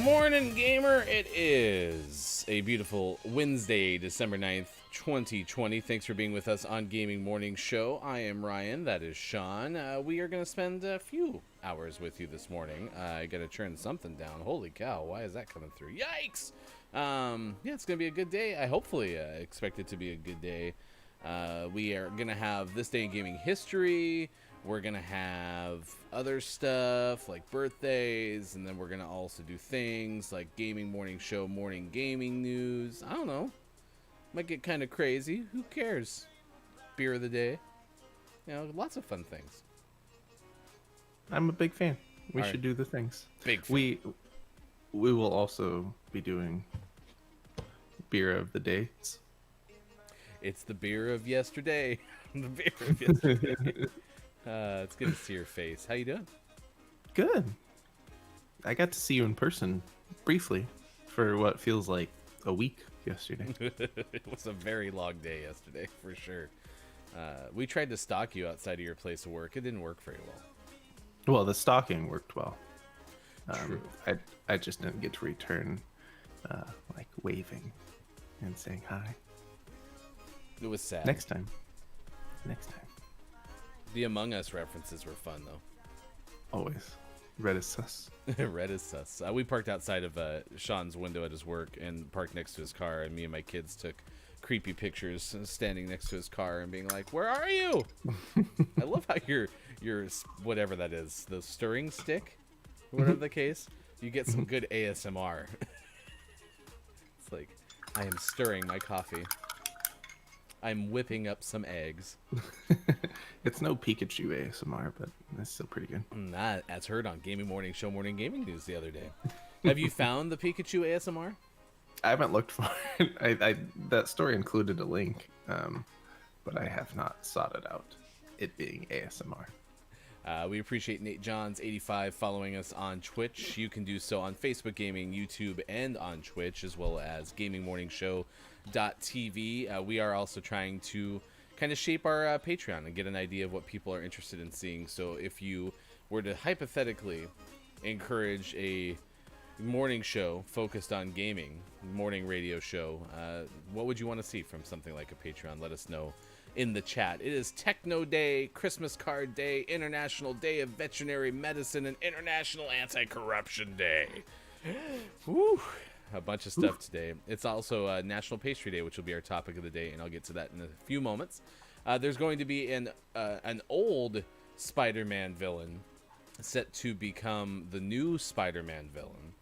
Morning, gamer. It is a beautiful Wednesday, December 9th, 2020. Thanks for being with us on Gaming Morning Show. I am Ryan. That is Sean. We are going to spend a few hours with you this morning. I got to turn something down. Holy cow. Why is that coming through? Yikes. Yeah, it's going to be a good day. I hopefully expect it to be a good day. We are going to have This Day in Gaming History. We're going to have other stuff like birthdays, and then we're going to also do things like Gaming Morning Show, morning gaming news. I don't know. Might get kind of crazy. Who cares? Beer of the day. You know, lots of fun things. I'm a big fan. We All should right. do the things. Big fan. We will also be doing beer of the days. It's the beer of yesterday. The beer of yesterday. It's good to see your face. How you doing? Good. I got to see you in person briefly for what feels like a week yesterday. It was a very long day yesterday, for sure. We tried to stalk you outside of your place of work. It didn't work very well. Well, the stalking worked well. True. I just didn't get to return like waving and saying hi. It was sad. Next time. The Among Us references were fun, though. Always. Red is sus. Red is sus. We parked outside of Sean's window at his work and parked next to his car, and me and my kids took creepy pictures standing next to his car and being like, "Where are you?" I love how your whatever that is, the stirring stick, whatever the case, you get some good ASMR. It's like, I am stirring my coffee. I'm whipping up some eggs. It's no Pikachu ASMR, but it's still pretty good. That, as heard on Gaming Morning Show Morning Gaming News the other day. Have you found the Pikachu ASMR? I haven't looked for it. That story included a link, but I have not sought it out. It being ASMR. We appreciate Nate Johns 85 following us on Twitch. You can do so on Facebook Gaming, YouTube, and on Twitch, as well as GamingMorningShow.tv. We are also trying to kind of shape our Patreon and get an idea of what people are interested in seeing. So if you were to hypothetically encourage a morning show focused on gaming, morning radio show, what would you want to see from something like a Patreon? Let us know in the chat. It is Techno Day, Christmas Card Day, International Day of Veterinary Medicine, and International Anti-Corruption Day. Woo! A bunch of stuff today. It's also National Pastry Day, which will be our topic of the day, and I'll get to that in a few moments. There's going to be an old Spider-Man villain set to become the new Spider-Man villain.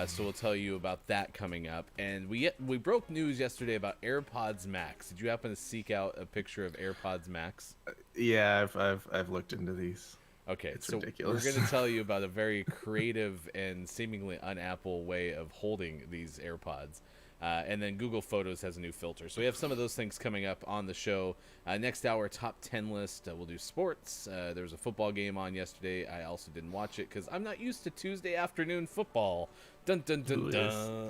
So we'll tell you about that coming up. And we broke news yesterday about AirPods Max. Did you happen to seek out a picture of AirPods Max? Yeah, I've looked into these. Okay, It's so ridiculous. we're going to tell you about a very creative and seemingly un-Apple way of holding these AirPods. And then Google Photos has a new filter. So we have some of those things coming up on the show. Next hour, top 10 list. We'll do sports. There was a football game on yesterday. I also didn't watch it because I'm not used to Tuesday afternoon football. Dun, dun, dun, dun.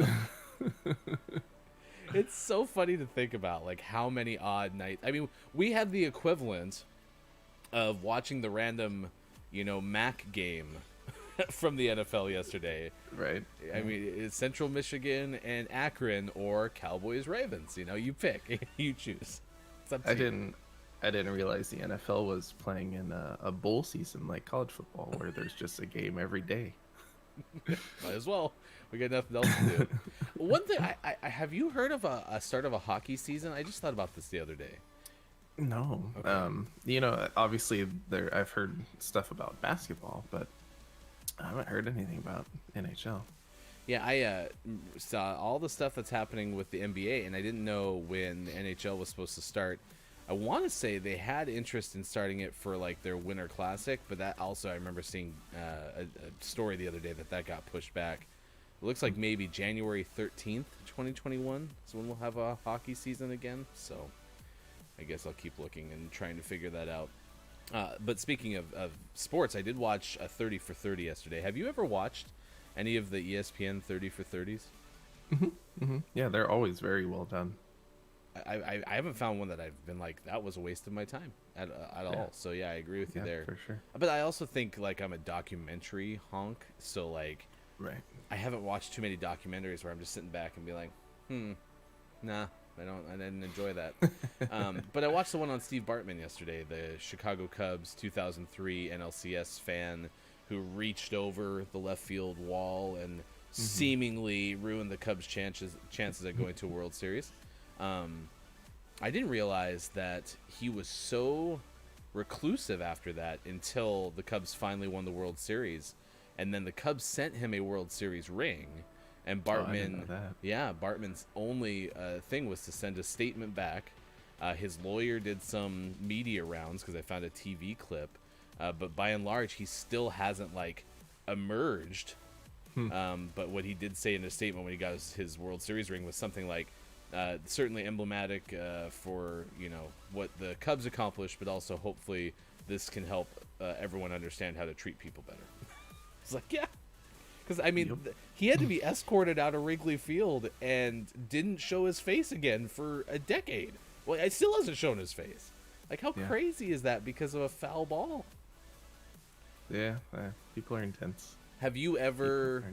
It's so funny to think about, like, how many odd nights. I mean, we had the equivalent of watching the random, Mac game from the NFL yesterday. Right. I mean, it's Central Michigan and Akron or Cowboys Ravens. You pick, you choose. It's up to you. I didn't realize the NFL was playing in a bowl season like college football, where there's just a game every day. Might as well. We got nothing else to do. One thing, I have you heard of a start of a hockey season? I just thought about this the other day. No. Okay. Obviously I've heard stuff about basketball, but I haven't heard anything about NHL. Yeah, I saw all the stuff that's happening with the NBA, and I didn't know when the NHL was supposed to start. I want to say they had interest in starting it for like their Winter Classic, but that also I remember seeing a story the other day that got pushed back. It looks like maybe January 13th, 2021 is when we'll have a hockey season again. So I guess I'll keep looking and trying to figure that out. But speaking of sports, I did watch a 30 for 30 yesterday. Have you ever watched any of the ESPN 30 for 30s? Yeah, they're always very well done. I haven't found one that I've been like, that was a waste of my time at all. So yeah, I agree with you there. For sure. But I also think like I'm a documentary honk. So like Right. I haven't watched too many documentaries where I'm just sitting back and be like, nah, I didn't enjoy that. But I watched the one on Steve Bartman yesterday, the Chicago Cubs 2003 NLCS fan who reached over the left field wall and seemingly ruined the Cubs' chances at going to a World Series. I didn't realize that he was so reclusive after that until the Cubs finally won the World Series, and then the Cubs sent him a World Series ring. And Bartman's only thing was to send a statement back. His lawyer did some media rounds because I found a TV clip, but by and large, he still hasn't emerged. But what he did say in a statement when he got his World Series ring was something like, certainly emblematic for what the Cubs accomplished, but also hopefully this can help everyone understand how to treat people better. It's like, yeah. Because, I mean, he had to be escorted out of Wrigley Field and didn't show his face again for a decade. Well, it still hasn't shown his face. Like, how crazy is that because of a foul ball? Yeah, people are intense. Have you ever,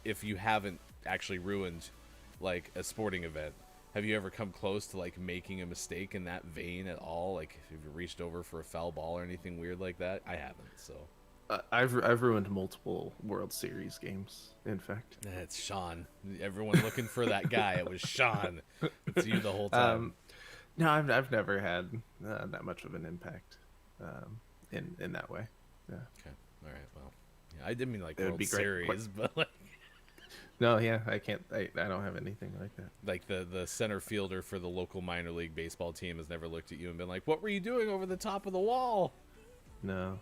if you haven't actually ruined, a sporting event, have you ever come close to, making a mistake in that vein at all? Like, if you reached over for a foul ball or anything weird like that? I haven't, so... I've ruined multiple World Series games. In fact, it's Sean. Everyone looking for that guy. It was Sean. It's you the whole time. No, I've never had that much of an impact in that way. Yeah. Okay. All right. Well, yeah, I didn't mean World Series, but No, yeah, I can't. I don't have anything like that. Like the center fielder for the local minor league baseball team has never looked at you and been like, "What were you doing over the top of the wall?" No.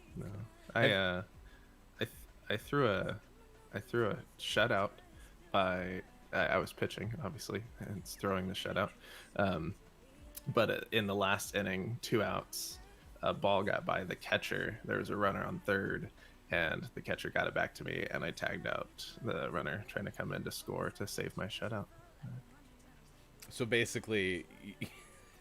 I threw a shutout by I was pitching, obviously, and it's throwing the shutout. But in the last inning, 2 outs, a ball got by the catcher. There was a runner on third, and the catcher got it back to me, and I tagged out the runner trying to come in to score to save my shutout. So basically,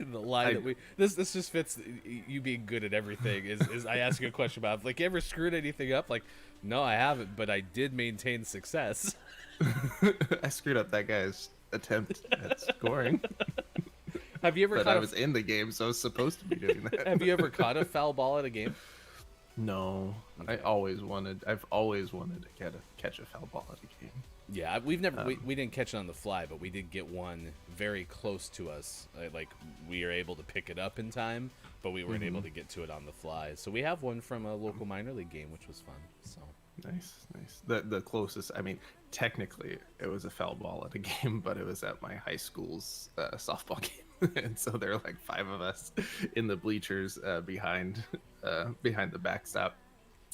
the line that we this just fits you being good at everything is I ask you a question about you ever screwed anything up? No, I haven't, but I did maintain success. I screwed up that guy's attempt at scoring. Have you ever? But I was in the game, so I was supposed to be doing that. Have you ever caught a foul ball at a game? No, okay. I've always wanted to catch a foul ball at a game. Yeah, we've never we didn't catch it on the fly, but we did get one very close to us. We were able to pick it up in time, but we weren't able to get to it on the fly. So we have one from a local minor league game, which was fun. So nice. The closest, I mean, technically it was a foul ball at a game, but it was at my high school's softball game, and so there were 5 of us in the bleachers behind the backstop.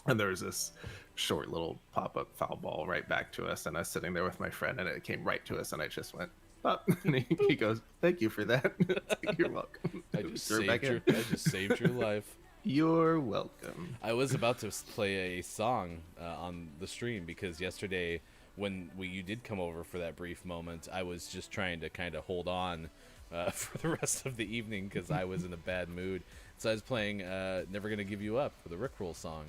And there was this short little pop-up foul ball right back to us, and I was sitting there with my friend, and it came right to us, and I just went, up. And he goes, "Thank you for that." You're welcome. I just saved your life. You're welcome. I was about to play a song on the stream because yesterday when you did come over for that brief moment, I was just trying to kind of hold on for the rest of the evening because I was in a bad mood. So I was playing "Never Gonna Give You Up" for the Rickroll song.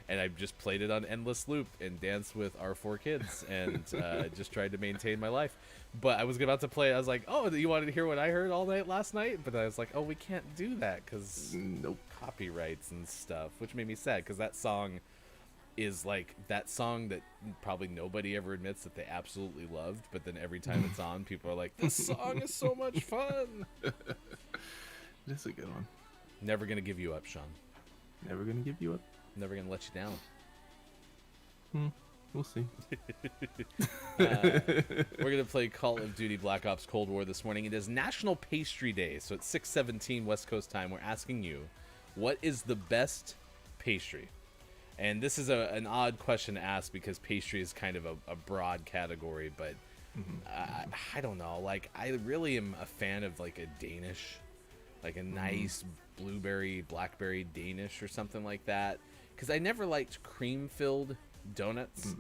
And I just played it on endless loop and danced with our 4 kids and just tried to maintain my life. But I was about to play it. I was like, "Oh, you wanted to hear what I heard all night last night?" But I was like, "Oh, we can't do that because copyrights and stuff," which made me sad because that song is that song that probably nobody ever admits that they absolutely loved. But then every time it's on, people are like, "This song is so much fun." That's a good one. Never Gonna Give You Up, Sean. Never gonna give you up. Never gonna let you down. We'll see. We're gonna play Call of Duty Black Ops Cold War this morning. It is National Pastry Day, so it's 6:17 West Coast time. We're asking you, what is the best pastry? And this is an odd question to ask because pastry is kind of a broad category, but I don't know. I really am a fan of a Danish, a nice blueberry, blackberry Danish or something like that. Because I never liked cream-filled donuts.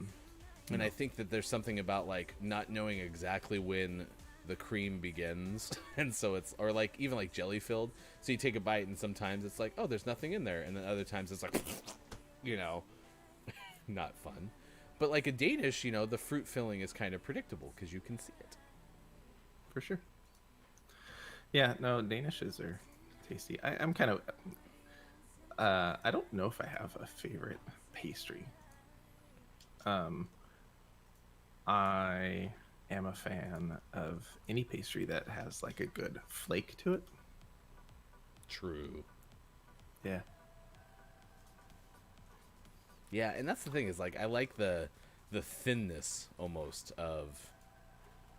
And I think that there's something about not knowing exactly when the cream begins. And so it's, or even jelly-filled. So you take a bite and sometimes it's oh, there's nothing in there. And then other times it's not fun. But like a Danish, you know, the fruit filling is kind of predictable because you can see it. For sure. Yeah, no, Danishes are tasty. I'm kind of. I don't know if I have a favorite pastry. Um, I am a fan of any pastry that has like a good flake to it. True. Yeah. Yeah, and that's the thing is like I like the thinness almost of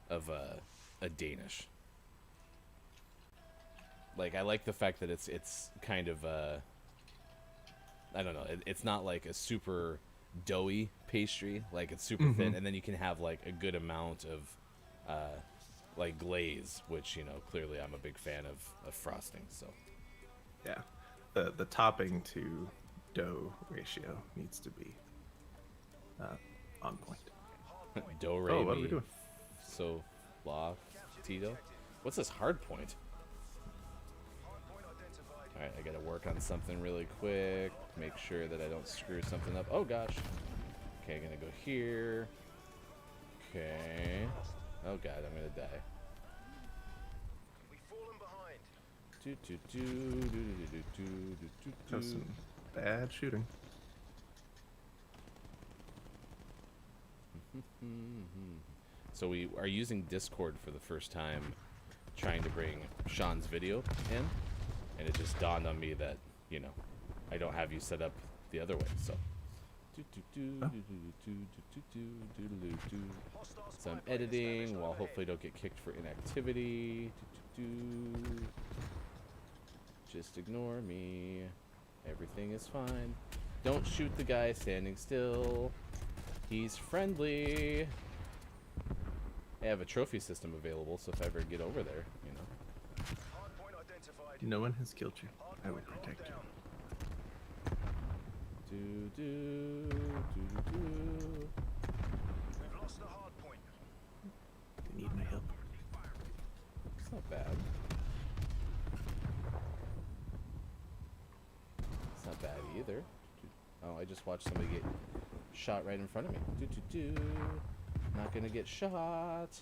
a Danish. Like I like the fact that it's kind of I don't know, it's not like a super doughy pastry, like it's super thin, and then you can have like a good amount of like glaze, which, you know, clearly I'm a big fan of frosting, so Yeah. The topping to dough ratio needs to be on point. do re Oh, what are we mi doing? so la tito. What's this hard point? All right, I gotta work on something really quick. Make sure that I don't screw something up. Oh gosh. Okay, I'm gonna go here. Okay. Oh god, I'm gonna die. Do do do do do do do do do That's do. some bad shooting. So we are using Discord for the first time, trying to bring Sean's video in, and it just dawned on me that, you know, I don't have you set up the other way. So, so I'm editing while hopefully don't get kicked for inactivity. Just ignore me. Everything is fine. Don't shoot the guy standing still. He's friendly. I have a trophy system available, so if I ever get over there, you know. No one has killed you. I will protect you. Do do do do do. They need my help. It's not bad. It's not bad either. Oh, I just watched somebody get shot right in front of me. Do do do. Not gonna get shot.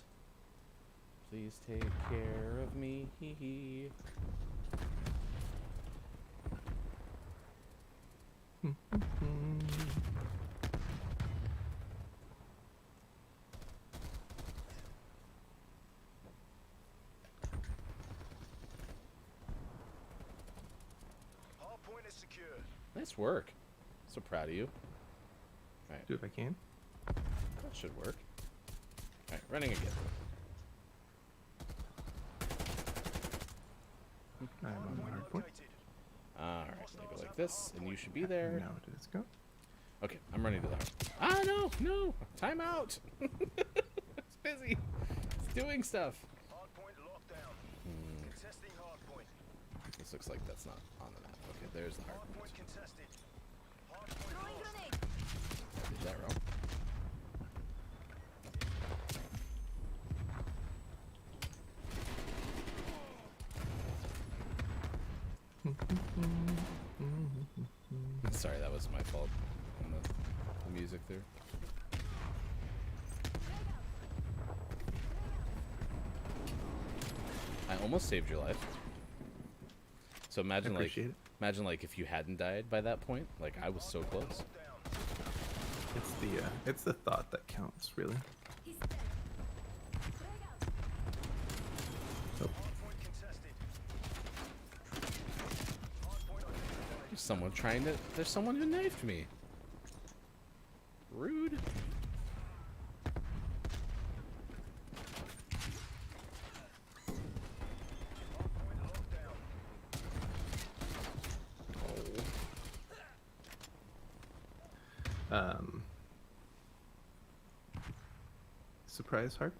Please take care of me. Nice work. So proud of you. All right, Do if I can. that should work. All right, running again. I'm on the hard point. All right, I'm gonna go like this, and you should be there. Now let's go. Okay, I'm running to the hard. Ah, no, no! Time out! It's busy. It's doing stuff. This looks like that's not on the map. Okay, there's the hard point. I did that wrong. Sorry, that was my fault on the music there. I almost saved your life. So imagine like Appreciate it. imagine like if you hadn't died by that point, like I was so close. It's the thought that counts, really. Oh, There's someone who knifed me. Rude. surprise hard.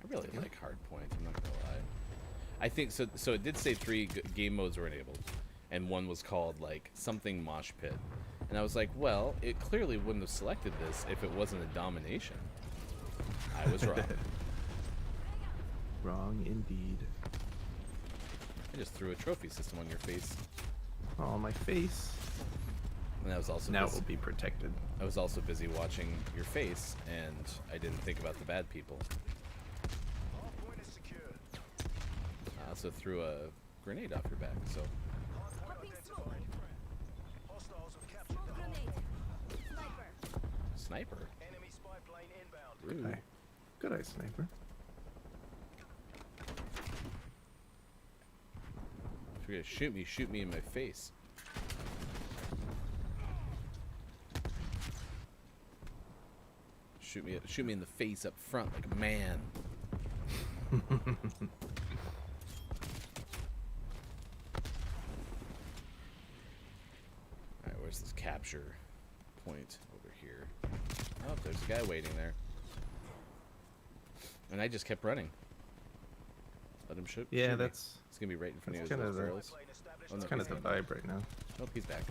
I really like Hardpoint, I'm not gonna lie. I think so. So it did say 3 game modes were enabled, and one was called like something Mosh Pit, and I was like, well, it clearly wouldn't have selected this if it wasn't a domination. I was wrong. Wrong indeed. I just threw a trophy system on your face. Oh, my face. And I was also Now it busy, will be protected. I was also busy watching your face, and I didn't think about the bad people. I also threw a grenade off your back, so. Sniper? Good eye. Good eye, sniper. If you're gonna shoot me in my face. Shoot me in the face up front like a man. Alright, where's this capture point? Over here. Oh, there's a guy waiting there. And I just kept running. Let him shoot. Yeah, shoot me. that's It's gonna be right in front of that's you. kind of the Barrels. Oh, no, kind he's of the not. vibe right now. Nope, he's back.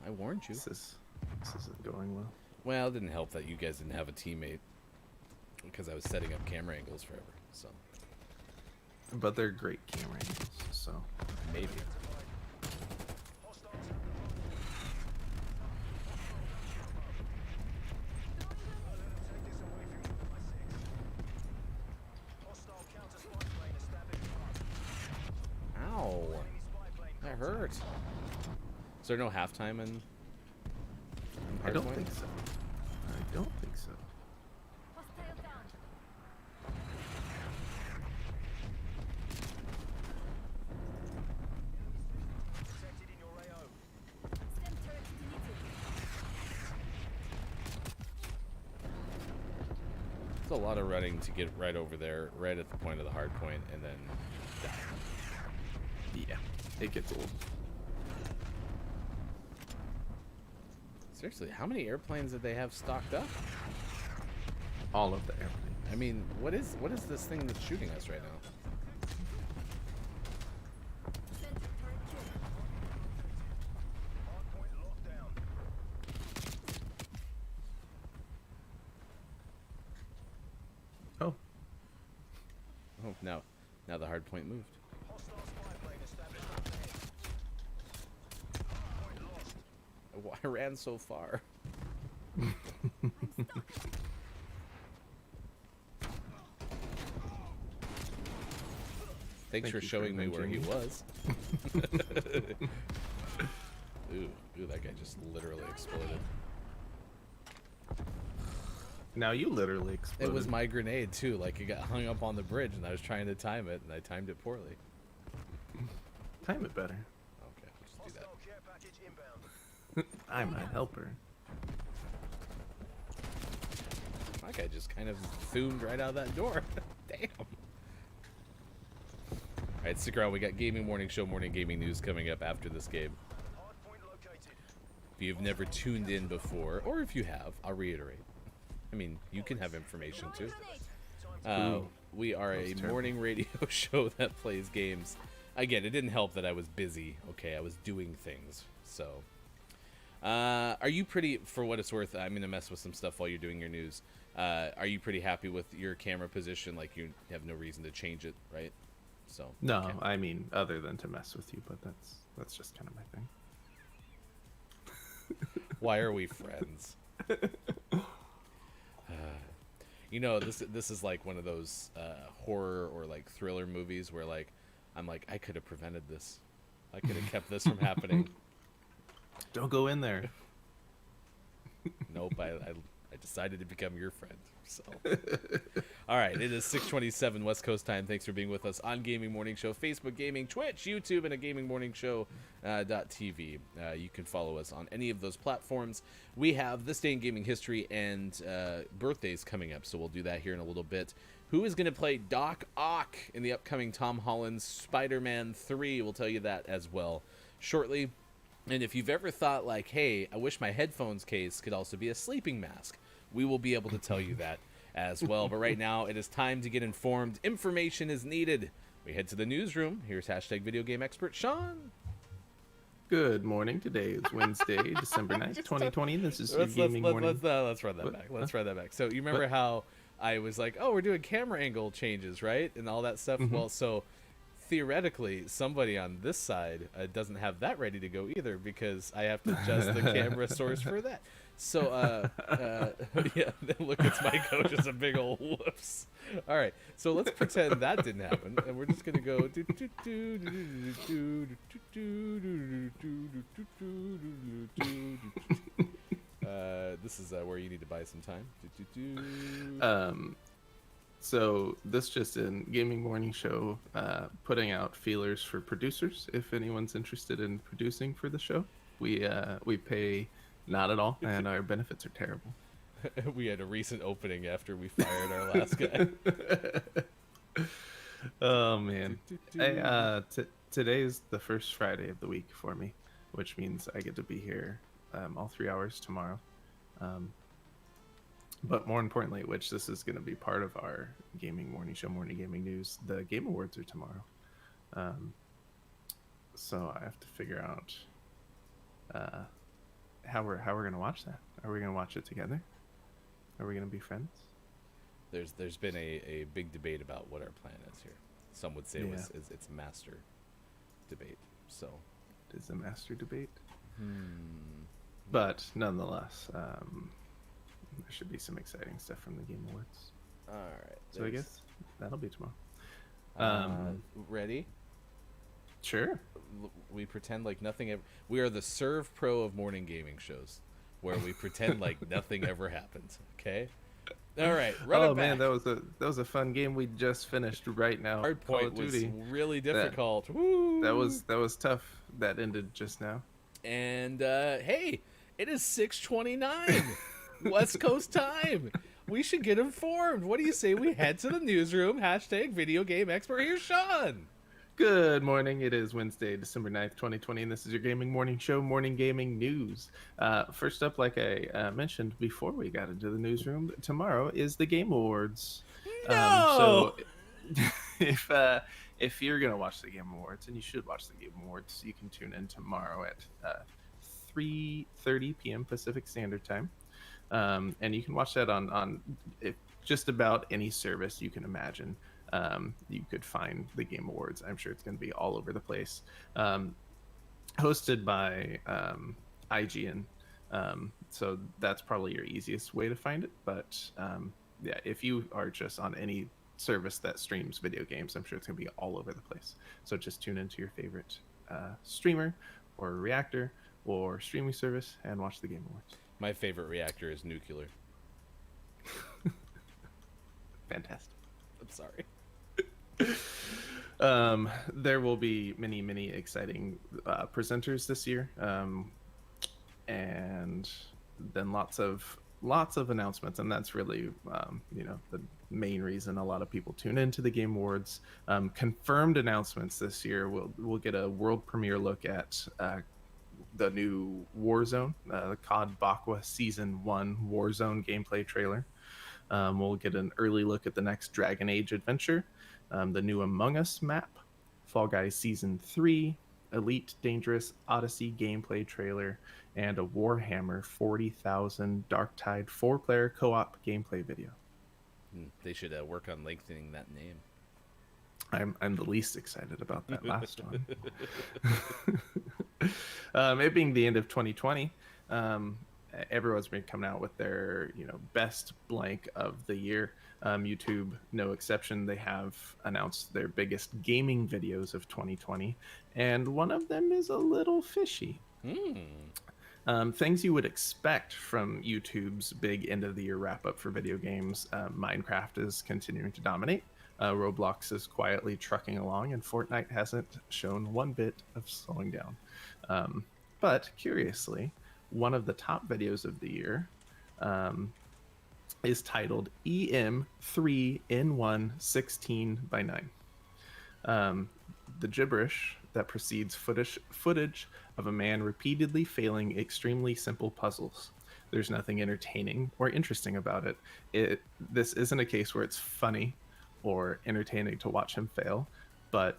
I warned you. This isn't going well. Well, it didn't help that you guys didn't have a teammate because I was setting up camera angles forever. So But they're great camera angles, so maybe. Ow! That hurt. Is there no halftime in I don't Hardpoint? think so. I don't think so. It's a lot of running to get right over there, right at the point of the hard point, and then die. Yeah, it gets old. Seriously, how many airplanes did they have stocked up? All of the airplanes. I mean, what is this thing that's shooting us right now? Oh, Oh, now the hard point moved. I ran so far. Thanks Thank for you for showing me where he mentioning was. Ooh, that guy just literally exploded. now you literally exploded. It was my grenade too. Like it got hung up on the bridge, and I was trying to time it, and I timed it poorly. Time it better. Okay, we'll just do that. I'm a helper. That guy just kind of zoomed right out of that door. Damn. Alright, stick around. We got Gaming Morning Show, Morning Gaming News coming up after this game. If you've never tuned in before, or if you have, I'll reiterate. I mean, you can have information too. We are a terrible. morning radio show that plays games. Again, it didn't help that I was busy. Okay, I was doing things. So, are you pretty, for what it's worth, I'm going to mess with some stuff while you're doing your news. Are you pretty happy with your camera position? Like, you have no reason to change it, right? So No, okay. I mean other than to mess with you, but that's just kind of my thing. Why are we friends? You know, this is like one of those horror or like thriller movies where like I'm like, I could have prevented this. I could have kept this from happening. Don't go in there. Nope, I decided to become your friend. So, all right, it is 6:27 West Coast time. Thanks for being with us on Gaming Morning Show, Facebook Gaming, Twitch, YouTube, and a Gaming Morning Show .tv. You can follow us on any of those platforms. We have this day in gaming history and birthdays coming up, so we'll do that here in a little bit. Who is going to play Doc Ock in the upcoming Tom Holland Spider-Man 3? We'll tell you that as well shortly. And if you've ever thought like, hey, I wish my headphones case could also be a sleeping mask, we will be able to tell you that as well. But right now, it is time to get informed. Information is needed. We head to the newsroom. Here's hashtag video game expert Sean. Good morning. Today is Wednesday, December 9th, 2020. This is your gaming morning. Let's run that back. Let's run that back. So you remember how I was like, oh, we're doing camera angle changes, right? And all that stuff. Mhm. Well, so theoretically, somebody on this side doesn't have that ready to go either, because I have to adjust the camera source for that. So, yeah, look, it's my coach. It's a big old whoops. All right, so let's pretend that didn't happen, and we're just gonna go. This is where you need to buy some time. So this just in, Gaming Morning Show putting out feelers for producers. If anyone's interested in producing for the show, we pay not at all, and our benefits are terrible. We had a recent opening after we fired our last guy. Oh man, hey, today is the first Friday of the week for me, which means I get to be here all 3 hours tomorrow. But more importantly, which this is going to be part of our Gaming Morning Show, Morning Gaming News, the Game Awards are tomorrow. So I have to figure out how we're going to watch that. Are we going to watch it together? Are we going to be friends? There's been a big debate about what our plan is here. Some would say it's a master debate. So it is a master debate. But nonetheless, there should be some exciting stuff from the Game Awards. All right. So I guess that'll be tomorrow. Ready? Sure. We pretend like nothing ever. We are the Serve Pro of morning gaming shows, where we pretend like nothing ever happened. Okay. All right. Oh man, that was a fun game we just finished right now. Hardpoint was really difficult. Woo! That was tough. That ended just now. And hey, it is 6:29 West Coast time. We should get informed. What do you say we head to the newsroom? # video game expert. Here's Sean. Good morning. It is Wednesday, December 9th, 2020, and this is your Gaming Morning Show, Morning Gaming News. First up, like I mentioned before we got into the newsroom, tomorrow is the Game Awards. No! So if you're going to watch the Game Awards, and you should watch the Game Awards, you can tune in tomorrow at 3:30 p.m. Pacific Standard Time. And you can watch that on just about any service you can imagine. You could find the Game Awards. I'm sure it's going to be all over the place. Hosted by IGN. So that's probably your easiest way to find it. But yeah, if you are just on any service that streams video games, I'm sure it's going to be all over the place. So just tune into your favorite streamer or reactor or streaming service and watch the Game Awards. My favorite reactor is nuclear. Fantastic. I'm sorry. There will be many exciting presenters this year, and then lots of announcements, and that's really the main reason a lot of people tune into the Game Awards. Confirmed announcements this year. We'll get a world premiere look at the new Warzone, the COD Bakwa Season 1 Warzone gameplay trailer. We'll get an early look at the next Dragon Age adventure, the new Among Us map, Fall Guys Season 3, Elite Dangerous Odyssey gameplay trailer, and a Warhammer 40,000 Darktide 4-player co-op gameplay video. They should work on lengthening that name. I'm the least excited about that last one. It being the end of 2020, everyone's been coming out with their best blank of the year. YouTube, no exception. They have announced their biggest gaming videos of 2020, and one of them is a little fishy. Things you would expect from YouTube's big end of the year wrap up for video games. Minecraft is continuing to dominate. Roblox is quietly trucking along, and Fortnite hasn't shown one bit of slowing down. But curiously, one of the top videos of the year is titled EM3N116x9. The gibberish that precedes footage of a man repeatedly failing extremely simple puzzles. There's nothing entertaining or interesting about it. This isn't a case where it's funny or entertaining to watch him fail, but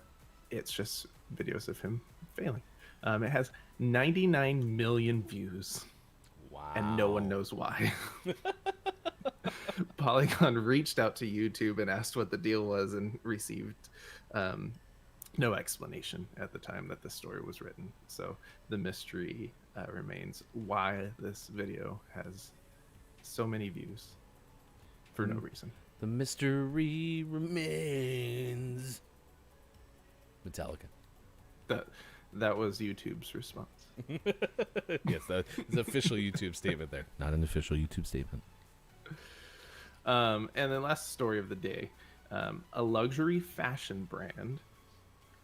it's just videos of him failing. It has 99 million views. Wow. And no one knows why. Polygon reached out to YouTube and asked what the deal was, and received no explanation at the time that the story was written. So the mystery remains why this video has so many views for no reason. The mystery remains. Metallica. That was YouTube's response. Yes, that's the official YouTube statement there. Not an official YouTube statement. And then last story of the day, a luxury fashion brand.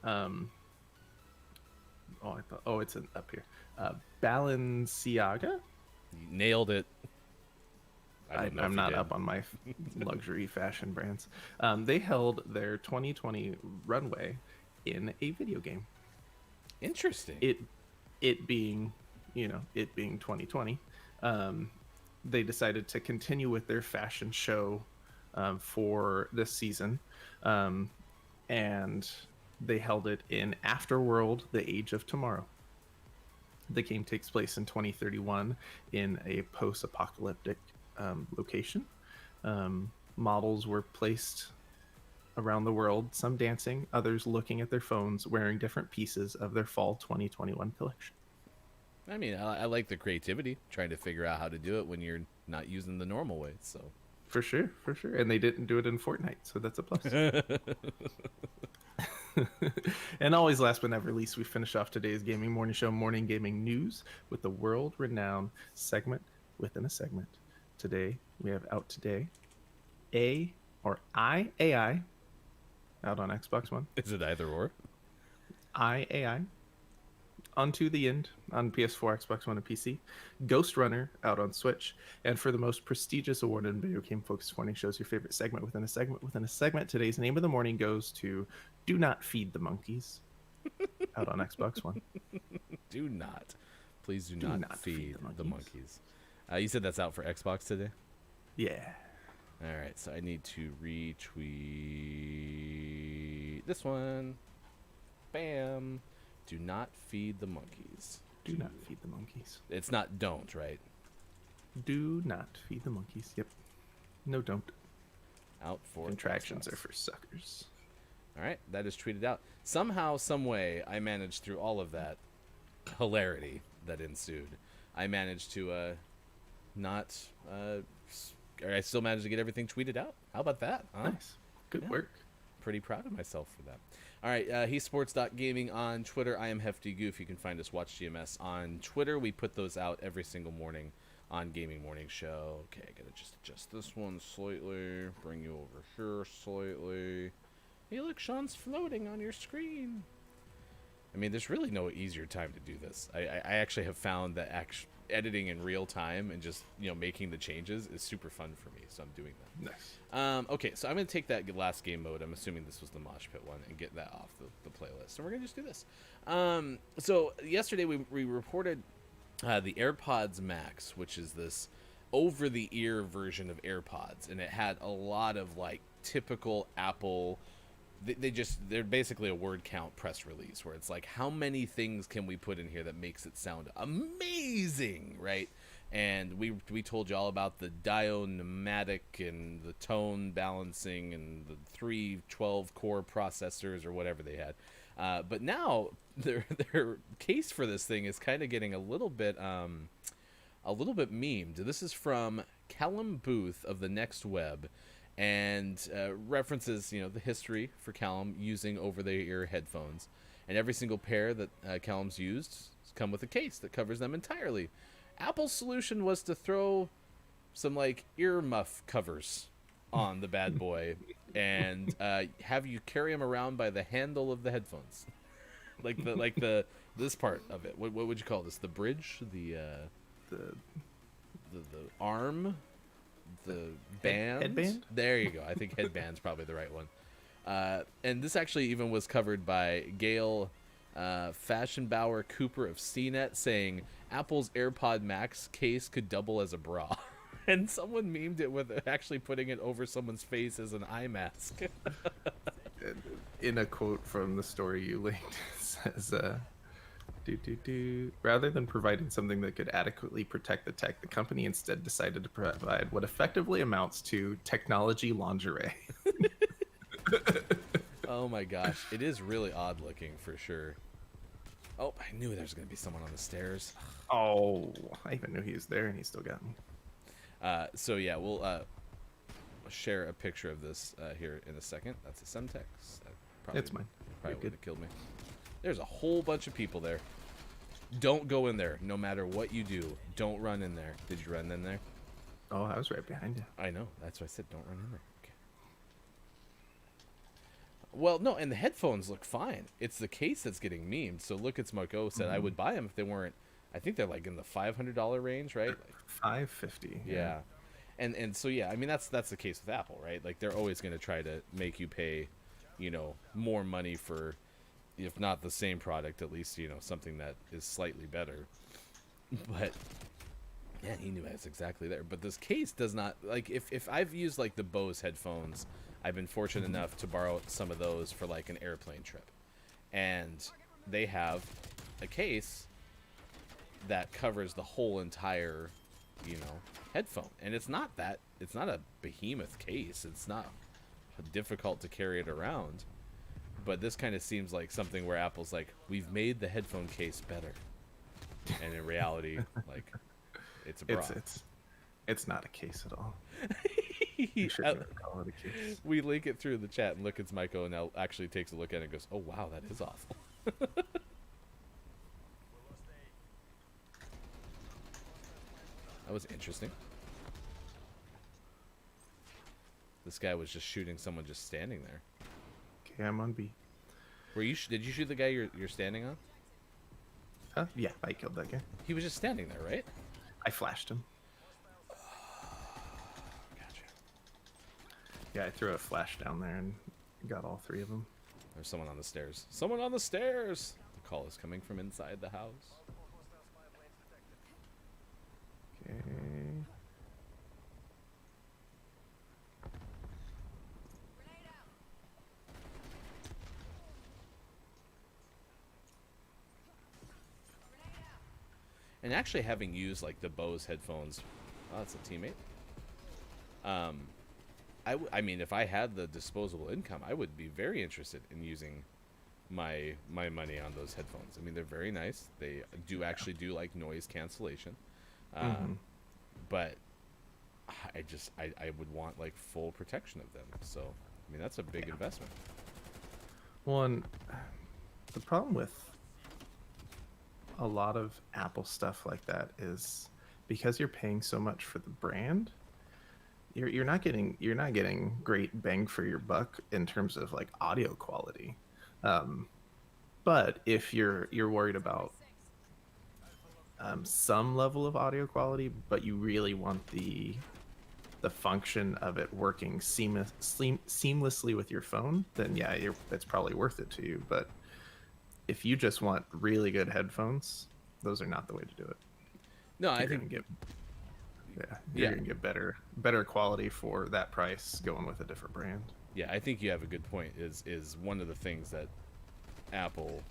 It's up here. Balenciaga. You nailed it. I'm not up on my luxury fashion brands. They held their 2020 runway in a video game. Interesting. It being 2020, they decided to continue with their fashion show for this season, and they held it in Afterworld: The Age of Tomorrow. The game takes place in 2031 in a post-apocalyptic location. Models were placed around the world, some dancing, others looking at their phones, wearing different pieces of their fall 2021 collection. I mean, I like the creativity, trying to figure out how to do it when you're not using the normal way. So, for sure. And they didn't do it in Fortnite, so that's a plus. And always last but never least, we finish off today's gaming morning show, morning gaming news, with the world-renowned segment within a segment. Today we have out today AI out on Xbox One. Is it either or? AI Unto the End on PS4, Xbox One, and PC. Ghost Runner out on Switch. And for the most prestigious award in video game focused morning shows, your favorite segment within a segment within a segment, today's name of the morning goes to Do Not Feed the Monkeys out on Xbox One. Please do not feed the monkeys. You said that's out for Xbox today? Yeah. All right, so I need to retweet this one. Bam. Do not feed the monkeys. Do not feed the monkeys. It's not don't, right? Do not feed the monkeys. Yep. No, don't. Out for Contractions Xbox. are for suckers. All right, that is tweeted out. Somehow, some way, I managed through all of that hilarity that ensued. I managed to I still managed to get everything tweeted out. How about that? Huh? Nice. Good work. Pretty proud of myself for that. All right, hesports.gaming on Twitter. I am Hefty Goof. You can find us, Watch GMS, on Twitter. We put those out every single morning on Gaming Morning Show. Okay, I got to just adjust this one slightly. Bring you over here slightly. Hey, look, Sean's floating on your screen. I mean, there's really no easier time to do this. I actually have found that editing in real time and just, making the changes is super fun for me, so I'm doing that. Nice. Okay, so I'm going to take that last game mode. I'm assuming this was the Mosh Pit one, and get that off the playlist. So we're going to just do this. So yesterday we reported the AirPods Max, which is this over-the-ear version of AirPods, and it had a lot of, typical Apple... They're basically a word count press release where it's like, how many things can we put in here that makes it sound amazing, right? And we told you all about the Dio-Pneumatic and the tone balancing and the 3 12-core processors or whatever they had. But now their case for this thing is kind of getting a little bit memed. This is from Callum Booth of the Next Web, and references, the history for Callum using over-the-ear headphones. And every single pair that Callum's used come with a case that covers them entirely. Apple's solution was to throw some, ear muff covers on the bad boy and have you carry them around by the handle of the headphones. This part of it. What would you call this? The bridge? The arm? The band? Headband? There you go. I think headband's probably the right one. And this actually even was covered by Gail Fashionbauer Cooper of CNET, saying Apple's AirPod Max case could double as a bra. And someone memed it with actually putting it over someone's face as an eye mask. In a quote from the story you linked, it says, rather than providing something that could adequately protect the tech, the company instead decided to provide what effectively amounts to technology lingerie. Oh my gosh, it is really odd looking for sure. Oh, I knew there was gonna be someone on the stairs. Oh, I even knew he was there, and he still got me. So yeah, we'll share a picture of this here in a second. That's a Semtex. That It's mine. Probably You're would have killed me. There's a whole bunch of people there. Don't go in there, no matter what you do. Don't run in there. Did you run in there? Oh, I was right behind you. I know. That's why I said don't run in there. Okay. Well, no, and the headphones look fine. It's the case that's getting memed. So look, it's Marco said I would buy them if they weren't. I think they're like in the $500 range, right? Like, $550. yeah. And so yeah, I mean that's the case with Apple, right? Like they're always going to try to make you pay, more money for, if not the same product, at least something that is slightly better. But yeah, he knew that's exactly there. But this case does not, like, if I've used like the Bose headphones, I've been fortunate enough to borrow some of those for like an airplane trip, and they have a case that covers the whole entire headphone, and it's not a behemoth case. It's not difficult to carry it around, but this kind of seems like something where Apple's like, we've made the headphone case better, and in reality, like, it's a bra. It's not a case at all. You should never call it a case. We link it through the chat, and look, it's Maiko, and now actually takes a look at it and goes, oh wow, that is awful. That was interesting. This guy was just shooting someone just standing there. Okay, I'm on B. Did you shoot the guy you're standing on? Huh? Yeah, I killed that guy. He was just standing there, right? I flashed him. Gotcha. Yeah, I threw a flash down there and got all three of them. There's someone on the stairs. Someone on the stairs! The call is coming from inside the house. Okay. And actually having used like the Bose headphones, oh, that's a teammate. I mean, if I had the disposable income, I would be very interested in using my money on those headphones. I mean, they're very nice. They do actually do like noise cancellation, but I would want like full protection of them. So I mean, that's a big investment. Well, and the problem with a lot of Apple stuff like that is because you're paying so much for the brand, you're not getting great bang for your buck in terms of like audio quality. But if you're worried about some level of audio quality, but you really want the function of it working seamlessly with your phone, then yeah, it's probably worth it to you. But if you just want really good headphones, those are not the way to do it. No, I think you're gonna get better quality for that price going with a different brand. Yeah, I think you have a good point. Is one of the things that Apple's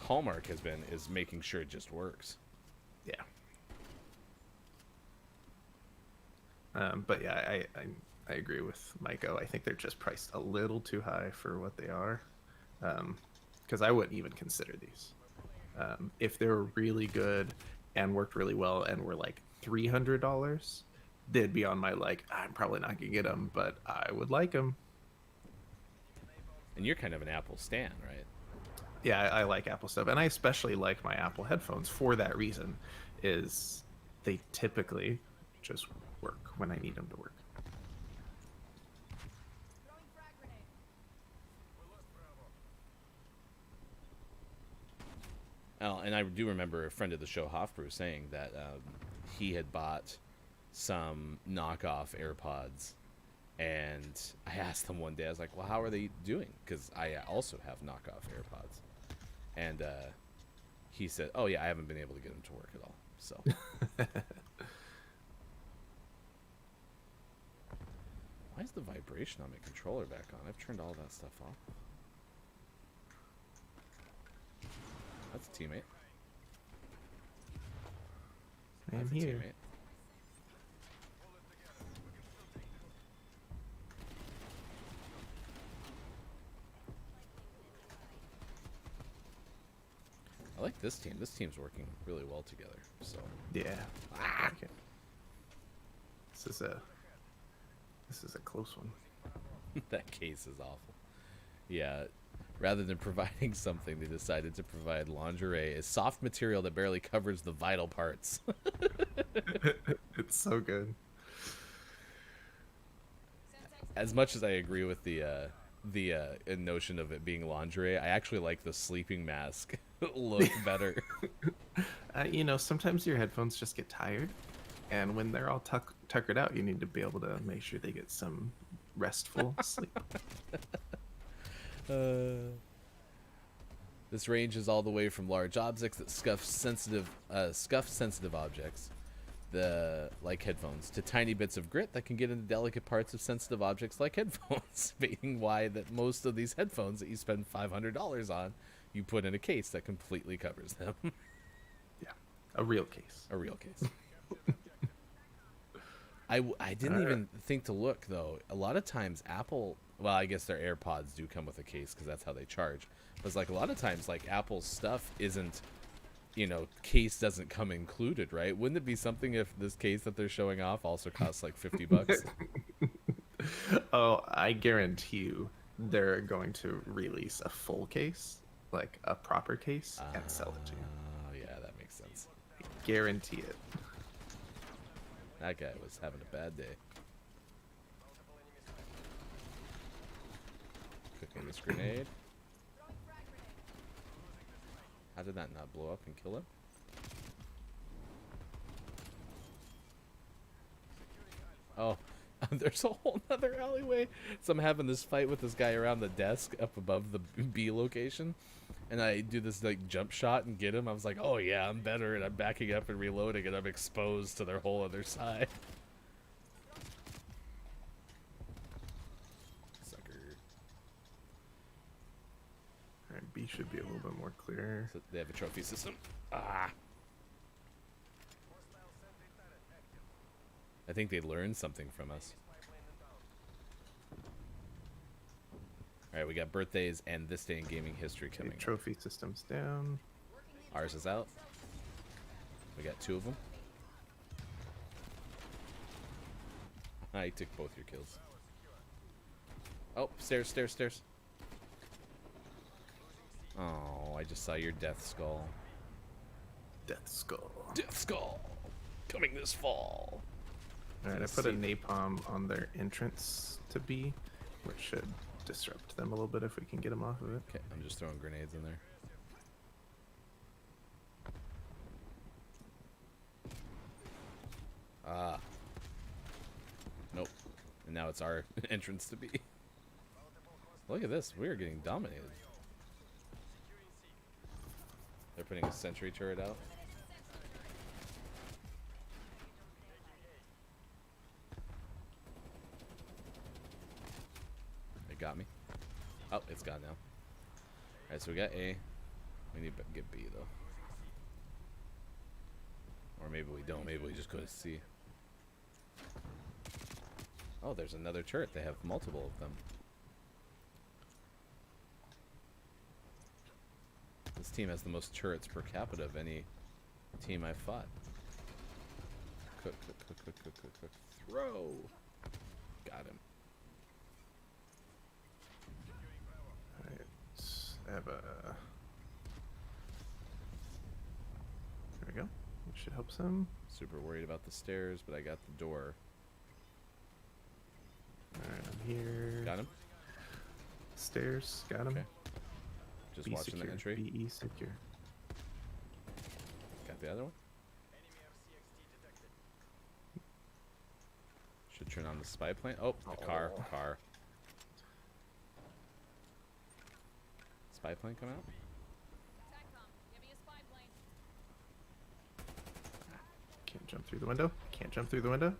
hallmark has been is making sure it just works. Yeah. But yeah, I agree with Maiko. I think they're just priced a little too high for what they are. Because I wouldn't even consider these. If they were really good and worked really well and were like $300, they'd be on my like, I'm probably not gonna get them, but I would like them. And you're kind of an Apple stan, right? Yeah, I like Apple stuff, and I especially like my Apple headphones for that reason. Is they typically just work when I need them to work. Oh, and I do remember a friend of the show, Hofbrew, saying that he had bought some knockoff AirPods, and I asked him one day, I was like, well, how are they doing? Because I also have knockoff AirPods. And he said, oh, yeah, I haven't been able to get them to work at all. So. Why is the vibration on my controller back on? I've turned all that stuff off. That's a teammate. I'm here. Teammate. I like this team. This team's working really well together. So Yeah. I like it. This is a close one. that case is awful. Yeah. Rather than providing something, they decided to provide lingerie, a soft material that barely covers the vital parts. It's so good. As much as I agree with the notion of it being lingerie, I actually like the sleeping mask look better. Sometimes your headphones just get tired, and when they're all tuckered out, you need to be able to make sure they get some restful sleep. This ranges all the way from large objects that scuff sensitive objects, like headphones, to tiny bits of grit that can get into delicate parts of sensitive objects like headphones, meaning why that most of these headphones that you spend $500 on, you put in a case that completely covers them. Yeah, a real case. A real case. I didn't even think to look, though. A lot of times Apple, well, I guess their AirPods do come with a case because that's how they charge. But it's like a lot of times, like, Apple's stuff isn't, case doesn't come included, right? Wouldn't it be something if this case that they're showing off also costs like $50? Oh, I guarantee you they're going to release a full case, like a proper case, and sell it to you. Oh, yeah, that makes sense. Guarantee it. That guy was having a bad day. Cooking this grenade. How did that not blow up and kill him? Oh, there's a whole nother alleyway. So I'm having this fight with this guy around the desk up above the B location. And I do this like jump shot and get him. I was like, oh yeah, I'm better. And I'm backing up and reloading and I'm exposed to their whole other side. Sucker. Alright, B should be a little bit more clear. So they have a trophy system. Ah. I think they learned something from us. Alright, we got birthdays and this day in gaming history coming. Okay, trophy systems down. Ours is out. We got 2 of them. I took both your kills. Oh, stairs, stairs, stairs. Oh, I just saw your death skull. Death skull. Death skull! Coming this fall. Alright, I put a napalm on their entrance to B, which should disrupt them a little bit if we can get them off of it. Okay, I'm just throwing grenades in there. Ah. Nope. And now it's our entrance to B. Look at this. We are getting dominated. They're putting a sentry turret out. It got me. Oh, it's gone now. Alright, so we got A. We need to get B, though. Or maybe we don't. Maybe we just go to C. Oh, there's another turret. They have multiple of them. This team has the most turrets per capita of any team I've fought. Cook, cook, cook, cook, cook, cook, cook. Throw! Got him. Alright, I have a... There we go. That should help some. Super worried about the stairs, but I got the door. Alright, I'm here. Got him? Stairs, got him. Okay. Just B watching secure. the entry. BE secure. Got the other one? Should turn on the spy plane. Oh, a car. Oh. Car. Spy plane come out? Can't jump through the window. Can't jump through the window.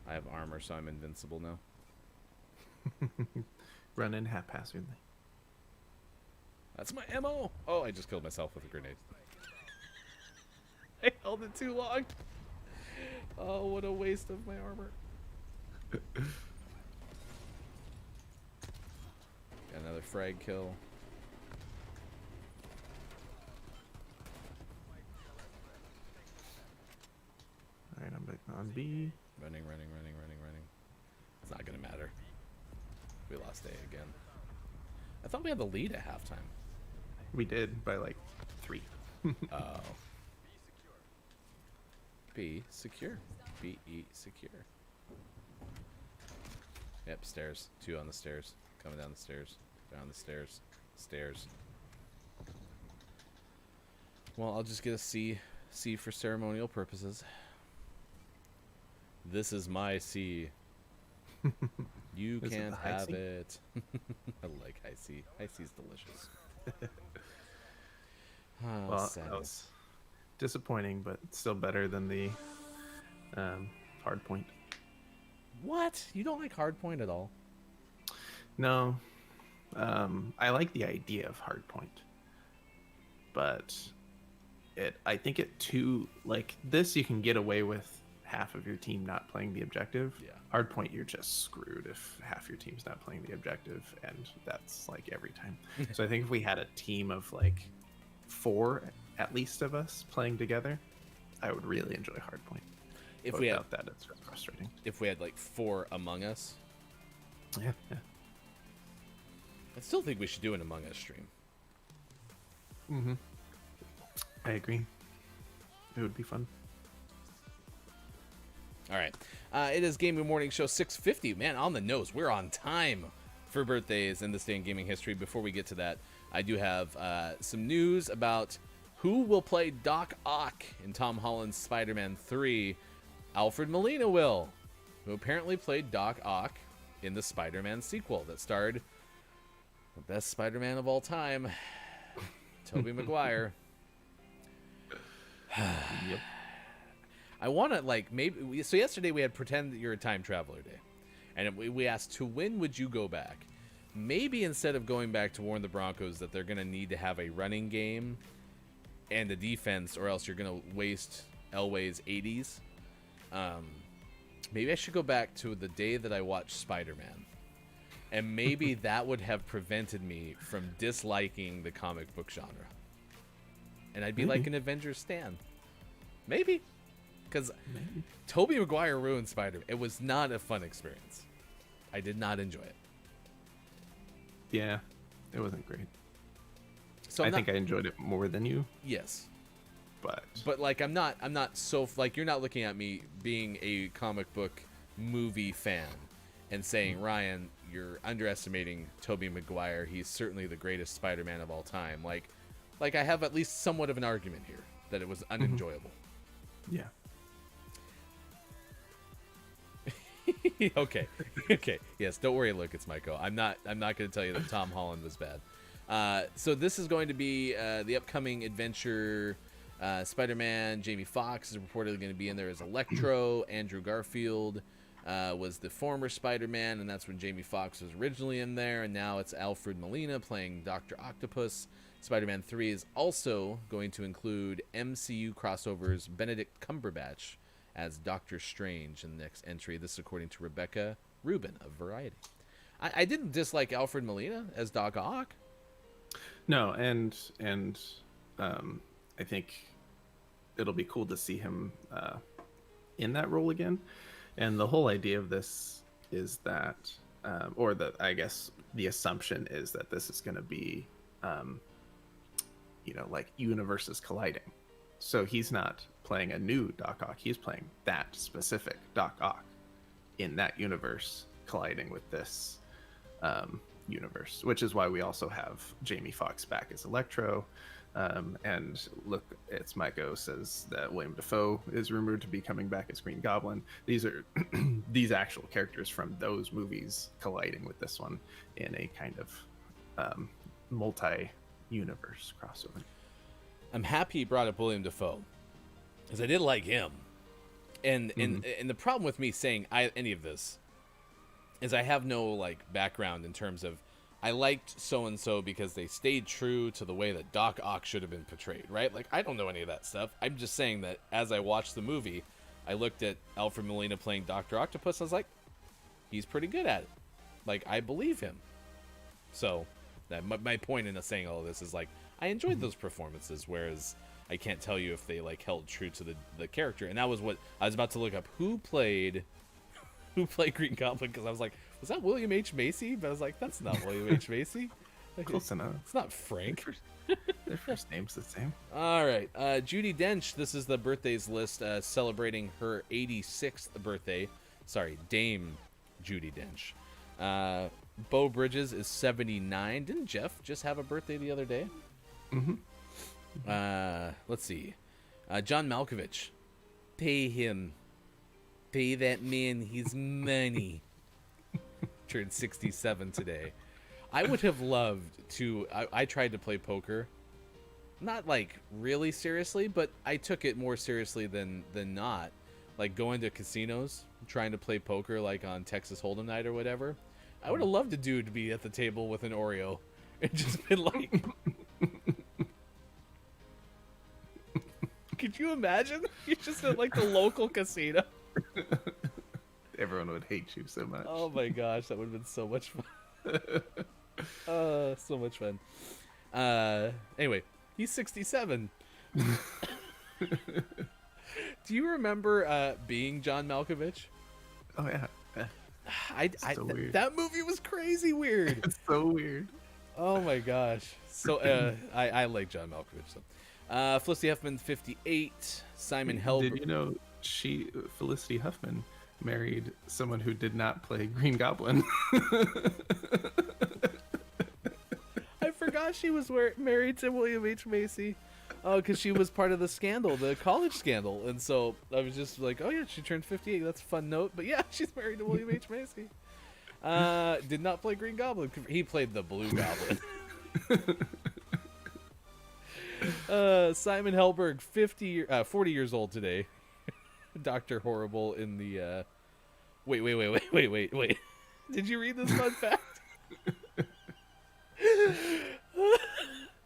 I have armor, so I'm invincible now. Run in haphazardly. That's my ammo! Oh, I just killed myself with a grenade. I held it too long. Oh, what a waste of my armor. Got another frag kill. Alright, I'm back on B. Running. It's not gonna matter. We lost A again. I thought we had the lead at halftime. We did by like 3. Oh. B secure. B-E secure. Yep, stairs. 2 on the stairs. Coming down the stairs. Down the stairs. Stairs. Well, I'll just get a C. C for ceremonial purposes. This is my C. You Is it can't the high have C? it. I like high C. High C is delicious. Oh, Well, that sadness. was disappointing, but still better than the hard point. What? You don't like hardpoint at all? No, I like the idea of hard point, but I think it too, like this, you can get away with half of your team not playing the objective. Yeah. Hard point, you're just screwed if half your team's not playing the objective, and that's like every time. So I think if we had a team of like 4 at least of us playing together, I would really enjoy hard point. If But we had, without that, it's just frustrating. if we had like 4 Among Us, Yeah. I still think we should do an Among Us stream. Mm-hmm. I agree. It would be fun. All right. It is Gaming Morning Show 650. Man, on the nose. We're on time for birthdays in this day in gaming history. Before we get to that, I do have some news about who will play Doc Ock in Tom Holland's Spider-Man 3. Alfred Molina will, who apparently played Doc Ock in the Spider-Man sequel that starred the best Spider-Man of all time, Tobey Maguire. Yep. I want to, like, maybe... So yesterday we had Pretend That You're a Time Traveler Day. And we asked, to when would you go back? Maybe instead of going back to warn the Broncos that they're going to need to have a running game and a defense, or else you're going to waste Elway's 80s. Maybe I should go back to the day that I watched Spider-Man. And maybe that would have prevented me from disliking the comic book genre. And I'd be like an Avengers stan. Maybe. Because Tobey Maguire ruined Spider-Man. It was not a fun experience. I did not enjoy it. Yeah, it wasn't great. So I think I enjoyed it more than you, yes, but like I'm not so, like, you're not looking at me being a comic book movie fan and saying, Ryan, you're underestimating Tobey Maguire. He's certainly the greatest Spider-Man of all time. Like I have at least somewhat of an argument here that it was unenjoyable. yeah. Okay. Yes, don't worry, Luke. It's Michael. I'm not going to tell you that Tom Holland was bad. So this is going to be the upcoming adventure. Spider-Man. Jamie Foxx is reportedly going to be in there as Electro. Andrew Garfield was the former Spider-Man, and that's when Jamie Foxx was originally in there. And now it's Alfred Molina playing Dr. Octopus. Spider-Man 3 is also going to include MCU crossovers Benedict Cumberbatch as Doctor Strange in the next entry. This is according to Rebecca Rubin of Variety. I didn't dislike Alfred Molina as Doc Ock. No, and I think it'll be cool to see him in that role again. And the whole idea of this is that, I guess the assumption is that this is going to be, like universes colliding. So he's not playing a new Doc Ock. He's playing that specific Doc Ock in that universe colliding with this universe, which is why we also have Jamie Foxx back as Electro. And look, it's Miko says that William Dafoe is rumored to be coming back as Green Goblin. These are these actual characters from those movies colliding with this one in a kind of multi-universe crossover. I'm happy he brought up William Dafoe, because I did like him. And the problem with me saying any of this is I have no like background in terms of I liked so-and-so because they stayed true to the way that Doc Ock should have been portrayed, right? Like, I don't know any of that stuff. I'm just saying that as I watched the movie, I looked at Alfred Molina playing Dr. Octopus, and I was like, he's pretty good at it. Like, I believe him. So, my point in saying all of this is, like, I enjoyed those performances, whereas I can't tell you if they, like, held true to the character. And that was what I was about to look up. Who played Green Goblin? Because I was like, was that William H. Macy? But I was like, that's not William H. Macy. Like, Close enough. It's not Frank. Their first name's the same. All right. Judi Dench, this is the birthdays list, celebrating her 86th birthday. Sorry, Dame Judi Dench. Beau Bridges is 79. Didn't Jeff just have a birthday the other day? Mm-hmm. Let's see. John Malkovich. Pay him. Pay that man his money. Turned 67 today. I would have loved to... I tried to play poker. Not, like, really seriously, but I took it more seriously than not. Like, going to casinos, trying to play poker, like, on Texas Hold'em night or whatever. I would have loved a dude to be at the table with an Oreo and just been like... Could you imagine? You're just at, like, the local casino. Everyone would hate you so much. Oh my gosh, that would have been so much fun. So much fun. Anyway, he's 67. Do you remember being John Malkovich? Oh yeah. Weird. That movie was crazy weird. It's so weird. Oh my gosh. So I like John Malkovich. So. Felicity Huffman, 58. Simon Helberg. Did you know Felicity Huffman married someone who did not play Green Goblin? I forgot she was married to William H. Macy. Oh, because she was part of the scandal, the college scandal. And so I was just like, oh yeah, she turned 58. That's a fun note. But yeah, she's married to William H. Macy. Did not play Green Goblin. He played the Blue Goblin. Simon Helberg, 40 years old today. Dr. Horrible in the... Wait. Did you read this fun fact?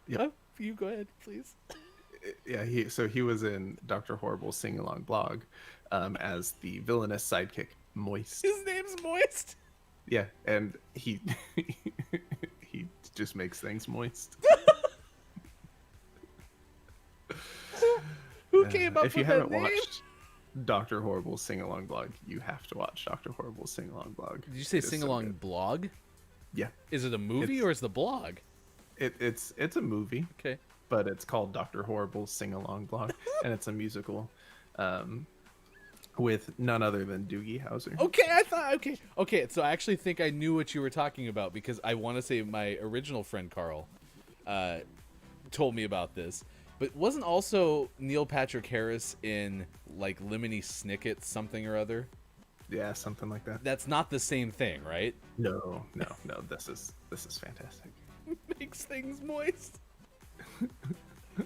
Yeah. You go ahead, please. Yeah, he was in Dr. Horrible's sing-along blog as the villainous sidekick, Moist. His name's Moist? Yeah, and he just makes things moist. Who came up with that name? If you haven't watched Dr. Horrible's sing-along blog, you have to watch Dr. Horrible's sing-along blog. Did you say sing-along blog? Yeah. Is it a movie or is it the blog? It's a movie. Okay. But it's called Dr. Horrible's sing-along blog, and it's a musical with none other than Doogie Howser. Okay, so I actually think I knew what you were talking about because I want to say my original friend Carl told me about this. But wasn't also Neil Patrick Harris in like Lemony Snicket something or other? Yeah, something like that. That's not the same thing, right? No. This is fantastic. Makes things moist. Do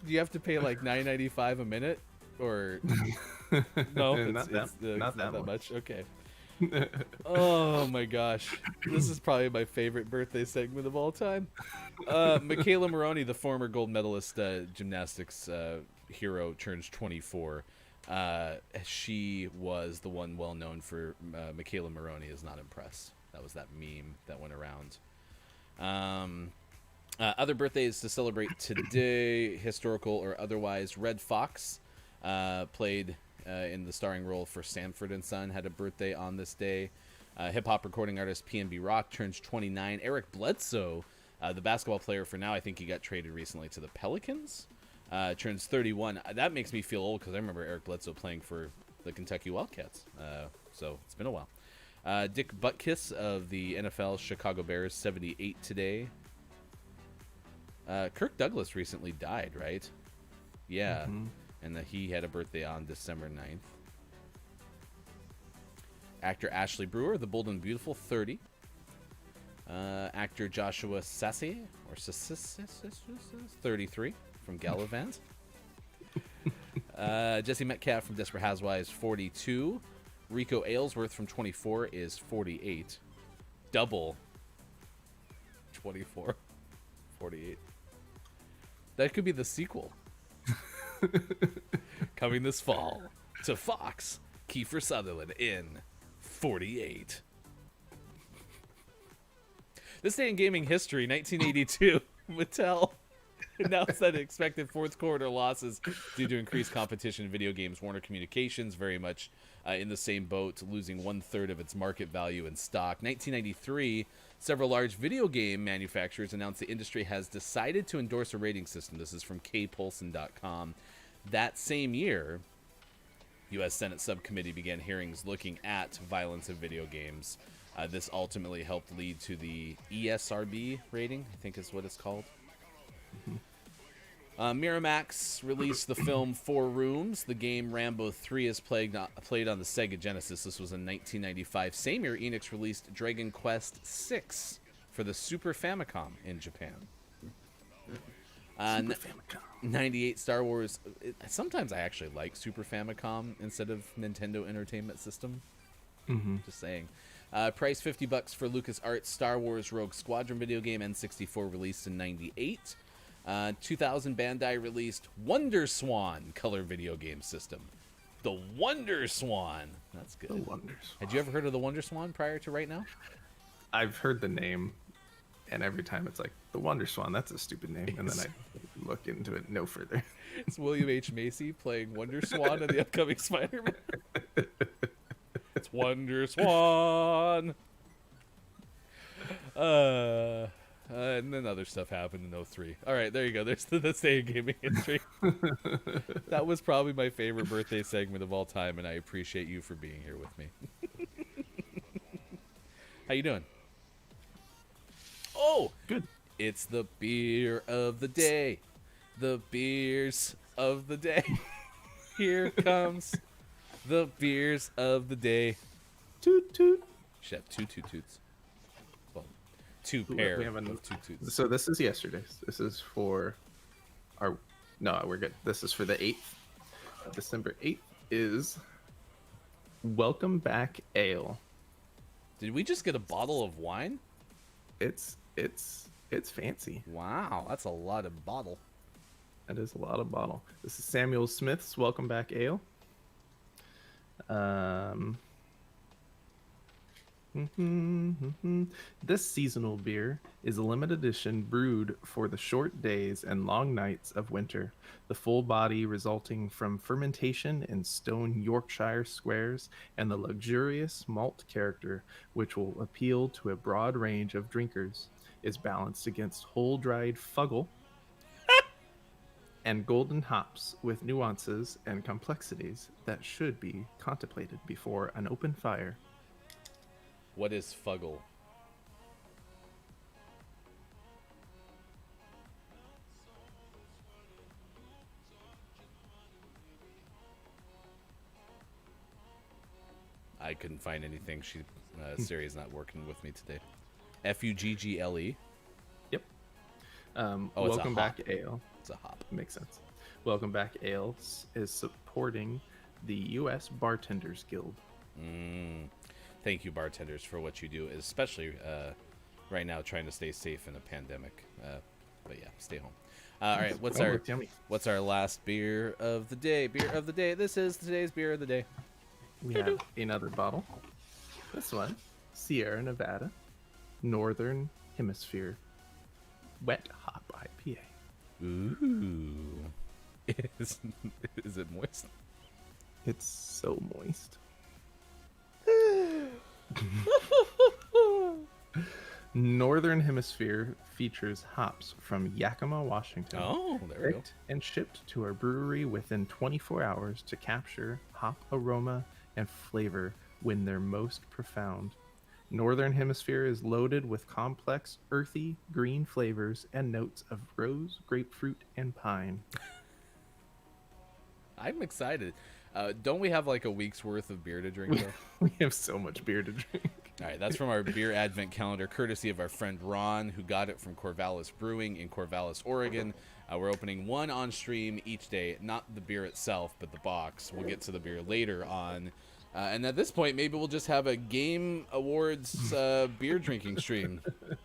you have to pay like $9.95 a minute, or no? Not that much. Okay. Oh my gosh, this is probably my favorite birthday segment of all time. Michaela Maroney, the former gold medalist gymnastics hero, turns 24. She was the one well known for Michaela Maroney is not impressed. That was that meme that went around. Other birthdays to celebrate today, historical or otherwise. Red Fox played in the starring role for Sanford and Son, had a birthday on this day. Hip-hop recording artist PNB Rock turns 29. Eric Bledsoe, the basketball player for now, I think he got traded recently to the Pelicans, turns 31. That makes me feel old because I remember Eric Bledsoe playing for the Kentucky Wildcats. So it's been a while. Dick Butkus of the NFL Chicago Bears, 78 today. Kirk Douglas recently died, right? Yeah. Mm-hmm. And he had a birthday on December 9th. Actor Ashley Brewer, The Bold and Beautiful, 30. Actor Joshua Sasse, or 33, from Gallivant. Jesse Metcalf from Desperate Housewives, 42. Rico Aylesworth from 24 is 48. Double 24, 48. That could be the sequel. Coming this fall to Fox, Kiefer Sutherland in 48. This day in gaming history, 1982, Mattel announced that it expected fourth quarter losses due to increased competition in video games. Warner Communications, very much in the same boat, losing 1/3 of its market value in stock. 1993, several large video game manufacturers announced the industry has decided to endorse a rating system. This is from kpolson.com. That same year, U.S. Senate subcommittee began hearings looking at violence in video games. This ultimately helped lead to the ESRB rating, I think is what it's called. Miramax released the film Four Rooms. The game Rambo 3 is played on the Sega Genesis. This was in 1995. Same year, Enix released Dragon Quest VI for the Super Famicom in Japan. Super Famicom. 98 Star Wars. Sometimes I actually like Super Famicom instead of Nintendo Entertainment System. Just saying. Price $50 for LucasArts Star Wars Rogue Squadron video game. N64 released in 98. 2000 Bandai released Wonder Swan color video game system. The Wonder Swan. That's good. The Wonder Swan. Had you ever heard of the Wonder Swan prior to right now? I've heard the name, and every time it's like, the Wonder Swan, that's a stupid name. And then I look into it no further. It's William H. Macy playing Wonder Swan in the upcoming Spider-Man. It's Wonder Swan. And then other stuff happened in 03. All right, there you go. There's the day in gaming history. That was probably my favorite birthday segment of all time, and I appreciate you for being here with me. How you doing? Oh, Good. It's the beer of the day. The beers of the day. Here comes the beers of the day. Toot toot. Should have two toot toots. Well, two We pair have of toot toots. So this is yesterday's. This is for our. No, we're good. This is for the 8th. December 8th is Welcome Back Ale. Did we just get a bottle of wine? It's fancy. Wow, that's a lot of bottle. That is a lot of bottle. This is Samuel Smith's Welcome Back Ale. This seasonal beer is a limited edition brewed for the short days and long nights of winter. The full body resulting from fermentation in stone Yorkshire squares and the luxurious malt character, which will appeal to a broad range of drinkers, is balanced against whole dried fuggle and golden hops with nuances and complexities that should be contemplated before an open fire. What is fuggle? I couldn't find anything. Siri's not working with me today. Fuggle. Yep. It's Welcome a Back hop. Ale. It's a hop. Makes sense. Welcome Back Ale is supporting the U.S. Bartenders Guild. Thank you, bartenders, for what you do, especially right now trying to stay safe in a pandemic. But yeah, stay home. All right, what's our last beer of the day? Beer of the day. This is today's beer of the day. We have another bottle. This one, Sierra Nevada, Northern Hemisphere, Wet Hop IPA. Ooh. Is it moist? It's so moist. Northern Hemisphere features hops from Yakima, Washington. Oh, there we go. Picked and shipped to our brewery within 24 hours to capture hop aroma and flavor when they're most profound. Northern Hemisphere is loaded with complex, earthy, green flavors and notes of rose, grapefruit, and pine. I'm excited. Don't we have like a week's worth of beer to drink, though? We have so much beer to drink. All right, that's from our beer advent calendar, courtesy of our friend Ron, who got it from Corvallis Brewing in Corvallis, Oregon. We're opening one on stream each day, not the beer itself, but the box. We'll get to the beer later on And at this point, maybe we'll just have a Game Awards beer drinking stream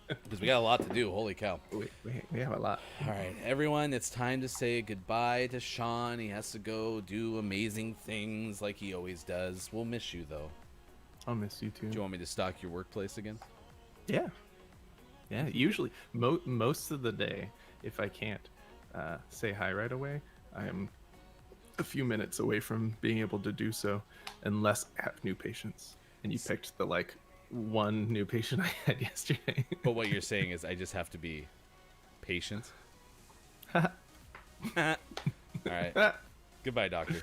because we got a lot to do. Holy cow. We have a lot. All right, everyone, it's time to say goodbye to Sean. He has to go do amazing things like he always does. We'll miss you, though. I'll miss you too. Do you want me to stalk your workplace again? Yeah. Yeah, usually most of the day, if I can't say hi right away, I am a few minutes away from being able to do so, unless I have new patients. And you picked the like one new patient I had yesterday. But what you're saying is I just have to be patient. All right. Goodbye, doctor.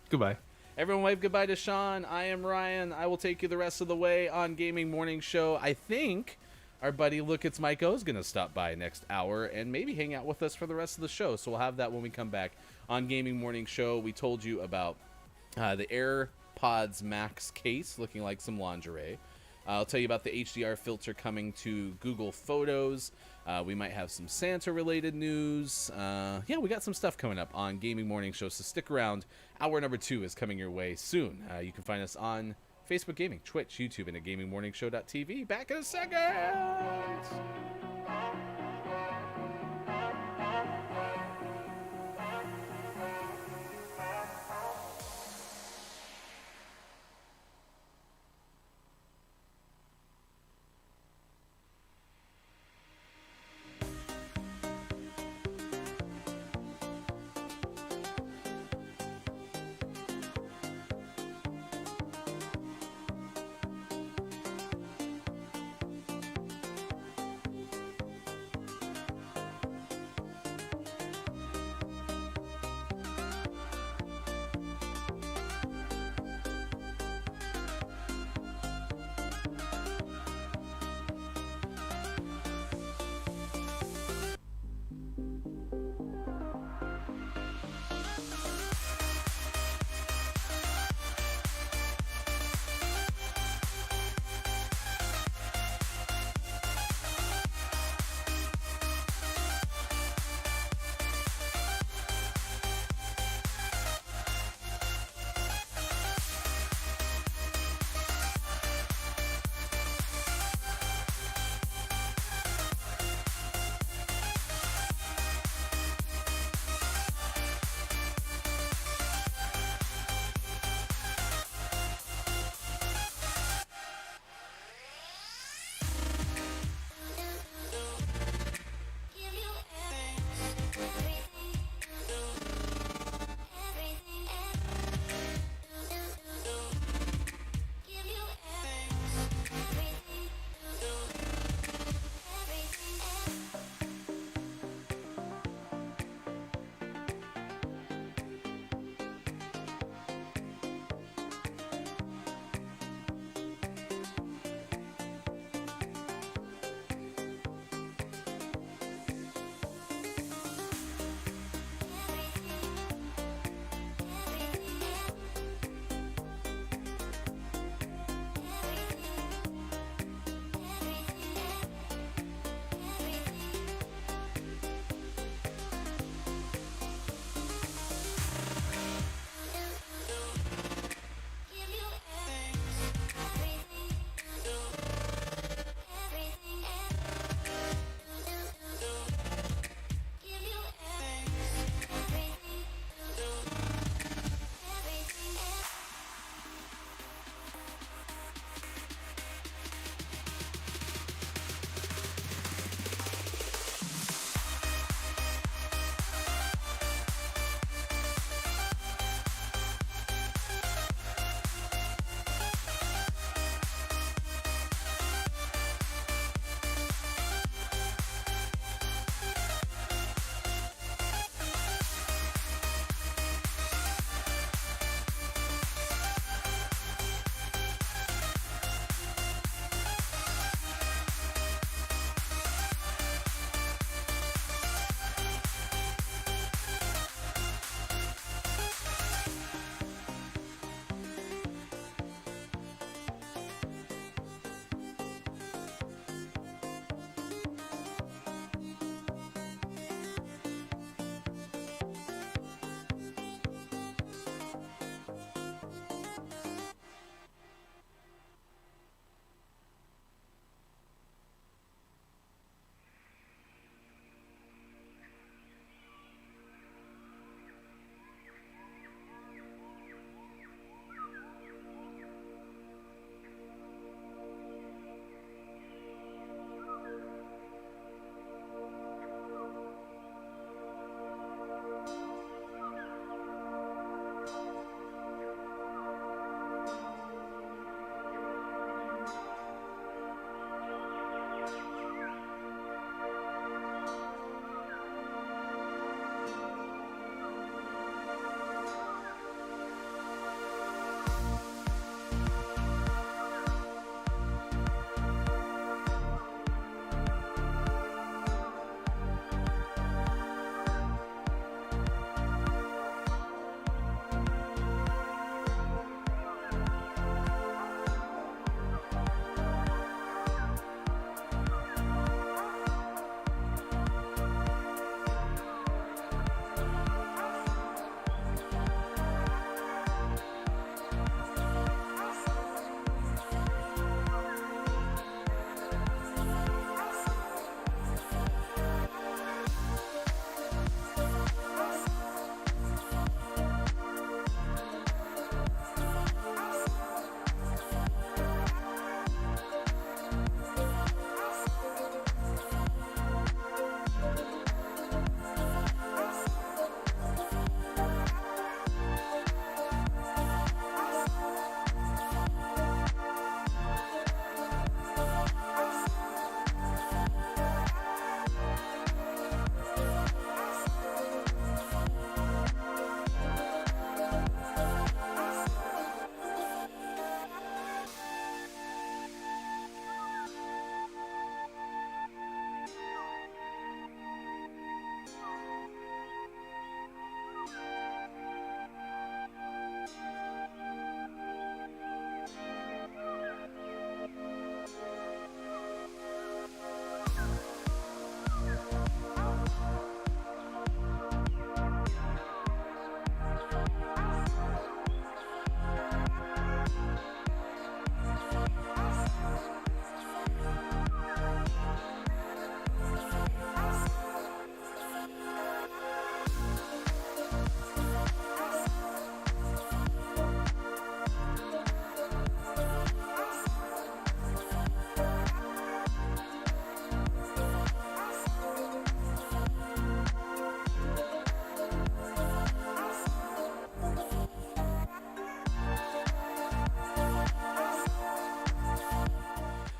Goodbye. Everyone wave goodbye to Sean. I am Ryan. I will take you the rest of the way on Gaming Morning Show. I think our buddy Look It's Mike O is going to stop by next hour and maybe hang out with us for the rest of the show. So we'll have that when we come back on Gaming Morning Show. We told you about the AirPods Max case looking like some lingerie. I'll tell you about the HDR filter coming to Google Photos. We might have some Santa-related news. Yeah, we got some stuff coming up on Gaming Morning Show, so stick around. Hour number 2 is coming your way soon. You can find us on Facebook Gaming, Twitch, YouTube, and at gamingmorningshow.tv. Back in a second!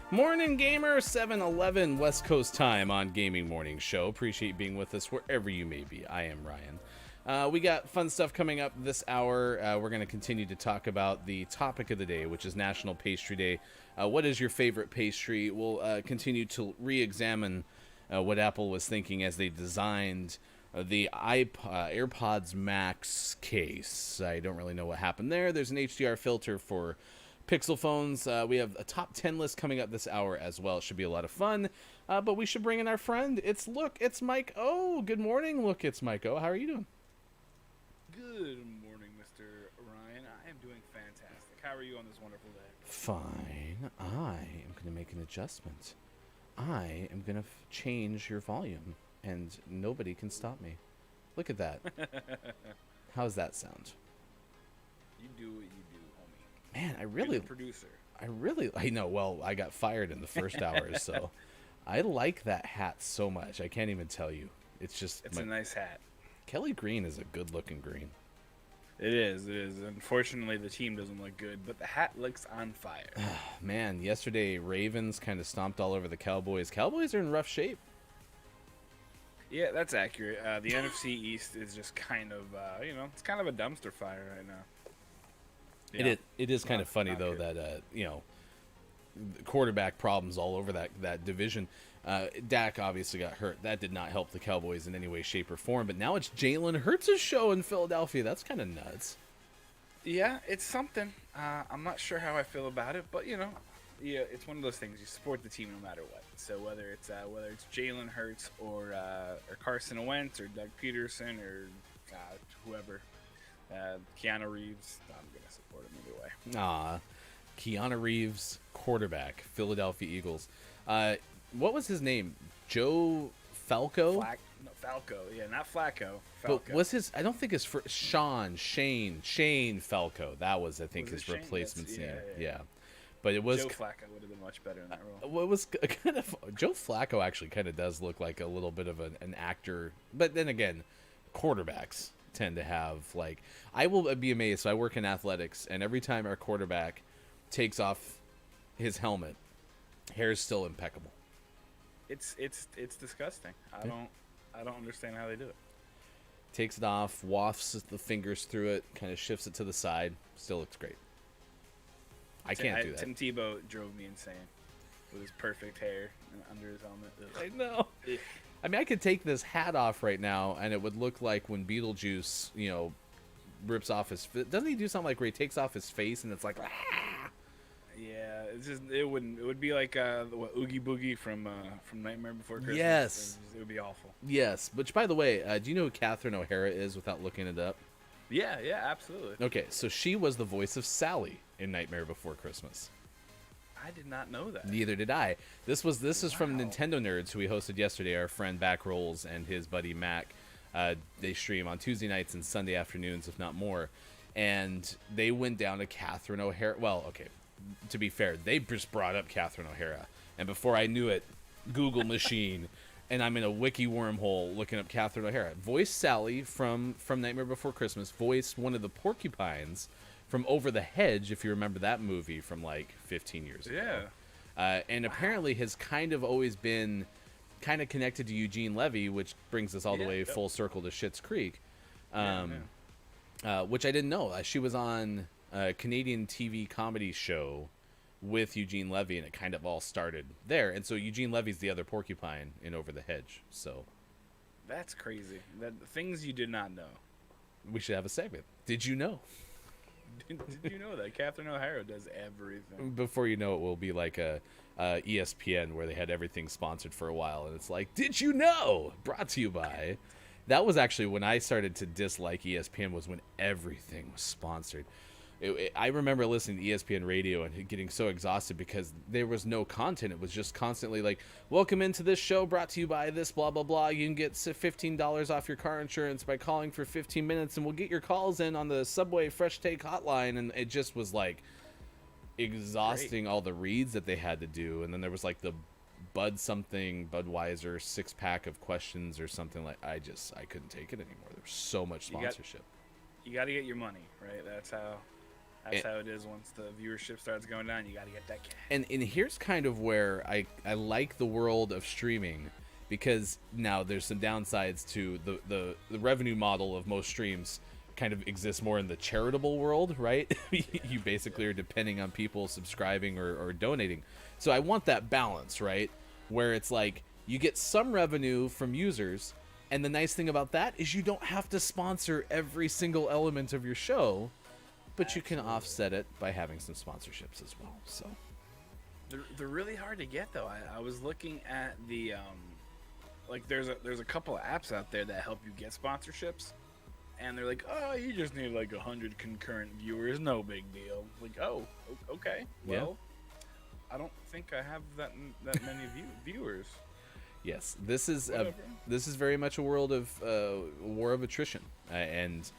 Morning Gamer, 7:11 West Coast time on Gaming Morning Show. Appreciate being with us wherever you may be. I am Ryan. We got fun stuff coming up this hour. We're going to continue to talk about the topic of the day, which is National Pastry Day. What is your favorite pastry? We'll continue to re-examine what Apple was thinking as they designed the AirPods Max case. I don't really know what happened there. There's an HDR filter for Pixel phones. We have a top 10 list coming up this hour as well. It should be a lot of fun. But we should bring in our friend. It's Mike O. Good morning, it's Mike O. How are you doing? Good morning, Mr. Ryan. I am doing fantastic. How are you on this wonderful day? Fine. I am going to make an adjustment. I am going to change your volume, and nobody can stop me. Look at that. How's that sound? You do what you do, homie. Man, You're the producer. I know. Well, I got fired in the first hour, so I like that hat so much. I can't even tell you. It's a nice hat. Kelly green is a good-looking green. It is. Unfortunately, the team doesn't look good, but the hat looks on fire. Man, yesterday Ravens kind of stomped all over the Cowboys. Cowboys are in rough shape. Yeah, that's accurate. The NFC East is just kind of, it's kind of a dumpster fire right now. Yeah. It is kind of funny though that quarterback problems all over that division. Dak obviously got hurt. That did not help the Cowboys in any way, shape, or form. But now it's Jalen Hurts' show in Philadelphia. That's kind of nuts. Yeah, it's something. I'm not sure how I feel about it, but it's one of those things. You support the team no matter what. So whether it's Jalen Hurts or Carson Wentz or Doug Peterson or whoever, Keanu Reeves, I'm gonna support him either way. Keanu Reeves, quarterback, Philadelphia Eagles. What was his name? Joe Falco? Falco. Yeah, not Flacco. Falco. But was his? I don't think his first. Shane Falco. That was, I think, his replacement's name. Yeah. But it was. Joe Flacco would have been much better in that role. Well, it was kind of. Joe Flacco actually kind of does look like a little bit of an actor. But then again, quarterbacks tend to have like. I will be amazed. So I work in athletics, and every time our quarterback takes off his helmet, hair is still impeccable. It's disgusting. I don't understand how they do it. Takes it off, wafts the fingers through it, kind of shifts it to the side. Still looks great. I can't do that. Tim Tebow drove me insane with his perfect hair under his helmet. I know. I mean, I could take this hat off right now, and it would look like when Beetlejuice, rips off his. Doesn't he do something like where he takes off his face and it's like? Ah! Yeah, it would be like Oogie Boogie from Nightmare Before Christmas. Yes, it would be awful. Yes, which by the way, do you know who Catherine O'Hara is without looking it up? Yeah, absolutely. Okay, so she was the voice of Sally in Nightmare Before Christmas. I did not know that. Neither did I. This is from Nintendo Nerds, who we hosted yesterday. Our friend Back Rolls and his buddy Mac. They stream on Tuesday nights and Sunday afternoons, if not more. And they went down to Catherine O'Hara. Well, okay. To be fair, they just brought up Catherine O'Hara, and before I knew it, Google machine, and I'm in a wiki wormhole looking up Catherine O'Hara. Voiced Sally from Nightmare Before Christmas. Voiced one of the porcupines from Over the Hedge, if you remember that movie from like 15 years ago. Yeah. And apparently has kind of always been kind of connected to Eugene Levy, which brings us all the way full circle to Schitt's Creek, which I didn't know. She was on a Canadian TV comedy show with Eugene Levy, and it kind of all started there. And so Eugene Levy's the other porcupine in Over the Hedge. So that's crazy. Things you did not know. We should have a segment. Did you know? Did you know that Catherine O'Hara does everything? Before you know it, will be like a ESPN where they had everything sponsored for a while, and it's like, did you know? Brought to you by. That was actually when I started to dislike ESPN, was when everything was sponsored. I remember listening to ESPN radio and getting so exhausted because there was no content. It was just constantly like, welcome into this show brought to you by this blah, blah, blah. You can get $15 off your car insurance by calling for 15 minutes, and we'll get your calls in on the Subway Fresh Take hotline. And it just was like exhausting. Great. All the reads that they had to do. And then there was like the Budweiser 6-pack of questions or something like. I couldn't take it anymore. There was so much sponsorship. You got to get your money, right? That's how it is. Once the viewership starts going down, you got to get that cash. And here's kind of where I like the world of streaming, because now there's some downsides to the revenue model of most streams kind of exists more in the charitable world, right? You basically are depending on people subscribing or donating. So I want that balance, right? Where it's like you get some revenue from users, and the nice thing about that is you don't have to sponsor every single element of your show, but you can offset it by having some sponsorships as well. So They're really hard to get though. I was looking at the like there's a couple of apps out there that help you get sponsorships, and they're like, oh, you just need like 100 concurrent viewers, no big deal. Like, oh, okay, well, I don't think I have that many viewers. yes, this is Whatever. very much a world of war of attrition, and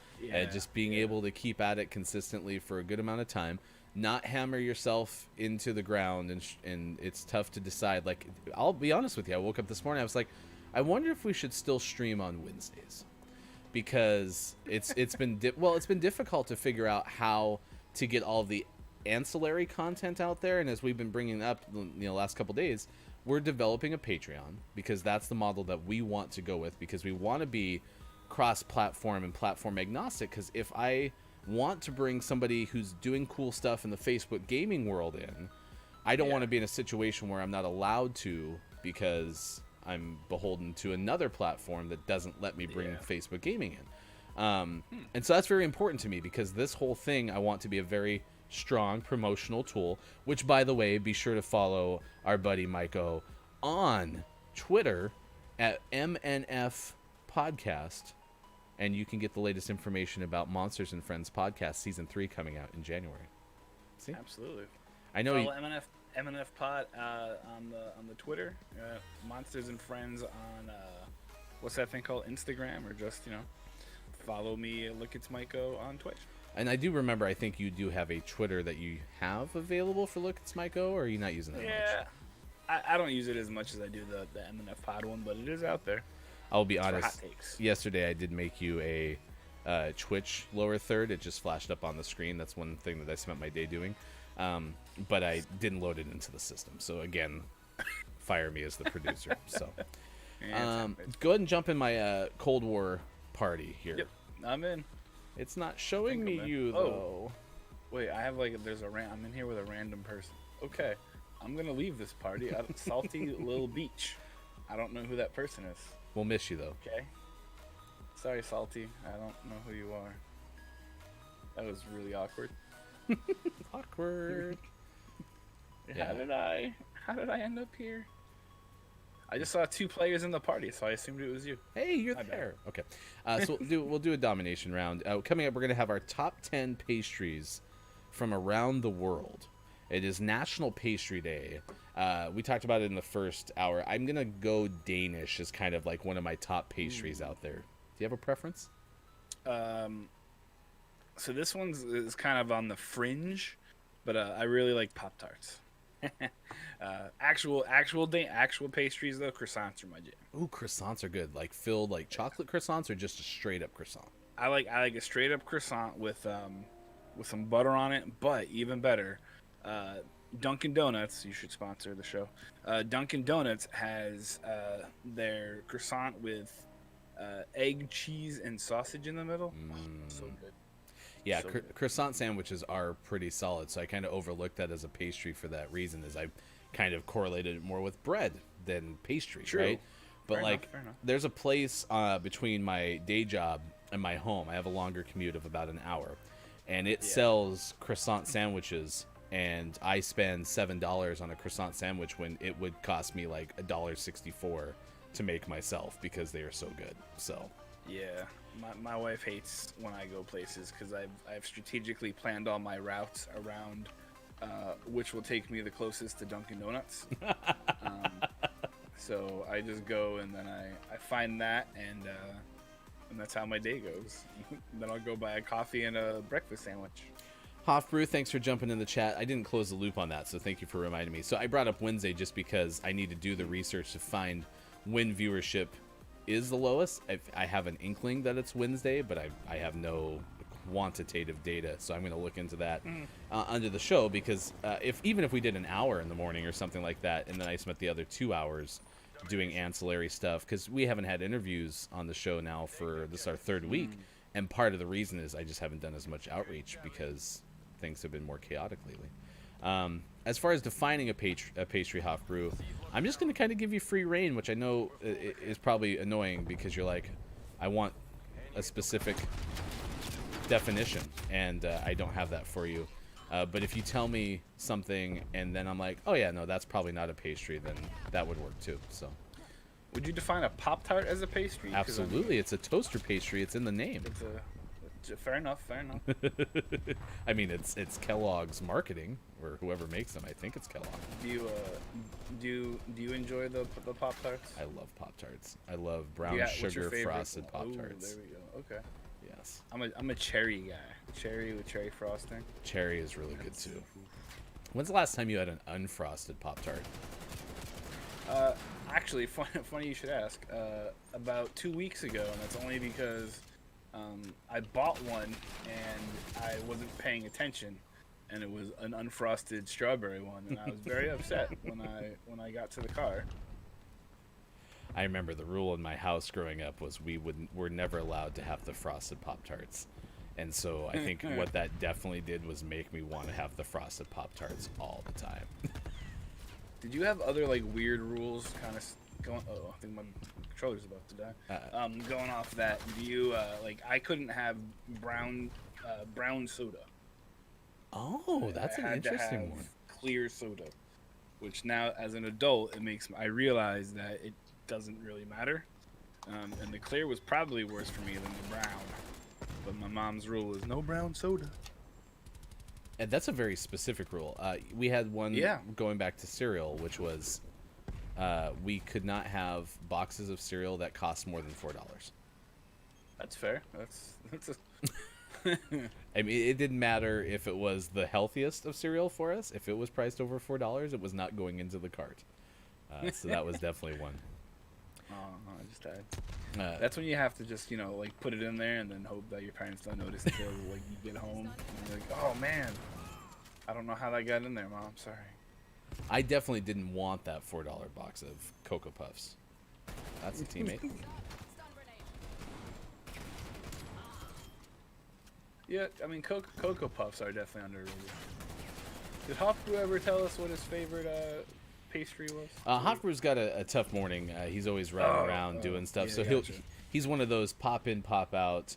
just being able to keep at it consistently for a good amount of time, not hammer yourself into the ground, and it's tough to decide. Like, I'll be honest with you, I woke up this morning, I was like, I wonder if we should still stream on Wednesdays, because it's been difficult to figure out how to get all the ancillary content out there. And as we've been bringing up last couple days, we're developing a Patreon, because that's the model that we want to go with, because we want to be cross-platform and platform agnostic. Because if I want to bring somebody who's doing cool stuff in the Facebook gaming world in, I don't want to be in a situation where I'm not allowed to, because I'm beholden to another platform that doesn't let me bring Facebook gaming in. And so that's very important to me, because this whole thing, I want to be a very strong promotional tool, which, by the way, be sure to follow our buddy Maiko on Twitter at MNF Podcast, and you can get the latest information about Monsters and Friends podcast season 3 coming out in January. See? Absolutely. I know Follow MNF Pod on the Twitter, Monsters and Friends on what's that thing called, Instagram, or just follow me, Look It's Maiko on Twitch. and I do remember, I think you do have a Twitter that you have available for Look It's Maiko, or are you not using that much? I don't use it as much as I do the MNF Pod one, but it is out there. I'll be For honest. hot takes. Yesterday, I did make you a Twitch lower third. It just flashed up on the screen. That's one thing that I spent my day doing. But I didn't load it into the system. So again, fire me as the producer. So go ahead and jump in my Cold War party here. Yep, I'm in. It's not showing me you though. Wait, I have I'm in here with a random person. Okay, I'm gonna leave this party at Salty Little Beach. I don't know who that person is. We'll miss you though. Okay. Sorry, Salty. I don't know who you are. That was really awkward. Awkward. How did I end up here? I just saw 2 players in the party, so I assumed it was you. Hey, you're My bad. there. Okay. So we'll do a domination round. Coming up, we're going to have our top 10 pastries from around the world. It is National Pastry Day. We talked about it in the first hour. I'm going to go Danish as kind of like one of my top pastries out there. Do you have a preference? So this one's is kind of on the fringe, but I really like Pop-Tarts. Actual pastries though, croissants are my jam. Ooh, croissants are good. Like filled like chocolate croissants, or just a straight up croissant? I like a straight up croissant with some butter on it, but even better, Dunkin' Donuts, you should sponsor the show. Dunkin' Donuts has their croissant with egg, cheese, and sausage in the middle. So good. Yeah, So croissant sandwiches are pretty solid, so I kind of overlooked that as a pastry for that reason, as I kind of correlated it more with bread than pastry, True. right? But Fair like, enough. there's a place between my day job and my home. I have a longer commute of about an hour, and it sells croissant sandwiches, and I spend $7 on a croissant sandwich when it would cost me like $1.64 to make myself, because they are so good. So Yeah, my wife hates when I go places because I've strategically planned all my routes around which will take me the closest to Dunkin' Donuts. So I just go and then I find that, and that's how my day goes. Then I'll go buy a coffee and a breakfast sandwich. Hofbrew, thanks for jumping in the chat. I didn't close the loop on that, so thank you for reminding me. So I brought up Wednesday just because I need to do the research to find when viewership is the lowest. I have an inkling that it's Wednesday, but I have no quantitative data, so I'm going to look into that under the show, because even if we did an hour in the morning or something like that, and then I spent the other 2 hours doing ancillary stuff, because we haven't had interviews on the show now for this our third week, and part of the reason is I just haven't done as much outreach because things have been more chaotic lately. As far as defining a pastry Hofbrew, I'm just going to kind of give you free reign, which I know is probably annoying because you're like, I want a specific definition, and I don't have that for you. But if you tell me something and then I'm like, oh yeah, no, that's probably not a pastry, then that would work too. So, would you define a Pop-Tart as a pastry? Absolutely, it's a toaster pastry. It's in the name. Fair enough. Fair enough. I mean, it's Kellogg's marketing, or whoever makes them. I think it's Kellogg. Do you enjoy the Pop-Tarts? I love Pop-Tarts. I love brown sugar frosted Pop-Tarts. There we go. Okay. Yes. I'm a cherry guy. Cherry with cherry frosting. Cherry is really good too. When's the last time you had an unfrosted Pop-Tart? Actually, funny you should ask. About 2 weeks ago, and that's only because I bought one and I wasn't paying attention, and it was an unfrosted strawberry one, and I was very upset when I got to the car. I remember the rule in my house growing up was we're never allowed to have the frosted Pop-Tarts. And so I think what that definitely did was make me want to have the frosted Pop-Tarts all the time. Did you have other like weird rules kind of going? Oh, I think my controller's about to die. Going off that, do you like? I couldn't have brown soda. Oh, that's an interesting one. Clear soda, which now as an adult, I realize that it doesn't really matter. And the clear was probably worse for me than the brown. But my mom's rule is no brown soda. And that's a very specific rule. We had one going back to cereal, which was we could not have boxes of cereal that cost more than $4. That's fair. That's a I mean, it didn't matter if it was the healthiest of cereal for us. If it was priced over $4, it was not going into the cart. So that was definitely one. Oh, I just died. That's when you have to just, like put it in there and then hope that your parents don't notice until like you get home. And you're like, oh man, I don't know how that got in there, Mom. Sorry. I definitely didn't want that $4 box of Cocoa Puffs. That's a teammate. Yeah, I mean, Cocoa Puffs are definitely underrated. Did Hofbrew ever tell us what his favorite pastry was? Hofbrew's got a tough morning. He's always running around doing stuff, yeah, so gotcha. he's one of those pop in, pop out.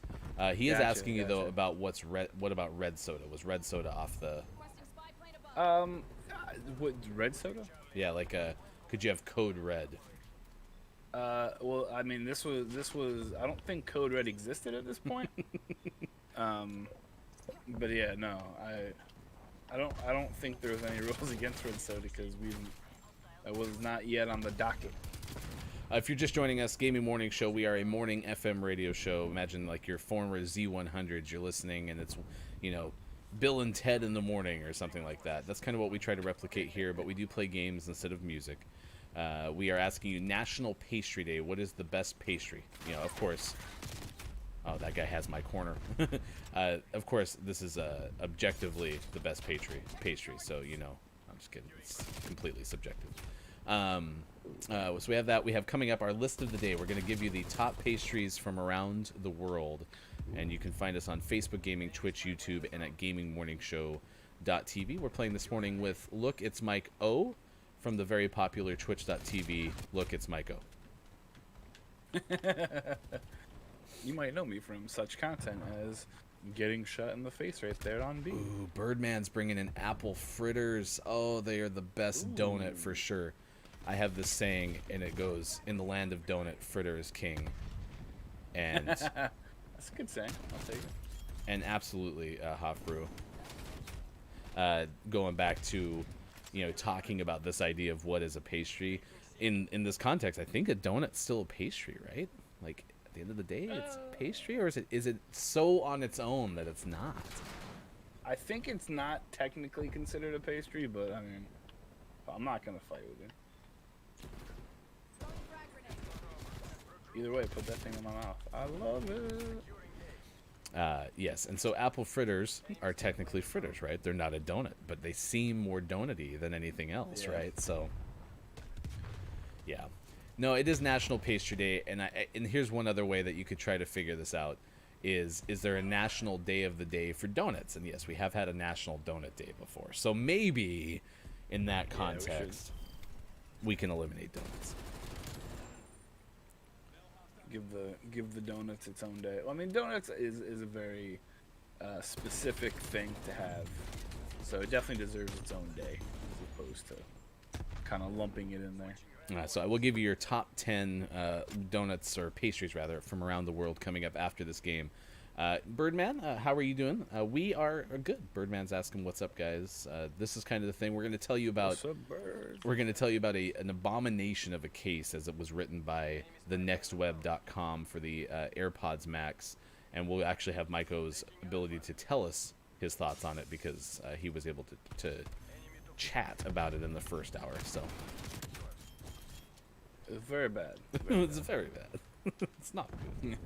He is asking you though about what about red soda? Was red soda off the? What, red soda? Yeah, like could you have Code Red? Well, I mean, this was. I don't think Code Red existed at this point. But yeah, no, I don't think there was any rules against red soda because that was not yet on the docket. If you're just joining us, Gaming Morning Show, we are a morning FM radio show. Imagine like your former Z100s, you're listening, and it's, Bill and Ted in the morning or something like that. That's kind of what we try to replicate here, but we do play games instead of music. We are asking you, National Pastry Day, what is the best pastry? Of course. Oh, that guy has my corner. Of course, this is objectively the best pastry. So, I'm just kidding. It's completely subjective. So we have that. We have coming up our list of the day. We're going to give you the top pastries from around the world. And you can find us on Facebook Gaming, Twitch, YouTube, and at gamingmorningshow.tv. We're playing this morning with Look, It's Mike O from the very popular twitch.tv. Look, It's Mike O. You might know me from such content as getting shot in the face right there on B. Ooh, Birdman's bringing in apple fritters. Oh, they are the best donut for sure. I have this saying, and it goes, in the land of donut, fritter is king. And that's a good saying. I'll take it. And absolutely, Hofbrew. Going back to, talking about this idea of what is a pastry. In this context, I think a donut's still a pastry, right? Like, at the end of the day, it's pastry, or is it so on its own that it's not? I think it's not technically considered a pastry, but I mean, I'm not gonna fight with it. Either way, put that thing in my mouth. I love it. Yes, and so apple fritters are technically fritters, right? They're not a donut, but they seem more donut-y than anything else, Yeah. right? So, yeah. No, it is National Pastry Day, and here's one other way that you could try to figure this out: is there a national day of the day for donuts? And yes, we have had a National Donut Day before, so maybe in that Yeah, we context, we can eliminate donuts. Give the donuts its own day. Well, I mean, donuts is a very specific thing to have, so it definitely deserves its own day as opposed to kind of lumping it in there. So I will give you your top 10 donuts, or pastries rather, from around the world coming up after this game. Birdman, how are you doing? We are good. Birdman's asking, "What's up, guys?" This is kind of the thing we're going to tell you about. What's up, bird? We're going to tell you about an abomination of a case, as it was written by thenextweb.com for the AirPods Max, and we'll actually have Maiko's ability to tell us his thoughts on it, because he was able to chat about it in the first hour. So It's very bad. it's very bad. It's not good.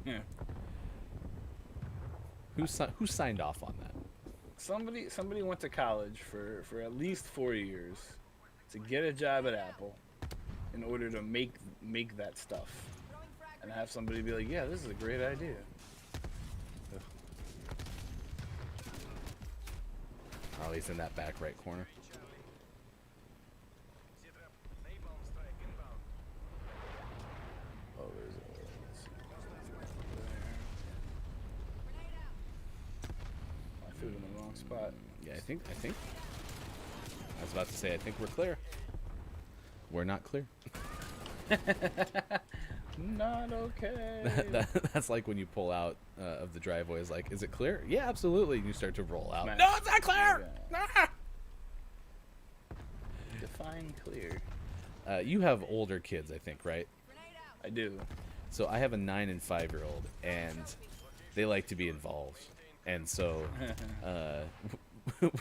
Who signed off on that? Somebody went to college for at least 4 years to get a job at Apple in order to make that stuff, and have somebody be like, "Yeah, this is a great idea." Oh, he's in that back right corner. Oh, there's a. Let's see, I threw it in the wrong spot. Yeah, I think. I was about to say, I think we're clear. We're not clear. Not okay. That's like when you pull out of the driveway. Is like, is it clear? Yeah, absolutely. And you start to roll out. Smash. No, it's not clear. Ah! Define clear. You have older kids, I think, right? I do. So I have a 9 and 5-year-old, and they like to be involved. And so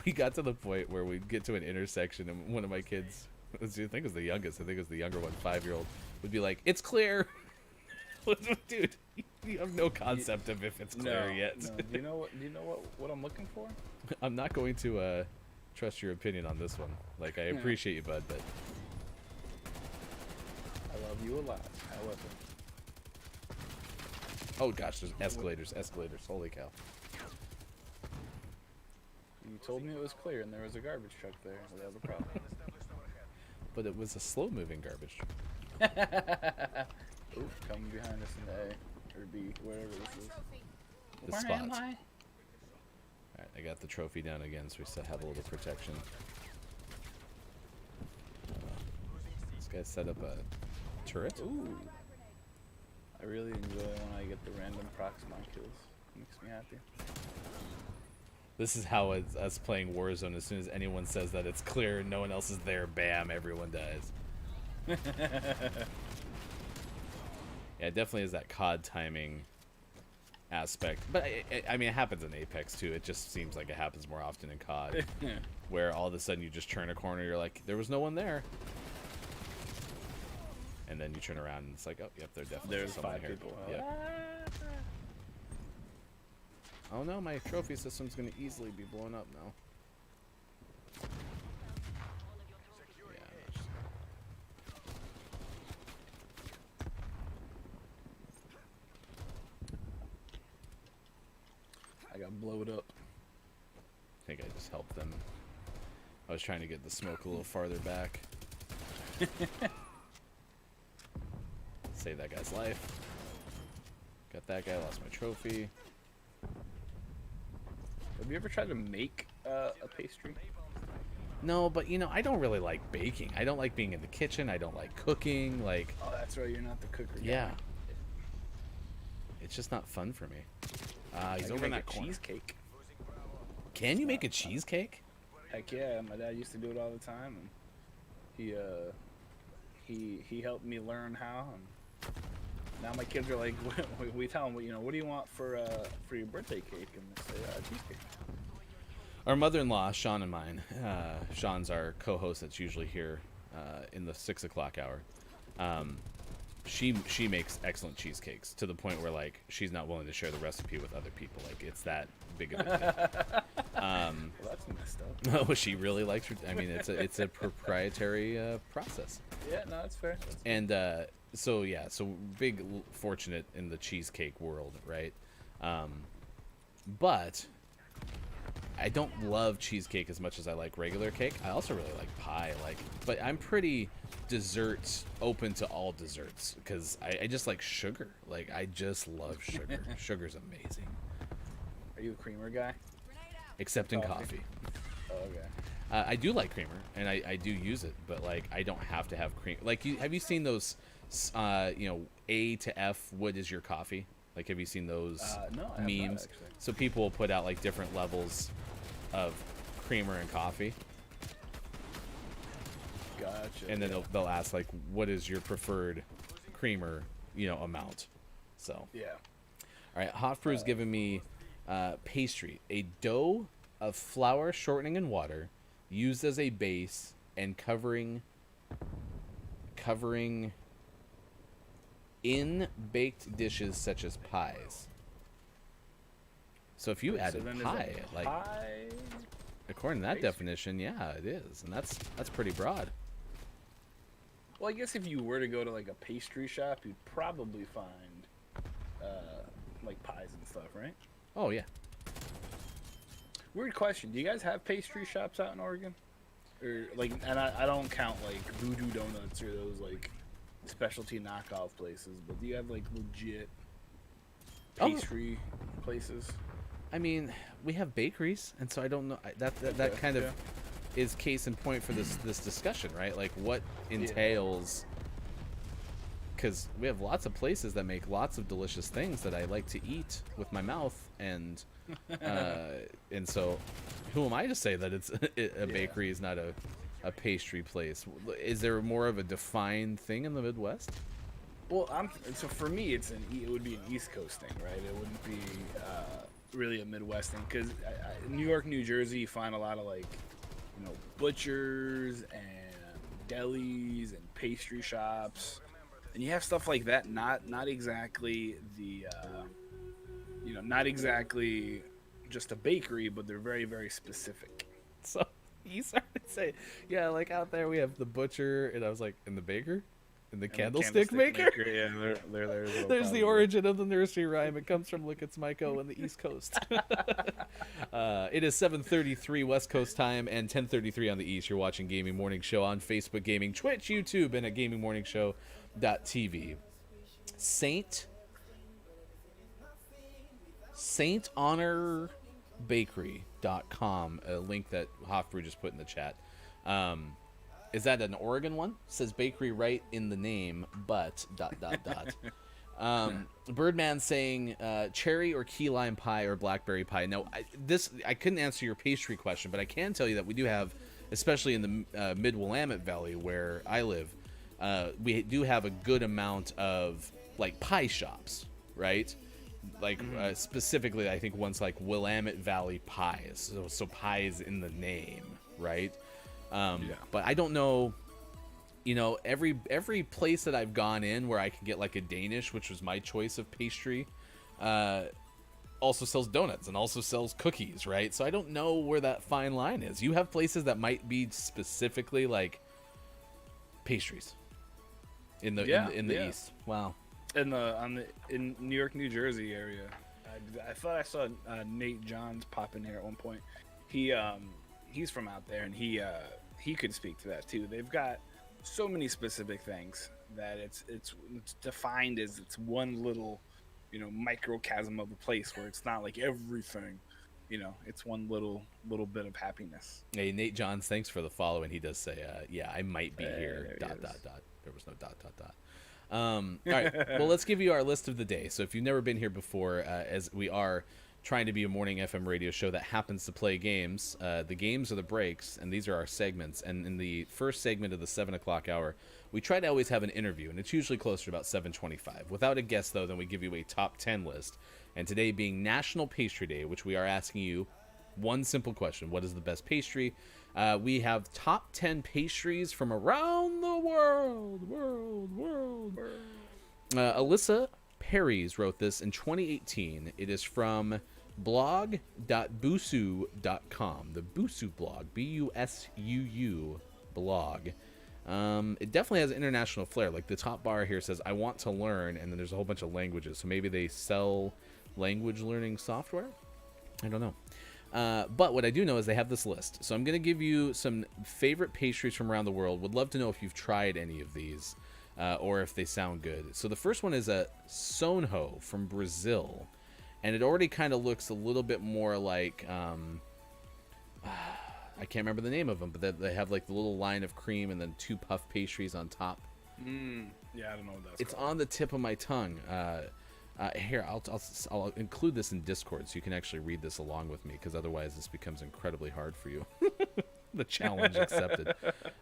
we got to the point where we'd get to an intersection, and one of my kids, I think it was the youngest, I think it was the younger one, 5-year-old, would be like, "It's clear." Dude, you have no concept of if it's clear yet. No. Do you know what I'm looking for? I'm not going to trust your opinion on this one. Like, I appreciate you, bud, but I love you a lot. However, oh gosh, there's escalators. Holy cow! you told me it was clear, and there was a garbage truck there. So we have a problem. But it was a slow-moving garbage truck. Ooh, coming behind us in the A or B, wherever this is. The Where spots. am I? All right, I got the trophy down again, so we still have a little protection. This guy set up a turret. Ooh. I really enjoy when I get the random proximon kills. Makes me happy. This is how it's us playing Warzone. As soon as anyone says that it's clear and no one else is there, bam, everyone dies. Yeah, it definitely is that COD timing aspect. But I mean, it happens in Apex too. It just seems like it happens more often in COD, where all of a sudden you just turn a corner, you're like, there was no one there, and then you turn around and it's like, oh, yep, there definitely There's is someone 5 here. people. Yep. Oh no, my trophy system's gonna easily be blown up now. Yeah, that's- I got blowed up. I think I just helped them. I was trying to get the smoke a little farther back. Save that guy's life. Got that guy, lost my trophy. Have you ever tried to make a pastry? No, but you know, I don't really like baking. I don't like being in the kitchen. I don't like cooking. Like, Oh, that's right. You're not the cooker. guy. yeah. It's just not fun for me. He's I over can in make that a corner. cheesecake. Can you make a cheesecake? Heck yeah, my dad used to do it all the time, and he helped me learn how. And now my kids are like, we tell them, you know, what do you want for your birthday cake? And they say cheesecake. Our mother-in-law, Sean and mine. Sean's our co-host that's usually here in the 6 o'clock hour. she makes excellent cheesecakes to the point where like she's not willing to share the recipe with other people. Like it's that big of a thing. Well, that's messed up. Oh, she really likes her. I mean, it's a proprietary process. Yeah, no, that's fair. That's fair. And so fortunate in the cheesecake world, right? But I don't love cheesecake as much as I like regular cake. I also really like pie, but I'm pretty dessert open to all desserts because I just like sugar. Like I just love sugar. Sugar's amazing, Are you a creamer guy? except in Coffee. coffee. Oh, okay. I do like creamer, and I do use it, but like I don't have to have cream. Like, have you seen those, A to F? What is your coffee? Like, have you seen those No, I have not, memes? actually. So people will put out like different levels of creamer and coffee, Gotcha. and then they'll ask like, what is your preferred creamer, amount? So Yeah. all right, Hot Brew's giving me pastry, a dough of flour, shortening, and water, used as a base and covering in baked dishes such as pies. So if you added then is pie, it like pie? according to that pastry? definition, yeah, it is, and that's pretty broad. Well, I guess if you were to go to like a pastry shop, you'd probably find like pies and stuff, right? Oh yeah, Weird question. Do you guys have pastry shops out in Oregon? Or like, and I don't count like Voodoo Donuts or those like specialty knockoff places, but do you have like legit pastry places? I mean, we have bakeries, and so I don't know that kind of yeah. is case in point for this discussion, right? Like what entails, because we have lots of places that make lots of delicious things that I like to eat with my mouth, and so who am I to say that it's a bakery is not a pastry place? Is there more of a defined thing in the Midwest? Well, so for me, it would be an East Coast thing, right? It wouldn't be really a Midwest thing, because New York, New Jersey, you find a lot of like, butchers and delis and pastry shops, and you have stuff like that. Not exactly the, not exactly just a bakery, but they're very, very specific. So you started to say, yeah, like out there we have the butcher, and I was like, and the baker? And the candlestick maker? Yeah, they're there. As well, There's the origin of the nursery rhyme. It comes from Look It's Myco in the East Coast. It is 7:33 West Coast time and 10:33 on the East. You're watching Gaming Morning Show on Facebook Gaming, Twitch, YouTube, and at gamingmorningshow.tv. SaintHonorBakery.com, a link that Hofbrew just put in the chat. Is that an Oregon one? Says bakery right in the name, but ... Birdman saying cherry or key lime pie or blackberry pie. Now, I couldn't answer your pastry question, but I can tell you that we do have, especially in the mid-Willamette Valley where I live, we do have a good amount of like pie shops, right? Like specifically, I think one's like Willamette Valley Pies, so pies in the name, right? But I don't know, every place that I've gone in where I can get like a Danish, which was my choice of pastry, also sells donuts and also sells cookies, right? So I don't know where that fine line is. You have places that might be specifically like pastries in the East. Wow. In New York, New Jersey area, I thought I saw Nate Johns pop in here at one point. He's from out there, and he could speak to that too. They've got so many specific things that it's defined as it's one little, microcosm of a place where it's not like everything, it's one little bit of happiness. Hey, Nate Johns, thanks for the follow, and he does say, yeah, I might be here. ... There was no ... All right, well, let's give you our list of the day. So if you've never been here before, as we are trying to be a morning FM radio show that happens to play games, the games are the breaks, and these are our segments. And in the first segment of the 7 o'clock hour, we try to always have an interview, and it's usually closer to about 7:25. Without a guest, though, then we give you a top 10 list. And today being National Pastry Day, which we are asking you one simple question: what is the best pastry? We have top 10 pastries from around the world. Alyssa Perry's wrote this in 2018. It is from blog.busu.com. The Busu blog. Bussuu blog. It definitely has international flair. Like the top bar here says, I want to learn, and then there's a whole bunch of languages. So maybe they sell language learning software? I don't know. But what I do know is they have this list. So I'm going to give you some favorite pastries from around the world. Would love to know if you've tried any of these or if they sound good. So the first one is a Sonho from Brazil. And it already kind of looks a little bit more like... I can't remember the name of them, but they have like the little line of cream and then 2 puff pastries on top. Yeah, I don't know what that's It's called. on the tip of my tongue. Here, I'll include this in Discord so you can actually read this along with me, because otherwise this becomes incredibly hard for you. The challenge accepted.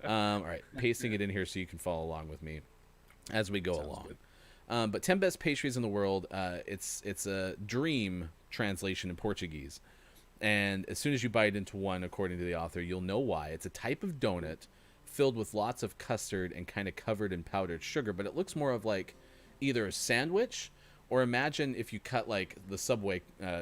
All right, pasting it in here so you can follow along with me as we go along. But 10 best pastries in the world. It's a dream translation in Portuguese. And as soon as you bite into one, according to the author, you'll know why. It's a type of donut filled with lots of custard and kind of covered in powdered sugar, but it looks more of like either a sandwich, or imagine if you cut like the Subway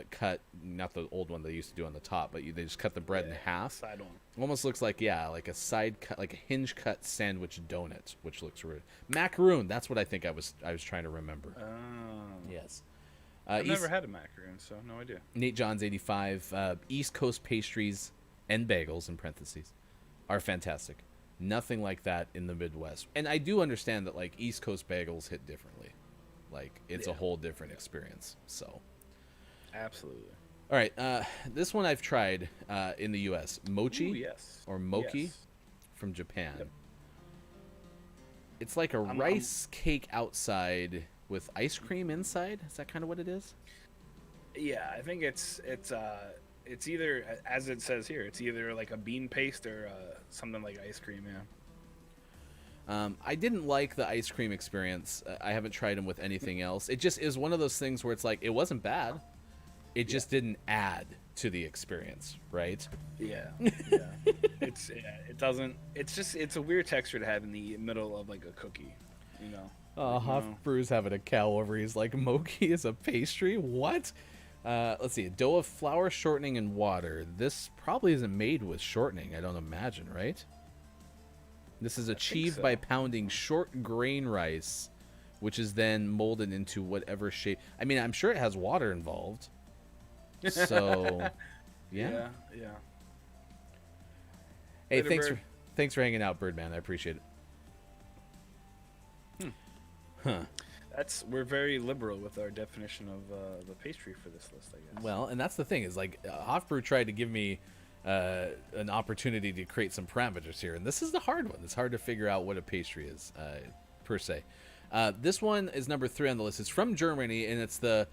cut, not the old one they used to do on the top, but they just cut the bread in half. Side one. Almost looks like, like a side cut, like a hinge cut sandwich donut, which looks rude. Macaroon, that's what I think I was trying to remember. Oh. Yes. I've never had a macaroon, so no idea. Nate Johns 85, East Coast pastries and bagels in parentheses are fantastic. Nothing like that in the Midwest. And I do understand that like East Coast bagels hit differently. Like it's a whole different experience. So absolutely. All right, this one I've tried in the U.S. Mochi. Ooh, yes. Or mochi Yes. from Japan. Yep. It's like a rice cake outside with ice cream inside. Is that kind of what it is? Yeah, I think it's either, as it says here, it's either like a bean paste or something like ice cream. Yeah. I didn't like the ice cream experience. I haven't tried them with anything else. It just is one of those things where it's like, it wasn't bad. It just didn't add to the experience, right? Yeah. It doesn't. It's a weird texture to have in the middle of like a cookie, you know. Hofbrew's having a cow over. He's like, mochi is a pastry? What? Let's see. A dough of flour, shortening, and water. This probably isn't made with shortening, I don't imagine, right? This is achieved by pounding short grain rice, which is then molded into whatever shape. I mean, I'm sure it has water involved. So, yeah. Hey, Later, thanks for hanging out, Birdman. I appreciate it. We're very liberal with our definition of the pastry for this list, I guess. Well, and that's the thing is like Hofbrew tried to give me an opportunity to create some parameters here, and this is the hard one. It's hard to figure out what a pastry is per se. This one is number 3 on the list. It's from Germany, and it's the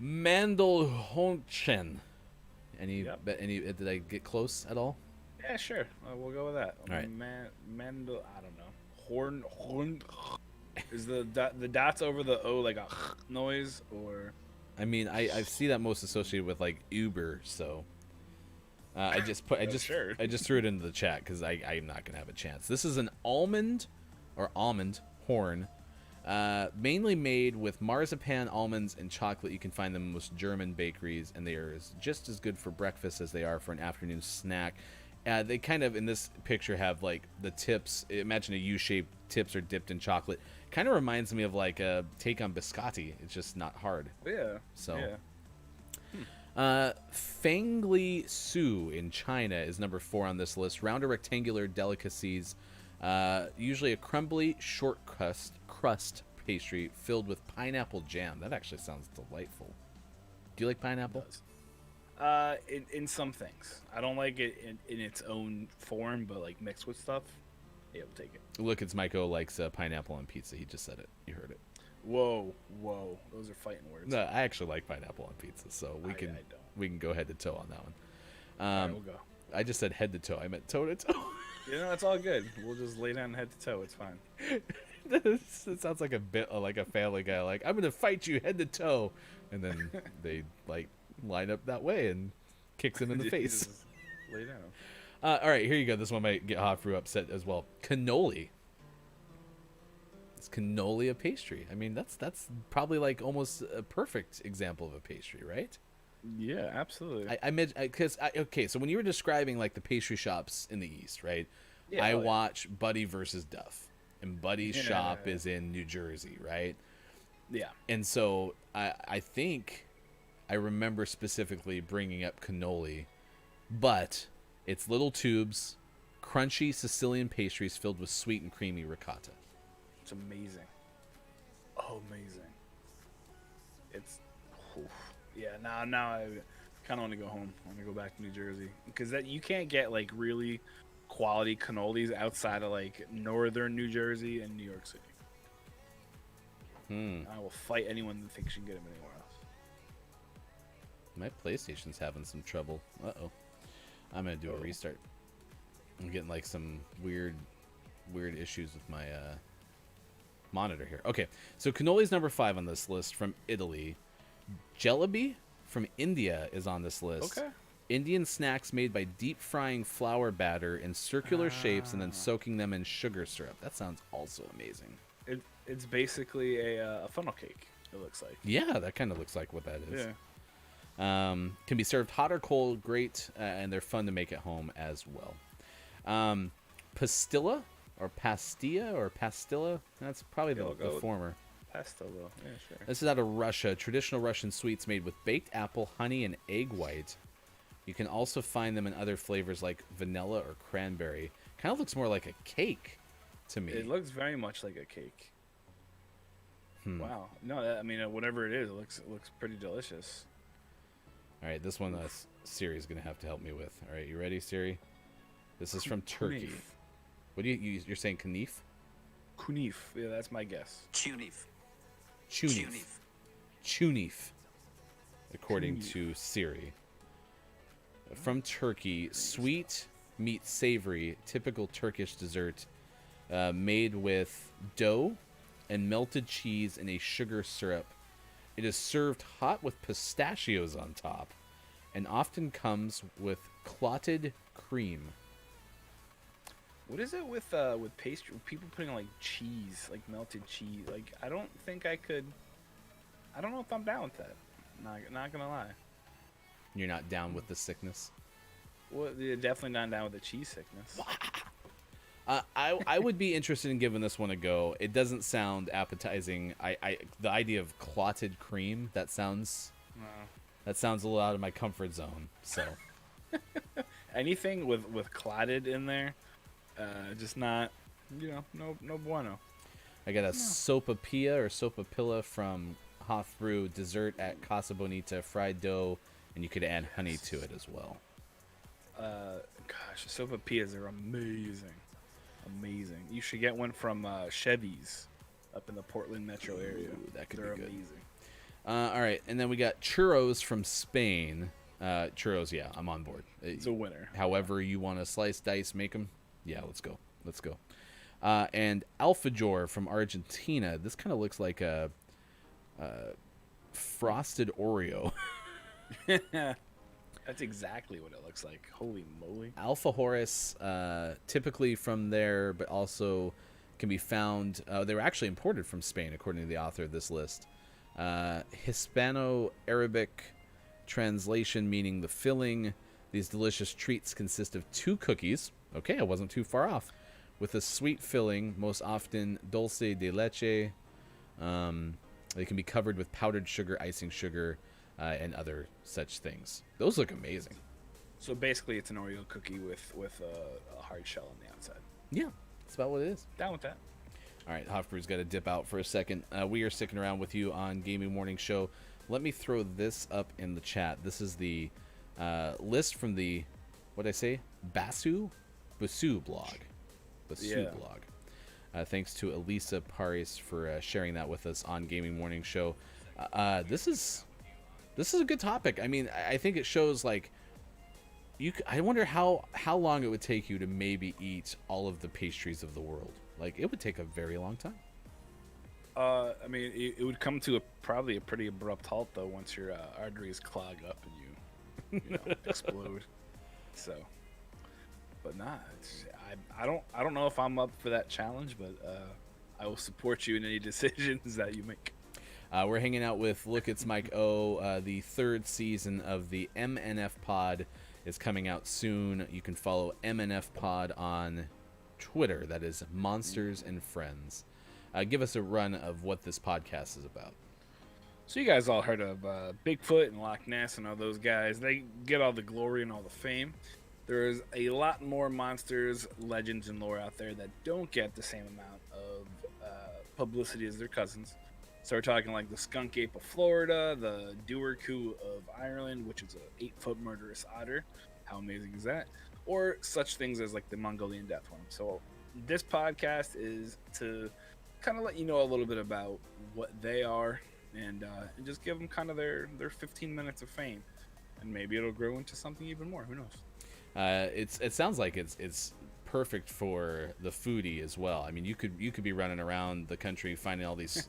Mandelhonchen. Did I get close at all? Yeah, sure. We'll go with that. All right. Mandel, I don't know. Horn. Is the dots over the O like a noise, or? I mean, I see that most associated with like Uber, so I just threw it into the chat because I'm not gonna have a chance. This is an almond horn, mainly made with marzipan, almonds, and chocolate. You can find them in most German bakeries, and they are just as good for breakfast as they are for an afternoon snack. They kind of, in this picture, have like the tips. Imagine a U-shaped tips are dipped in chocolate. Kind of reminds me of like a take on biscotti. It's just not hard. Yeah. So. Yeah. Fengli Su in China is number 4 on this list. Round or rectangular delicacies, usually a crumbly short crust pastry filled with pineapple jam. That actually sounds delightful. Do you like pineapple? In some things, I don't like it in its own form, but like mixed with stuff, yeah, we'll take it. Look, it's Michael likes pineapple on pizza. He just said it. You heard it. Whoa, those are fighting words. No, I actually like pineapple on pizza, so we can go head to toe on that one. All right, we'll go. I just said head to toe. I meant toe to toe. You know, it's all good. We'll just lay down head to toe. It's fine. It sounds like a bit like a Family Guy. Like, I'm gonna fight you head to toe, and then they like line up that way and kicks him in the face. Just lay down. All right, here you go. This one might get Hofbrew upset as well. Cannoli. Is cannoli a pastry? I mean, that's probably like almost a perfect example of a pastry, right? Yeah, absolutely. I meant because okay, so when you were describing like the pastry shops in the East, right? Yeah, I oh, yeah. watch Buddy versus Duff, and Buddy's shop is in New Jersey, right? Yeah. And so I think I remember specifically bringing up cannoli, but it's little tubes, crunchy Sicilian pastries filled with sweet and creamy ricotta. It's amazing. Oh, amazing. It's, oof. Yeah. Now I kind of want to go home. I want to go back to New Jersey because that you can't get like really quality cannolis outside of like northern New Jersey and New York City. I will fight anyone that thinks you can get them anywhere else. My PlayStation's having some trouble. Uh-oh. I'm going to do a restart. I'm getting like some weird issues with my monitor here. Okay, so cannoli's number 5 on this list from Italy. Jalebi from India is on this list. Okay. Indian snacks made by deep frying flour batter in circular shapes and then soaking them in sugar syrup. That sounds also amazing. It's basically a funnel cake, it looks like. Yeah, that kind of looks like what that is. Yeah. Can be served hot or cold, great, and they're fun to make at home as well. Pastilla or pastilla, that's probably the former. Pastillo, yeah, sure. This is out of Russia. Traditional Russian sweets made with baked apple, honey, and egg white. You can also find them in other flavors like vanilla or cranberry. Kind of looks more like a cake to me. It looks very much like a cake. Wow. No, I mean, whatever it is, it looks pretty delicious. All right, this one Siri's going to have to help me with. All right, you ready, Siri? This is from Turkey. Kunif. What do you're saying knif? Kunif. Yeah, that's my guess. Kunif. Chunif, according to Siri. From Turkey, sweet meets savory, typical Turkish dessert made with dough and melted cheese in a sugar syrup. It is served hot with pistachios on top and often comes with clotted cream. What is it with pastry? People putting like cheese, like melted cheese. Like I don't think I could. I don't know if I'm down with that. Not gonna lie. You're not down with the sickness? Well, you're definitely not down with the cheese sickness. I would be interested in giving this one a go. It doesn't sound appetizing. The idea of clotted cream, that sounds a little out of my comfort zone. So anything with clotted in there, just not, no bueno. I got a sopapilla or sopapilla from Hofbrew, dessert at Casa Bonita, fried dough, and you could add honey to it as well. Gosh, sopapillas are amazing. Amazing. You should get one from Chevy's up in the Portland metro area. Ooh, that could They're be good. amazing. All right, and then we got churros from Spain. Churros, yeah, I'm on board. It's a winner. However you want to slice, dice, make them, yeah, let's go. And alfajor from Argentina. This kind of looks like a frosted Oreo. That's exactly what it looks like. Holy moly. Alfajores, typically from there, but also can be found. They were actually imported from Spain, according to the author of this list. Hispano-Arabic translation meaning the filling. These delicious treats consist of 2 cookies. Okay, I wasn't too far off. With a sweet filling, most often dulce de leche. They can be covered with powdered sugar, icing sugar, and other such things. Those look amazing. So basically, it's an Oreo cookie with a hard shell on the outside. Yeah, that's about what it is. Down with that. All right, Hofbrew's got to dip out for a second. We are sticking around with you on Gaming Morning Show. Let me throw this up in the chat. This is the list from the, what'd I say? Basu blog. Blog. Thanks to Elisa Paris for sharing that with us on Gaming Morning Show. This is a good topic. I mean, I think it shows like I wonder how long it would take you to maybe eat all of the pastries of the world. Like it would take a very long time. I mean, it would come to probably a pretty abrupt halt though once your arteries clog up and you explode. So, but nah, I don't know if I'm up for that challenge, but I will support you in any decisions that you make. We're hanging out with Look It's Mike O. The third season of the MNF Pod is coming out soon. You can follow MNF Pod on Twitter. That is Monsters and Friends. Give us a run of what this podcast is about. So you guys all heard of Bigfoot and Loch Ness and all those guys. They get all the glory and all the fame. There's a lot more monsters, legends, and lore out there that don't get the same amount of publicity as their cousins. So we're talking like the skunk ape of Florida, the Duerku of Ireland, which is an 8-foot murderous otter. How amazing is that? Or such things as like the Mongolian deathworm. So this podcast is to kind of let you know a little bit about what they are and just give them kind of their 15 minutes of fame. And maybe it'll grow into something even more. Who knows? It sounds like it's perfect for the foodie as well. I mean, you could be running around the country finding all these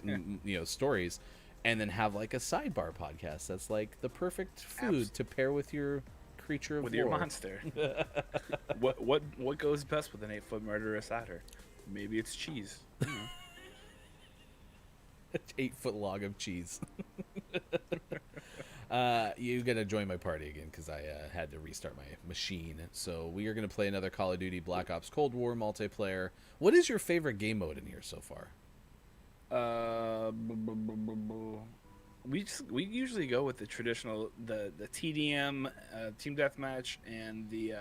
stories, and then have like a sidebar podcast that's like the perfect food to pair with your creature of with war. your monster. what goes best with an 8-foot murderous otter? Maybe it's cheese. 8-foot log of cheese. You gotta join my party again because I had to restart my machine. So we are gonna play another Call of Duty Black Ops Cold War multiplayer. What is your favorite game mode in here so far? We usually go with the traditional the TDM team deathmatch and the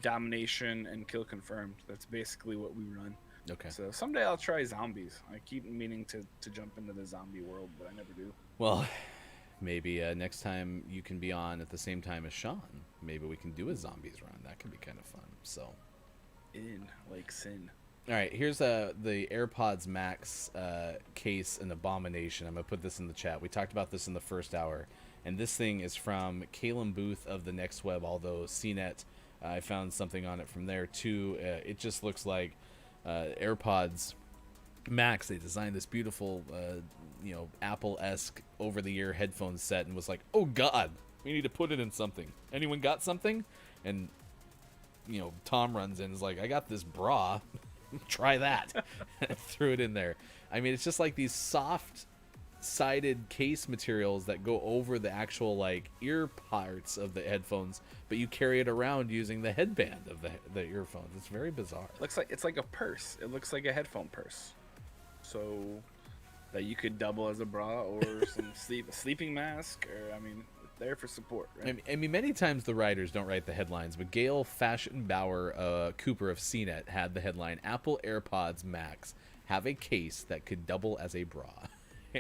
domination and kill confirmed. That's basically what we run. Okay. So someday I'll try zombies. I keep meaning to jump into the zombie world, but I never do. Well, maybe next time you can be on at the same time as Sean. Maybe we can do a zombies run. That could be kind of fun. So, like sin. All right, here's the AirPods Max case, an abomination. I'm gonna put this in the chat. We talked about this in the first hour, and this thing is from Caleb Booth of the Next Web. Although CNET, I found something on it from there too. It just looks like AirPods Max. They designed this beautiful, Apple-esque over-the-ear headphone set, and was like, "Oh God, we need to put it in something. Anyone got something?" And Tom runs in, and is like, "I got this bra." Try that. Threw it in there. I mean, it's just like these soft-sided case materials that go over the actual like ear parts of the headphones, but you carry it around using the headband of the earphones. It's very bizarre. It's like a purse. It looks like a headphone purse. So that you could double as a bra or some sleeping mask, or there for support, right? I mean, many times the writers don't write the headlines, but Gail Fashionbauer Cooper of CNET had the headline, "Apple AirPods Max have a case that could double as a bra."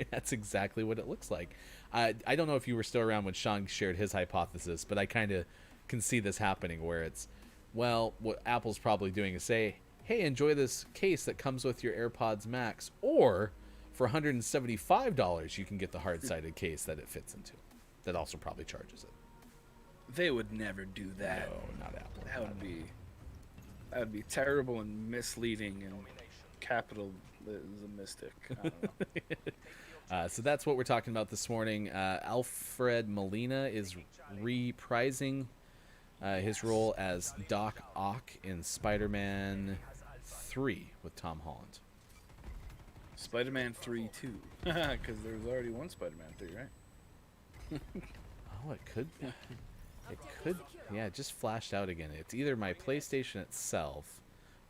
That's exactly what it looks like. I don't know if you were still around when Sean shared his hypothesis, but I kind of can see this happening where it's, well, what Apple's probably doing is say, hey, enjoy this case that comes with your AirPods Max, or for $175 you can get the hard-sided case that it fits into. That also probably charges it. They would never do that. No, not Apple. That would be terrible and misleading and capitalistic. I don't know. So that's what we're talking about this morning. Alfred Molina is reprising his role as Doc Ock in Spider-Man 3 with Tom Holland. Spider-Man 3 too, because there was already one Spider-Man 3, right? Oh, it could be. It could. Yeah, it just flashed out again. It's either my PlayStation itself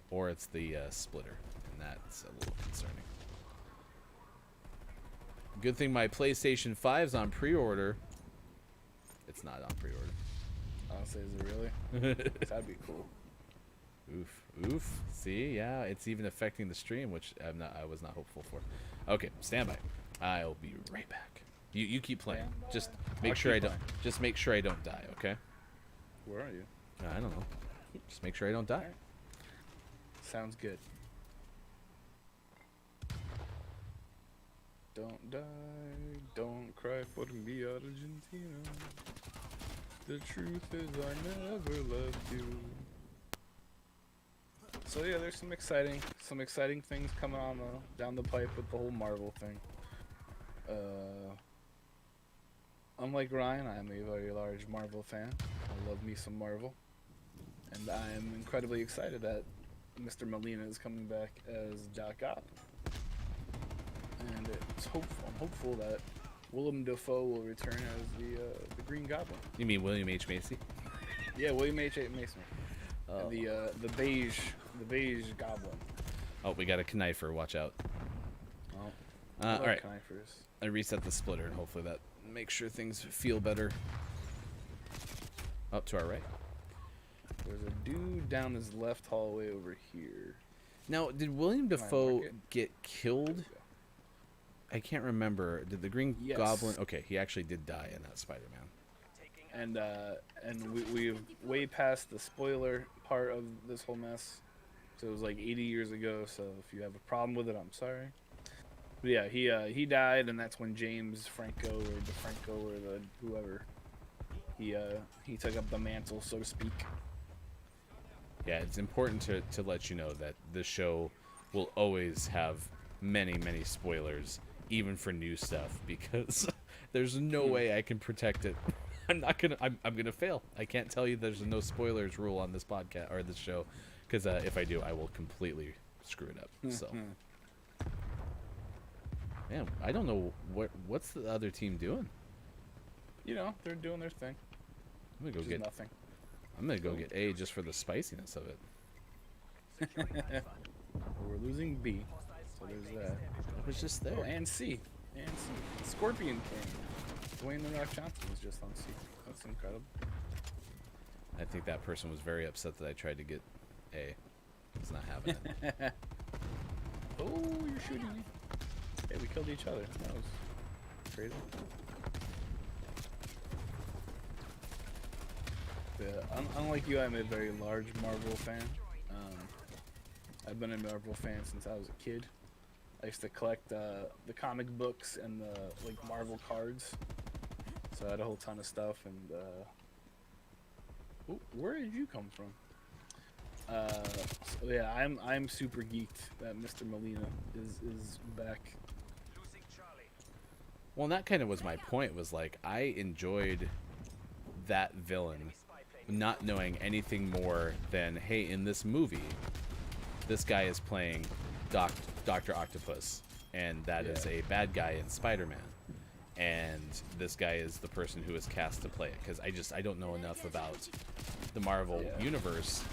or it's the splitter, and that's a little concerning. Good thing my PlayStation 5's on pre-order. It's not on pre-order. I'll say, is it really? That'd be cool. Oof. See, yeah, it's even affecting the stream, which I was not hopeful for. Okay, stand by. I'll be right back. You keep playing. Yeah. Just make sure I don't die, okay? Where are you? I don't know. Just make sure I don't die. Sounds good. Don't die, don't cry for me, Argentina. The truth is I never loved you. So yeah, there's some exciting things coming on down the pipe with the whole Marvel thing. Unlike Ryan, I am a very large Marvel fan. I love me some Marvel, and I am incredibly excited that Mr. Molina is coming back as Doc Ock, and I'm hopeful that Willem Dafoe will return as the Green Goblin. You mean William H. Macy? Yeah, William H. Mason. Oh. The beige Goblin. Oh, we got a knifer. Watch out. Oh, All right. Knifers. I reset the splitter, and hopefully that makes sure things feel better. Up to our right. There's a dude down this left hallway over here. Now, did William I mark Dafoe it? get killed? I can't remember. Did the Green Yes. Goblin? Okay, he actually did die in that Spider-Man. And we've way past the spoiler part of this whole mess. So it was like 80 years ago. So if you have a problem with it, I'm sorry. But yeah, he died, and that's when James Franco or DeFranco or the whoever he took up the mantle, so to speak. Yeah, it's important to let you know that this show will always have many spoilers, even for new stuff, because there's no way I can protect it. I'm gonna fail. I can't tell you there's a no spoilers rule on this podcast or this show, because if I do, I will completely screw it up. So, man, I don't know what's the other team doing. You know, they're doing their thing. I'm gonna go Which is get. nothing. I'm gonna go get A just for the spiciness of it. We're losing B, so there's that. It was just Oh, there. and C. Scorpion King. Dwayne The Rock Johnson was just on C. That's incredible. I think that person was very upset that I tried to get A. It's not having it. Oh, you're shooting me. Hey, we killed each other. That was crazy. Yeah, unlike you, I'm a very large Marvel fan. I've been a Marvel fan since I was a kid. I used to collect the comic books and the Marvel cards. So I had a whole ton of stuff. And where did you come from? So yeah, I'm super geeked that Mr. Molina is back. Well, and that kind of was my point. Was like I enjoyed that villain, not knowing anything more than, hey, in this movie, this guy is playing Dr. Octopus, and that is a bad guy in Spider-Man, and this guy is the person who is cast to play it. Because I don't know enough about the Marvel universe,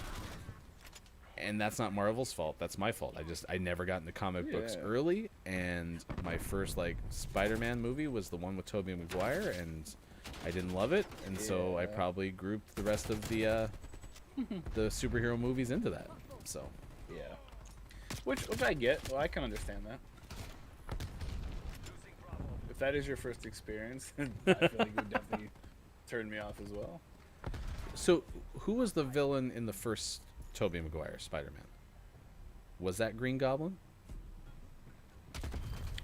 and that's not Marvel's fault. That's my fault. I never got into comic books early, and my first Spider-Man movie was the one with Tobey Maguire, and I didn't love it, and so I probably grouped the rest of the superhero movies into that. So yeah, which I get. Well, I can understand that. If that is your first experience, I feel like it would definitely turn me off as well. So who was the villain in the first Tobey Maguire Spider-Man? Was that Green Goblin?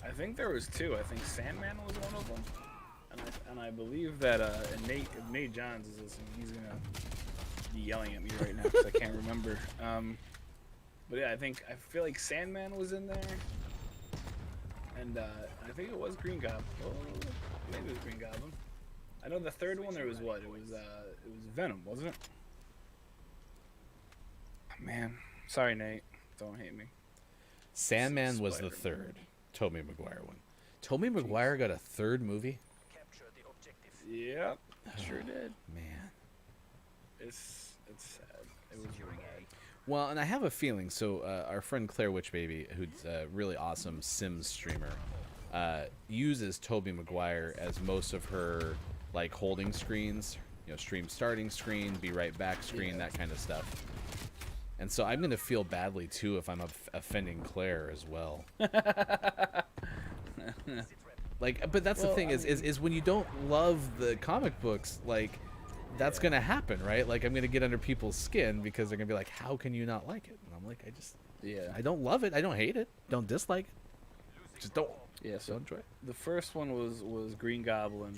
I think there was two. I think Sandman was one of them. And I believe that if Nate Johns is listening, he's gonna be yelling at me right now because I can't remember. But yeah, I feel like Sandman was in there, and I think it was Green Goblin. Oh, maybe it was Green Goblin. I know the third one there was what? It was Venom, wasn't it? Man, sorry Nate, don't hate me. Sandman was the third Tobey Maguire one. Tobey Maguire got a third movie? Yep, sure did. Man. It's sad. It was really bad. Well, and I have a feeling, so our friend Claire Witchbaby, who's a really awesome Sims streamer, uses Tobey Maguire as most of her holding screens, stream starting screen, be right back screen, that kind of stuff. And so I'm going to feel badly too if I'm offending Claire as well. But that's the thing is when you don't love the comic books, that's gonna happen, right? I'm gonna get under people's skin because they're gonna be like, how can you not like it? And I'm like, I don't love it, I don't hate it, don't dislike it, just don't so enjoy it. The first one was Green Goblin,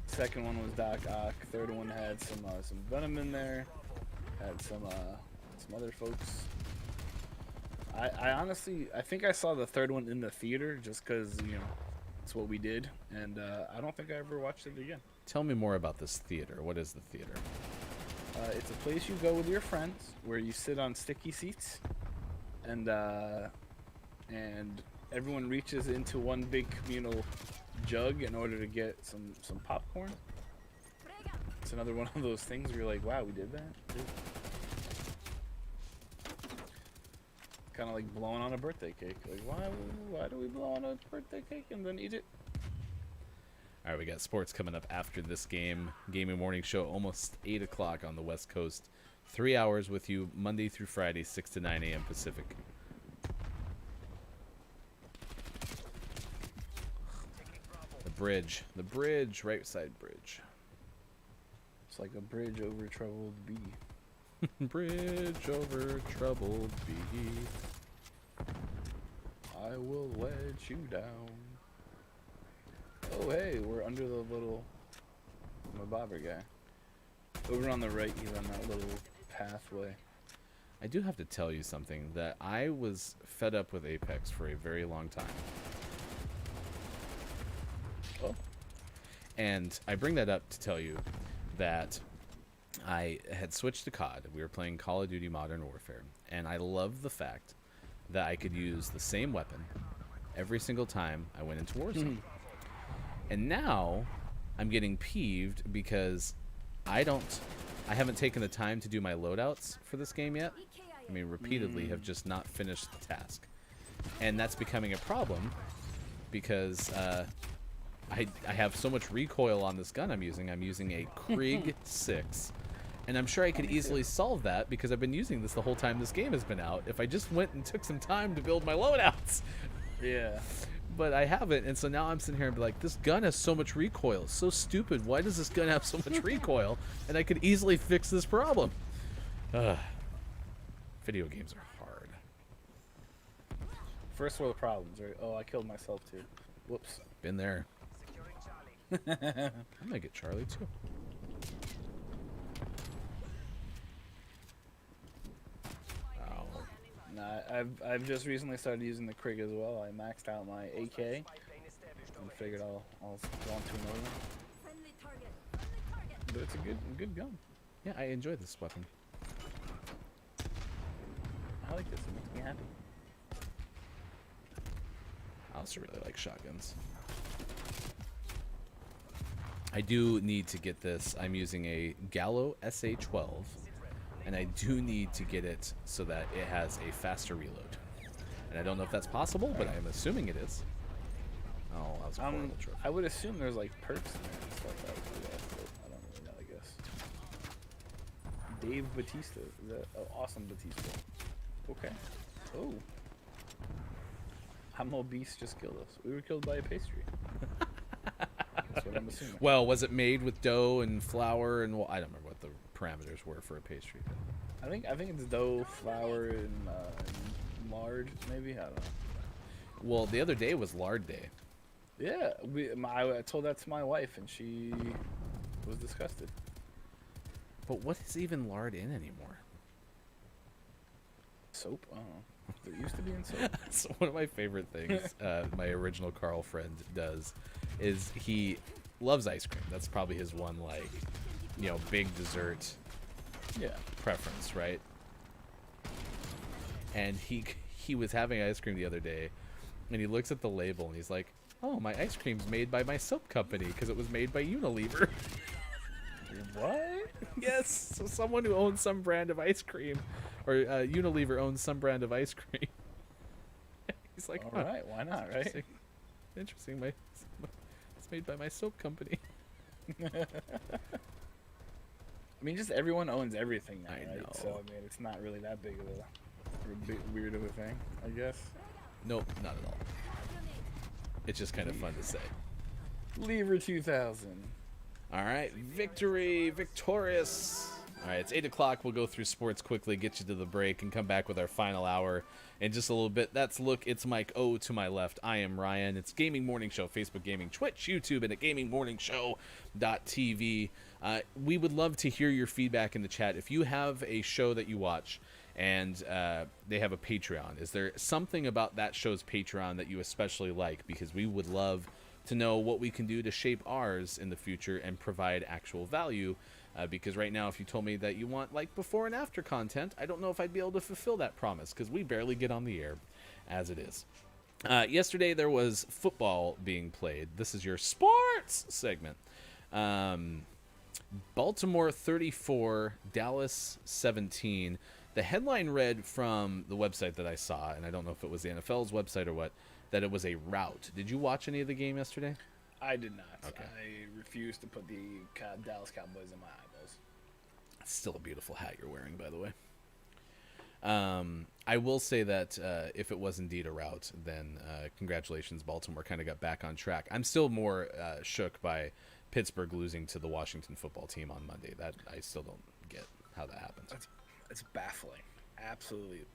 second one was Doc Ock, third one had some Venom in there, had some other folks. I honestly think I saw the third one in the theater just because it's what we did, and I don't think I ever watched it again. Tell me more about this theater. What is the theater? It's a place you go with your friends where you sit on sticky seats and everyone reaches into one big communal jug in order to get some popcorn. It's another one of those things where you're like, wow, we did that. Kind of like blowing on a birthday cake. Like, why do we blow on a birthday cake and then eat it? All right, we got sports coming up after this game. Gaming morning show, almost 8 o'clock on the West Coast. 3 hours with you, Monday through Friday, 6 to 9 a.m. Pacific. The bridge, right side bridge. It's like a bridge over troubled B. Bridge over troubled B. I will let you down. Oh, hey, we're under the little Mabobber guy. Over on the right, he's on that little pathway. I do have to tell you something, that I was fed up with Apex for a very long time. Oh. And I bring that up to tell you that I had switched to COD. We were playing Call of Duty Modern Warfare, and I love the fact that I could use the same weapon every single time I went into Warzone. And now I'm getting peeved because I haven't taken the time to do my loadouts for this game yet. I mean, repeatedly have just not finished the task. And that's becoming a problem because I have so much recoil on this gun I'm using. I'm using a Krieg 6. And I'm sure I could easily solve that because I've been using this the whole time this game has been out. If I just went and took some time to build my loadouts. Yeah. But I haven't, and so now I'm sitting here and be like, this gun has so much recoil. It's so stupid. Why does this gun have so much recoil? And I could easily fix this problem. Video games are hard. First world problems, right? Oh, I killed myself too. Whoops. Been there. I might get Charlie too. Wow. Nah, I've just recently started using the Krieg as well. I maxed out my AK and figured I'll go on to another one. But it's a good gun. Yeah, I enjoy this weapon. I like this. It makes me happy. I also really like shotguns. I do need to get this. I'm using a Gallo SA-12, and I do need to get it so that it has a faster reload. And I don't know if that's possible, but I'm assuming it is. Oh, that was a horrible trophy. I would assume there's like perks in there and stuff that would do that, but I don't really know, I guess. Dave Batista. Is that awesome Batista? Okay. Oh. Hamo Beast just killed us. We were killed by a pastry. That's what I'm assuming. Well, was it made with dough and flour and I don't remember what the parameters were for a pastry. I think it's dough, flour, and lard, maybe. I don't know. Well, the other day was lard day. Yeah, I told that to my wife, and she was disgusted. But what is even lard in anymore? Soap? I don't know. There used to be in soap. So one of my favorite things my original Carl friend does is he loves ice cream. That's probably his one, like, you know, big dessert preference, right? And he was having ice cream the other day, and he looks at the label, and he's like, oh, my ice cream's made by my soap company because it was made by Unilever. What? Yes, so someone who owns some brand of ice cream, or Unilever owns some brand of ice cream. He's like, all right, why not, right? Interesting. It's made by my soap company. I mean, just everyone owns everything now, I right? know. So I mean, it's not really that big of a weird of a thing, I guess. Nope, not at all. It's just kind of fun to say. Lever 2000. All right, victory, victorious. All right, it's 8 o'clock. We'll go through sports quickly, get you to the break, and come back with our final hour in just a little bit. That's Look, it's Mike O to my left. I am Ryan. It's Gaming Morning Show, Facebook Gaming, Twitch, YouTube, and at gamingmorningshow.tv. We would love to hear your feedback in the chat. If you have a show that you watch and they have a Patreon, is there something about that show's Patreon that you especially like? Because we would love to know what we can do to shape ours in the future and provide actual value Because right now, if you told me that you want like before and after content, I don't know if I'd be able to fulfill that promise because we barely get on the air as it is. Yesterday there was football being played. This is your sports segment. Baltimore 34, Dallas 17. The headline read from the website that I saw, and I don't know if it was the NFL's website or what, that it was a rout. Did you watch any of the game yesterday? I did not. Okay. I refuse to put the Dallas Cowboys in my eyeballs. It's still a beautiful hat you're wearing, by the way. I will say that if it was indeed a rout, then congratulations, Baltimore kind of got back on track. I'm still more shook by Pittsburgh losing to the Washington football team on Monday. That I still don't get how that happens. It's baffling. Absolutely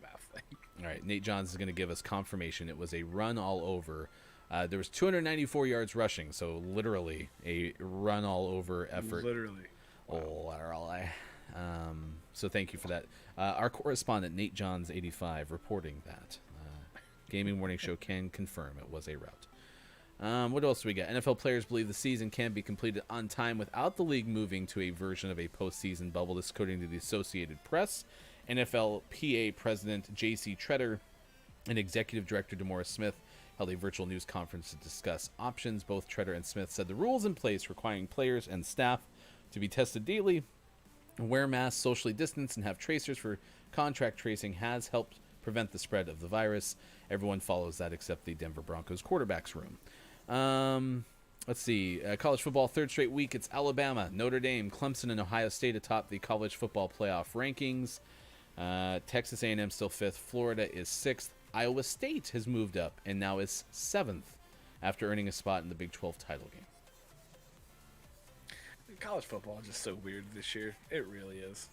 baffling. All right, Nate Johns is going to give us confirmation. It was a run all over. There was 294 yards rushing, so literally a run all over effort. Literally. Wow. So thank you for that. Our correspondent, Nate Johns, 85, reporting that. Gaming Morning Show can confirm it was a rout. What else do we got? NFL players believe the season can be completed on time without the league moving to a version of a postseason bubble. This according to the Associated Press. NFLPA President J.C. Tretter and Executive Director DeMaurice Smith held a virtual news conference to discuss options. Both Tretter and Smith said the rules in place requiring players and staff to be tested daily, wear masks, socially distance, and have tracers for contract tracing has helped prevent the spread of the virus. Everyone follows that except the Denver Broncos quarterback's room. Let's see. College football, third straight week. It's Alabama, Notre Dame, Clemson, and Ohio State atop the college football playoff rankings. Texas A&M still fifth. Florida is sixth. Iowa State has moved up and now is seventh after earning a spot in the Big 12 title game. College football is just so weird this year. It really is.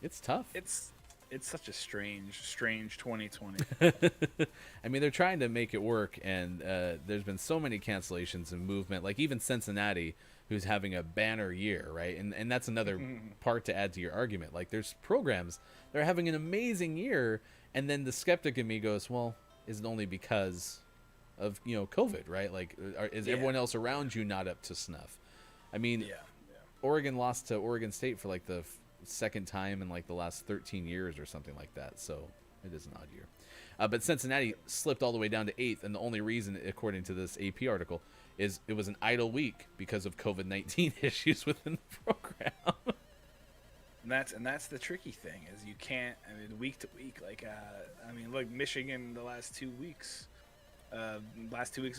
It's tough. It's such a strange 2020. I mean, they're trying to make it work, and there's been so many cancellations and movement. Like even Cincinnati, who's having a banner year, right? And that's another part to add to your argument. Like there's programs that are having an amazing year, and then the skeptic in me goes, well, is it only because of COVID, right? Like is everyone else around you not up to snuff? I mean, Oregon lost to Oregon State for like the second time in like the last 13 years or something like that. So it is an odd year. But Cincinnati slipped all the way down to 8th. And the only reason, according to this AP article, is it was an idle week because of COVID-19 issues within the program. And that's the tricky thing is you can't, I mean, week to week, like, look, Michigan the last 2 weeks have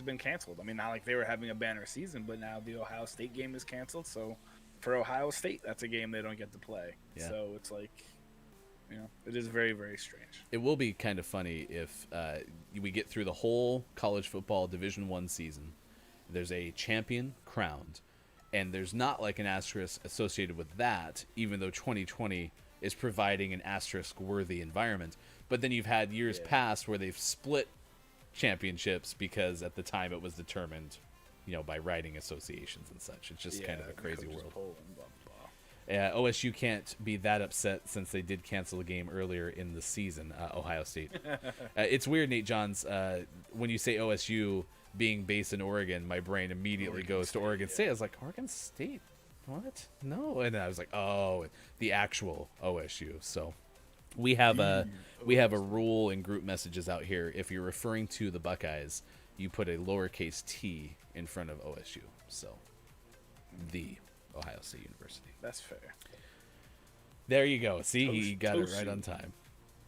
been canceled. I mean, not like they were having a banner season, but now the Ohio State game is canceled. So for Ohio State, that's a game they don't get to play. Yeah. So it's like, it is very, very strange. It will be kind of funny if we get through the whole college football Division I season. There's a champion crowned, and there's not like an asterisk associated with that, even though 2020 is providing an asterisk-worthy environment. But then you've had years past where they've split championships because at the time it was determined, by writing associations and such. It's just kind of a crazy world. OSU can't be that upset since they did cancel a game earlier in the season, Ohio State. It's weird, Nate Johns, when you say OSU being based in Oregon, my brain immediately goes to Oregon State. I was like, Oregon State? What? No. And I was like, oh, the actual OSU. So we have a rule in group messages out here. If you're referring to the Buckeyes, you put a lowercase t in front of OSU. So the Ohio State University. That's fair. There you go. See, he got it right on time.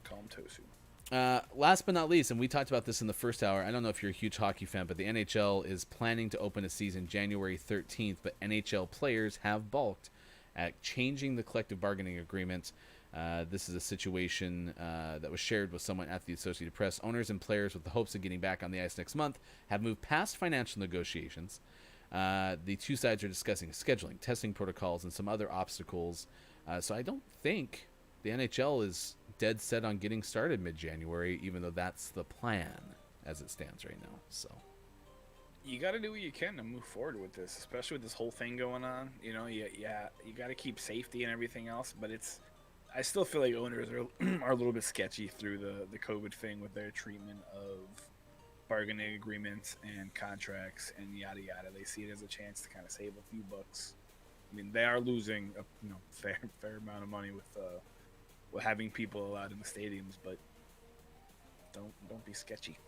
Call him Tosu. Last but not least, and we talked about this in the first hour, I don't know if you're a huge hockey fan, but the NHL is planning to open a season January 13th, but NHL players have balked at changing the collective bargaining agreement. This is a situation that was shared with someone at the Associated Press. Owners and players, with the hopes of getting back on the ice next month, have moved past financial negotiations. The two sides are discussing scheduling, testing protocols, and some other obstacles. So I don't think the NHL is dead set on getting started mid-January, even though that's the plan as it stands right now. So you got to do what you can to move forward with this, especially with this whole thing going on. You got to keep safety and everything else, but I still feel like owners are a little bit sketchy through the COVID thing with their treatment of bargaining agreements and contracts and yada yada. They see it as a chance to kind of save a few bucks, mean, they are losing a fair amount of money with having people allowed in the stadiums, but don't be sketchy.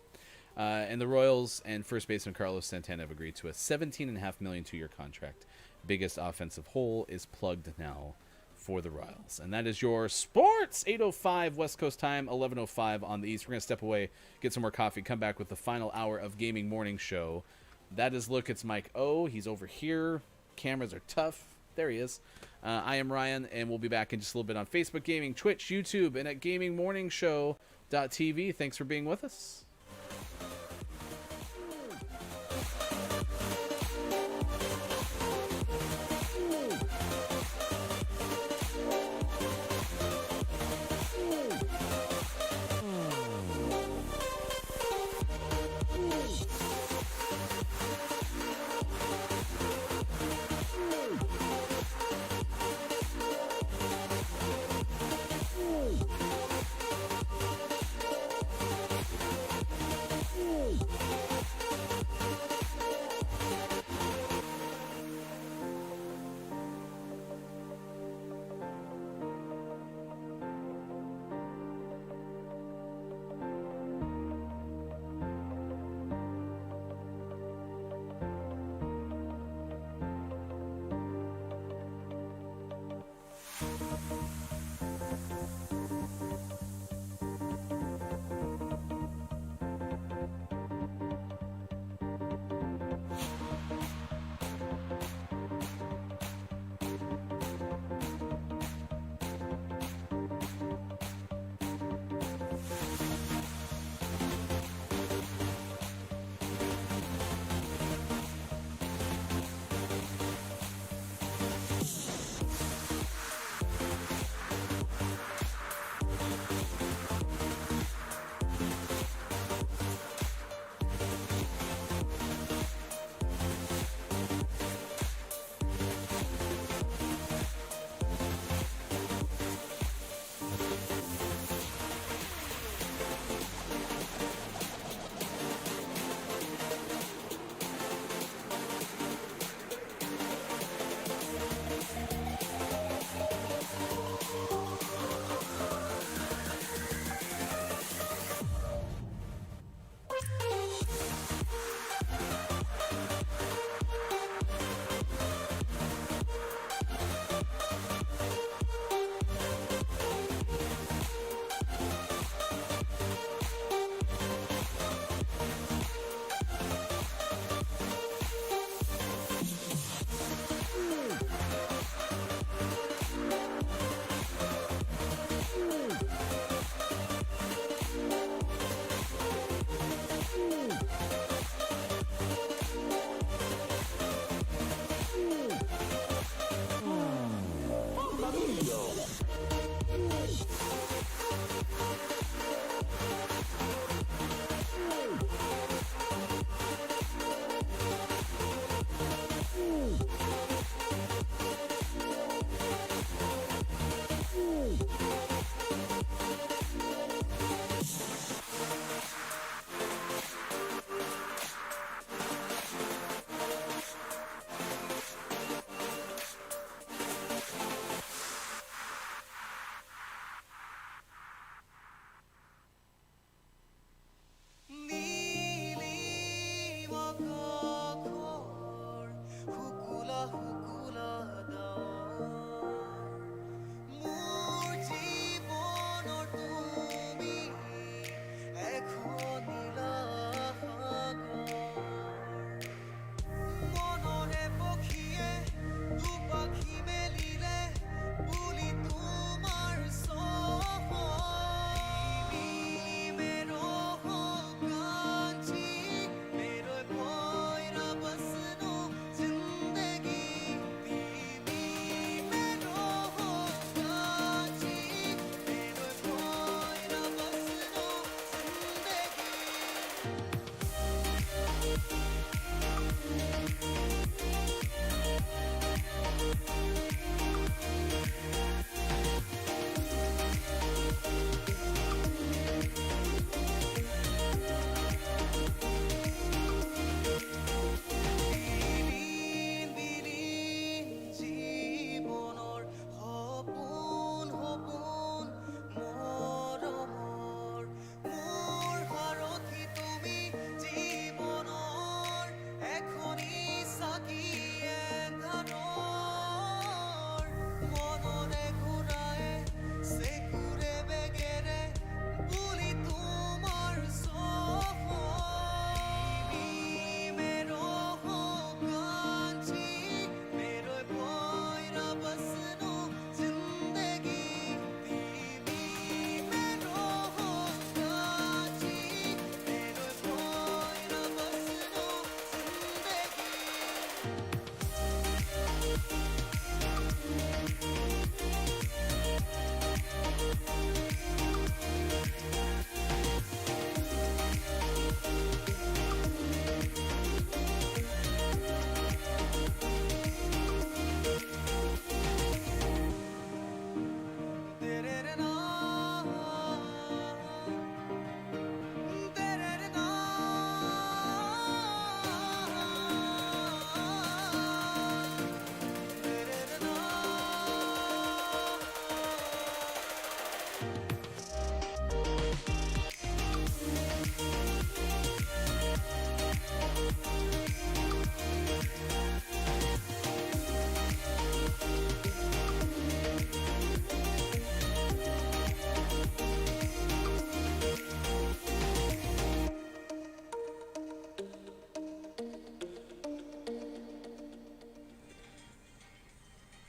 And the Royals and first baseman Carlos Santana have agreed to a $17.5 million 2-year contract. Biggest offensive hole is plugged now for the Royals. And that is your sports. 8:05 West Coast time, 11:05 on the East. We're going to step away, get some more coffee, come back with the final hour of Gaming Morning Show. That is Look, it's Mike O. He's over here. Cameras are tough. There he is. I am Ryan, and we'll be back in just a little bit on Facebook Gaming, Twitch, YouTube, and at GamingMorningShow.tv. Thanks for being with us.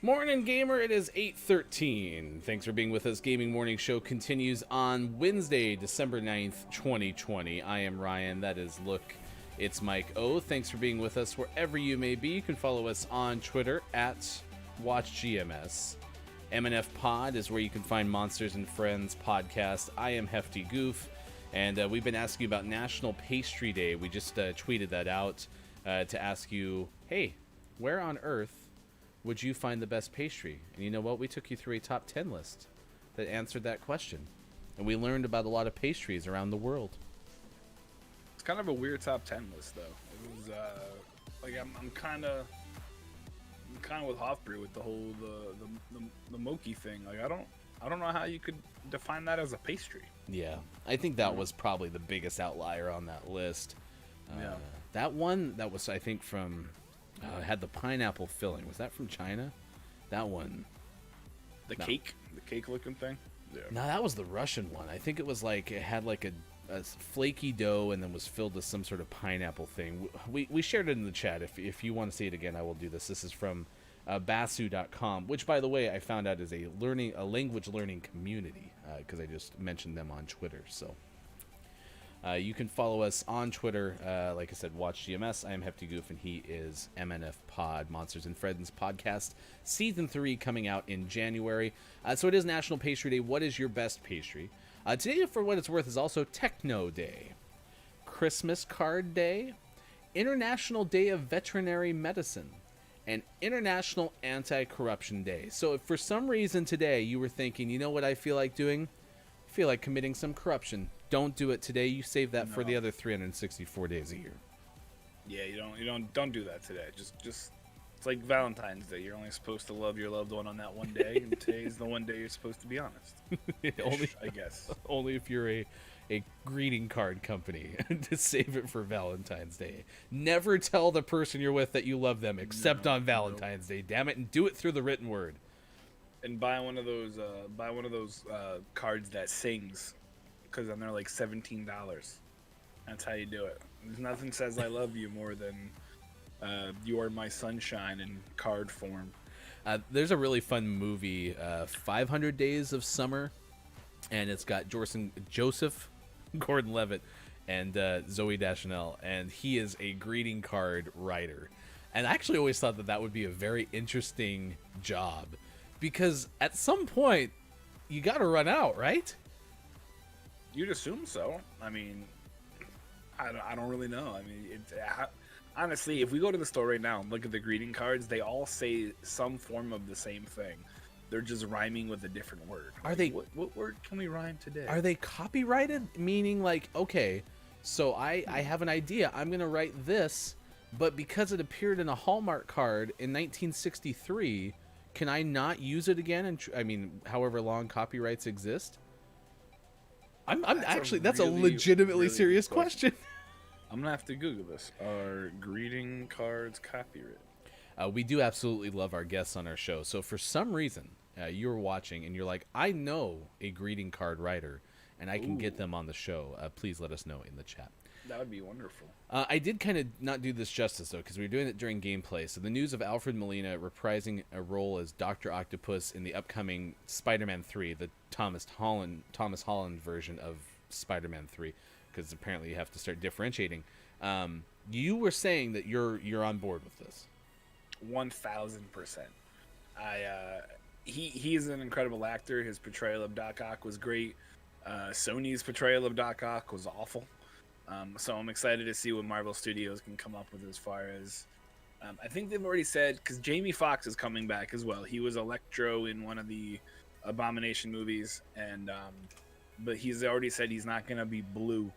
Morning Gamer, it is 8:13. Thanks for being with us. Gaming Morning Show continues on Wednesday, December 9th, 2020. I am Ryan, that is Look, it's Mike O. Thanks for being with us wherever you may be. You can follow us on Twitter at WatchGMS. MNF Pod is where you can find Monsters and Friends podcast. I am Hefty Goof, and we've been asking you about National Pastry Day. We just tweeted that out to ask you, hey, where on earth would you find the best pastry? And you know what? We took you through a top 10 list that answered that question. And we learned about a lot of pastries around the world. It's kind of a weird top 10 list, though. It was like I'm kind of with Hofbrew with the whole the mochi thing. Like I don't know how you could define that as a pastry. Yeah, I think that was probably the biggest outlier on that list. Yeah. That one that was, I think, from had the pineapple filling. Was that from China? That one. The cake looking thing. Yeah. No, that was the Russian one. I think it was like it had like a flaky dough and then was filled with some sort of pineapple thing. We shared it in the chat. If you want to see it again, I will do this. This is from basu.com, which, by the way, I found out is a language learning community because I just mentioned them on Twitter. So you can follow us on Twitter. Like I said, watch GMS. I am Hefty Goof, and he is MNF Pod, Monsters and Friends podcast, season 3 coming out in January. So it is National Pastry Day. What is your best pastry? Today, for what it's worth, is also Techno Day, Christmas Card Day, International Day of Veterinary Medicine, and International Anti-Corruption Day. So if for some reason today you were thinking, you know what I feel like doing? I feel like committing some corruption. Don't do it today. You save that for the other 364 days a year. Yeah, you don't do that today. Just it's like Valentine's Day. You're only supposed to love your loved one on that one day, and today is the one day you're supposed to be honest. I guess. Only if you're a greeting card company to save it for Valentine's Day. Never tell the person you're with that you love them except on Valentine's Day. Damn it, and do it through the written word. And buy one of those cards that sings, because then they're like $17. That's how you do it. There's nothing says I love you more than you are my sunshine in card form. There's a really fun movie, 500 Days of Summer, and it's got Joseph Gordon-Levitt and Zooey Deschanel, and he is a greeting card writer. And I actually always thought that would be a very interesting job, because at some point you got to run out, right? You'd assume so. I mean, I don't really know. I mean, honestly, if we go to the store right now and look at the greeting cards, they all say some form of the same thing. They're just rhyming with a different word. Are they? What word can we rhyme today? Are they copyrighted? Meaning, like, okay, so I have an idea. I'm gonna write this, but because it appeared in a Hallmark card in 1963, can I not use it again? And I mean, however long copyrights exist. That's a legitimately really serious question. I'm gonna have to Google this. Are greeting cards copyrighted? We do absolutely love our guests on our show. So for some reason, you're watching and you're like, I know a greeting card writer, and I can get them on the show. Please let us know in the chat. That would be wonderful. I did kind of not do this justice, though, because we were doing it during gameplay. So the news of Alfred Molina reprising a role as Dr. Octopus in the upcoming Spider-Man 3, the Thomas Holland version of Spider-Man 3, because apparently you have to start differentiating. You were saying that you're on board with this. 1000%. He's an incredible actor. His portrayal of Doc Ock was great. Sony's portrayal of Doc Ock was awful. So I'm excited to see what Marvel Studios can come up with as far as I think they've already said, because Jamie Foxx is coming back as well. He was Electro in one of the Abomination movies, and but he's already said he's not gonna be blue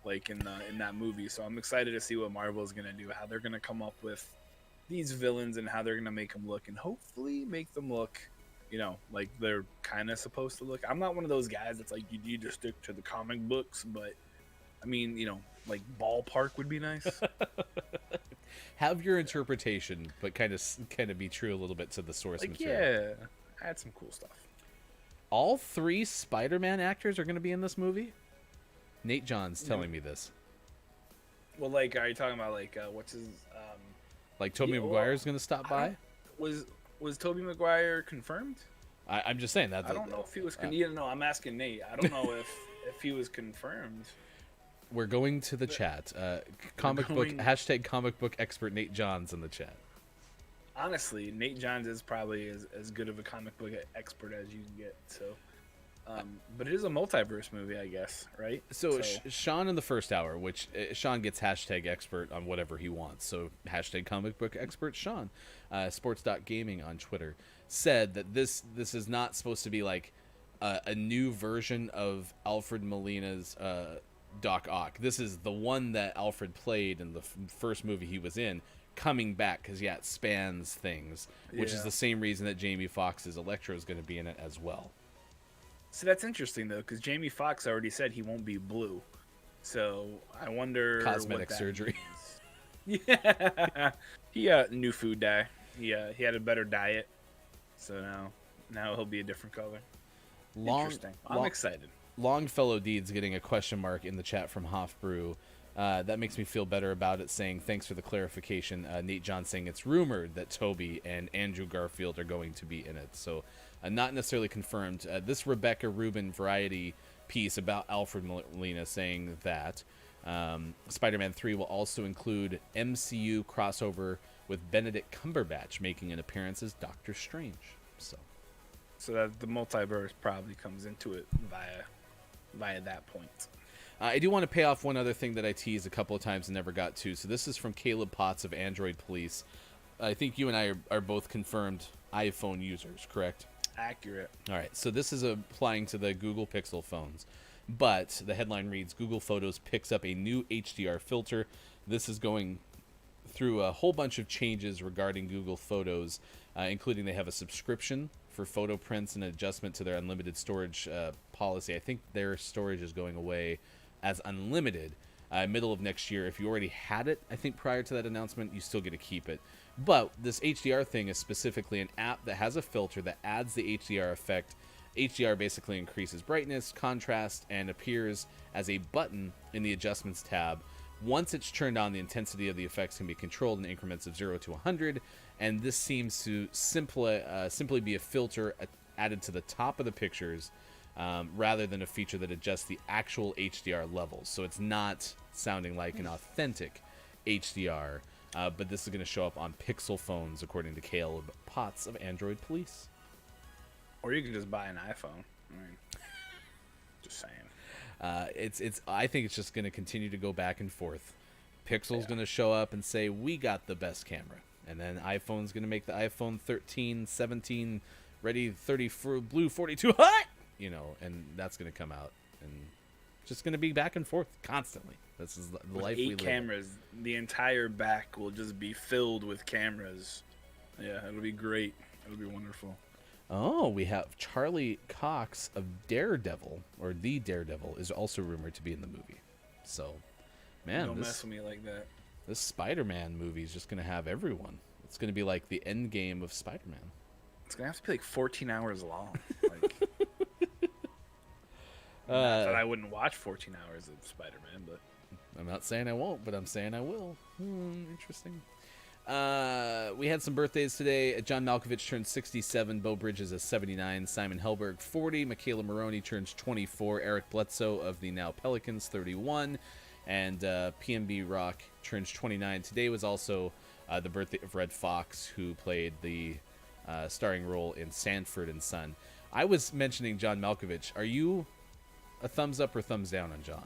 like in that movie. So I'm excited to see what Marvel is gonna do, how they're gonna come up with these villains and how they're gonna make them look, and hopefully make them look, like they're kind of supposed to look. I'm not one of those guys that's like, you need to stick to the comic books, but I mean, like ballpark would be nice. Have your interpretation, but kind of be true a little bit to the source material. Yeah, add some cool stuff. All 3 Spider-Man actors are going to be in this movie? Nate John's telling me this. Well, like, are you talking about like what's his? Like Tobey Maguire's going to stop by? Was Was Tobey Maguire confirmed? I'm just saying that. I don't know if he was. No, I'm asking Nate. I don't know if he was confirmed. We're going to the chat. Comic book hashtag comic book expert Nate Johns in the chat. Honestly, Nate Johns is probably as good of a comic book expert as you can get. So, but it is a multiverse movie, I guess, right? So Sean in the first hour, which Sean gets hashtag expert on whatever he wants. So hashtag comic book expert Sean, sports.gaming on Twitter, said that this is not supposed to be like a new version of Alfred Molina's Doc Ock. This is the one that Alfred played in the first movie he was in, coming back because it spans things, which is the same reason that Jamie Foxx's Electro is going to be in it as well. So that's interesting though, because Jamie Foxx already said he won't be blue. So I wonder cosmetic surgery. Yeah, he got new food dye. He had a better diet, so now he'll be a different color. Interesting. I'm excited. Longfellow Deeds getting a question mark in the chat from Hofbrew. That makes me feel better about it, saying thanks for the clarification. Nate John saying it's rumored that Toby and Andrew Garfield are going to be in it, so not necessarily confirmed. This Rebecca Rubin Variety piece about Alfred Molina saying that Spider-Man 3 will also include MCU crossover with Benedict Cumberbatch making an appearance as Doctor Strange. So that the multiverse probably comes into it via that point. I do want to pay off one other thing that I teased a couple of times and never got to. So this is from Caleb Potts of Android Police. I think you and I are both confirmed iPhone users, correct? Accurate. All right, so this is applying to the Google Pixel phones. But the headline reads, Google Photos picks up a new HDR filter. This is going through a whole bunch of changes regarding Google Photos, including they have a subscription for photo prints and adjustment to their unlimited storage policy. I think their storage is going away as unlimited middle of next year. If you already had it, I think prior to that announcement, you still get to keep it. But this HDR thing is specifically an app that has a filter that adds the HDR effect. HDR basically increases brightness, contrast, and appears as a button in the adjustments tab. Once it's turned on, the intensity of the effects can be controlled in increments of 0 to 100, and this seems to simply be a filter added to the top of the pictures, rather than a feature that adjusts the actual HDR levels. So it's not sounding like an authentic HDR, but this is going to show up on Pixel phones, according to Caleb Potts of Android Police. Or you can just buy an iPhone. I mean, just saying. I think it's just going to continue to go back and forth. Pixel's going to show up and say, we got the best camera. And then iPhone's going to make the iPhone 13, 17, ready 30 for blue 42 hot, and that's going to come out. And just going to be back and forth constantly. This is the life we live. 8 cameras. The entire back will just be filled with cameras. Yeah, it'll be great. It'll be wonderful. Oh, we have Charlie Cox of Daredevil, or The Daredevil, is also rumored to be in the movie. So, man, don't mess with me like that. This Spider-Man movie is just going to have everyone. It's going to be like the end game of Spider-Man. It's going to have to be like 14 hours long. Like, not that I wouldn't watch 14 hours of Spider-Man, but I'm not saying I won't, but I'm saying I will. Interesting. We had some birthdays today. John Malkovich turns 67. Bo Bridges is 79. Simon Helberg 40. Michaela Maroney turns 24. Eric Bledsoe of the now Pelicans 31. And PNB Rock turns 29. Today was also the birthday of Red Fox, who played the starring role in Sanford and Son. I was mentioning John Malkovich. Are you a thumbs up or thumbs down on John?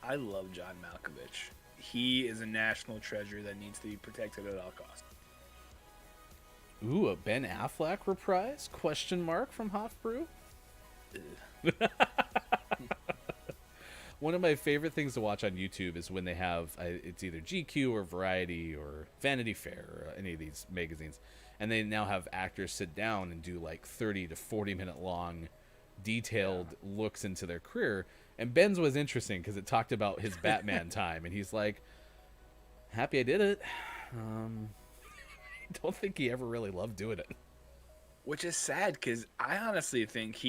I love John Malkovich. He is a national treasure that needs to be protected at all costs. Ooh, a Ben Affleck reprise? Question mark from Hofbrew? One of my favorite things to watch on YouTube is when they have, it's either GQ or Variety or Vanity Fair or any of these magazines, and they now have actors sit down and do like 30 to 40 minute long detailed looks into their career. And Ben's was interesting because it talked about his Batman time, and he's like, happy I did it. I don't think he ever really loved doing it. Which is sad because I honestly think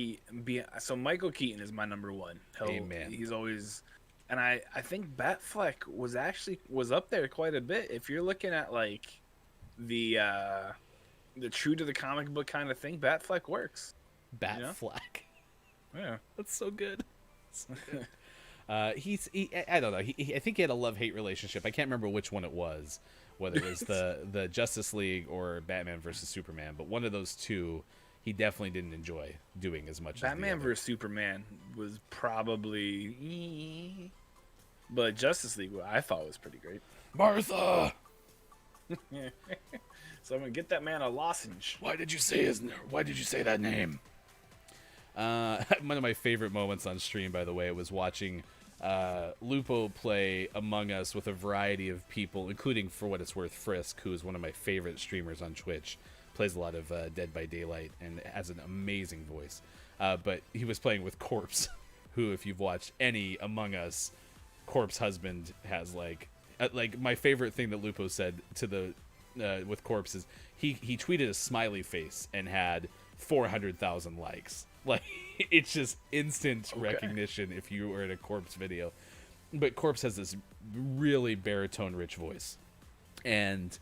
so Michael Keaton is my number one. Amen. He's always, and I think Batfleck was up there quite a bit. If you're looking at like the the true to the comic book kind of thing, Batfleck works. Batfleck. Yeah. That's so good. So good. I don't know. I think he had a love-hate relationship. I can't remember which one it was, whether it was the Justice League or Batman versus Superman. But one of those two, he definitely didn't enjoy doing as much. Batman as the versus Superman was probably, but Justice League I thought was pretty great. Martha. So I'm gonna get that man a lozenge. Why did you say that name? One of my favorite moments on stream, by the way, was watching Lupo play Among Us with a variety of people, including, for what it's worth, Frisk, who is one of my favorite streamers on Twitch. Plays a lot of Dead by Daylight and has an amazing voice. But he was playing with Corpse, who, if you've watched any Among Us, Corpse husband has like my favorite thing that Lupo said to the with Corpse is he tweeted a smiley face and had 400,000 likes. Like, it's just instant recognition if you were in a Corpse video. But Corpse has this really baritone-rich voice. And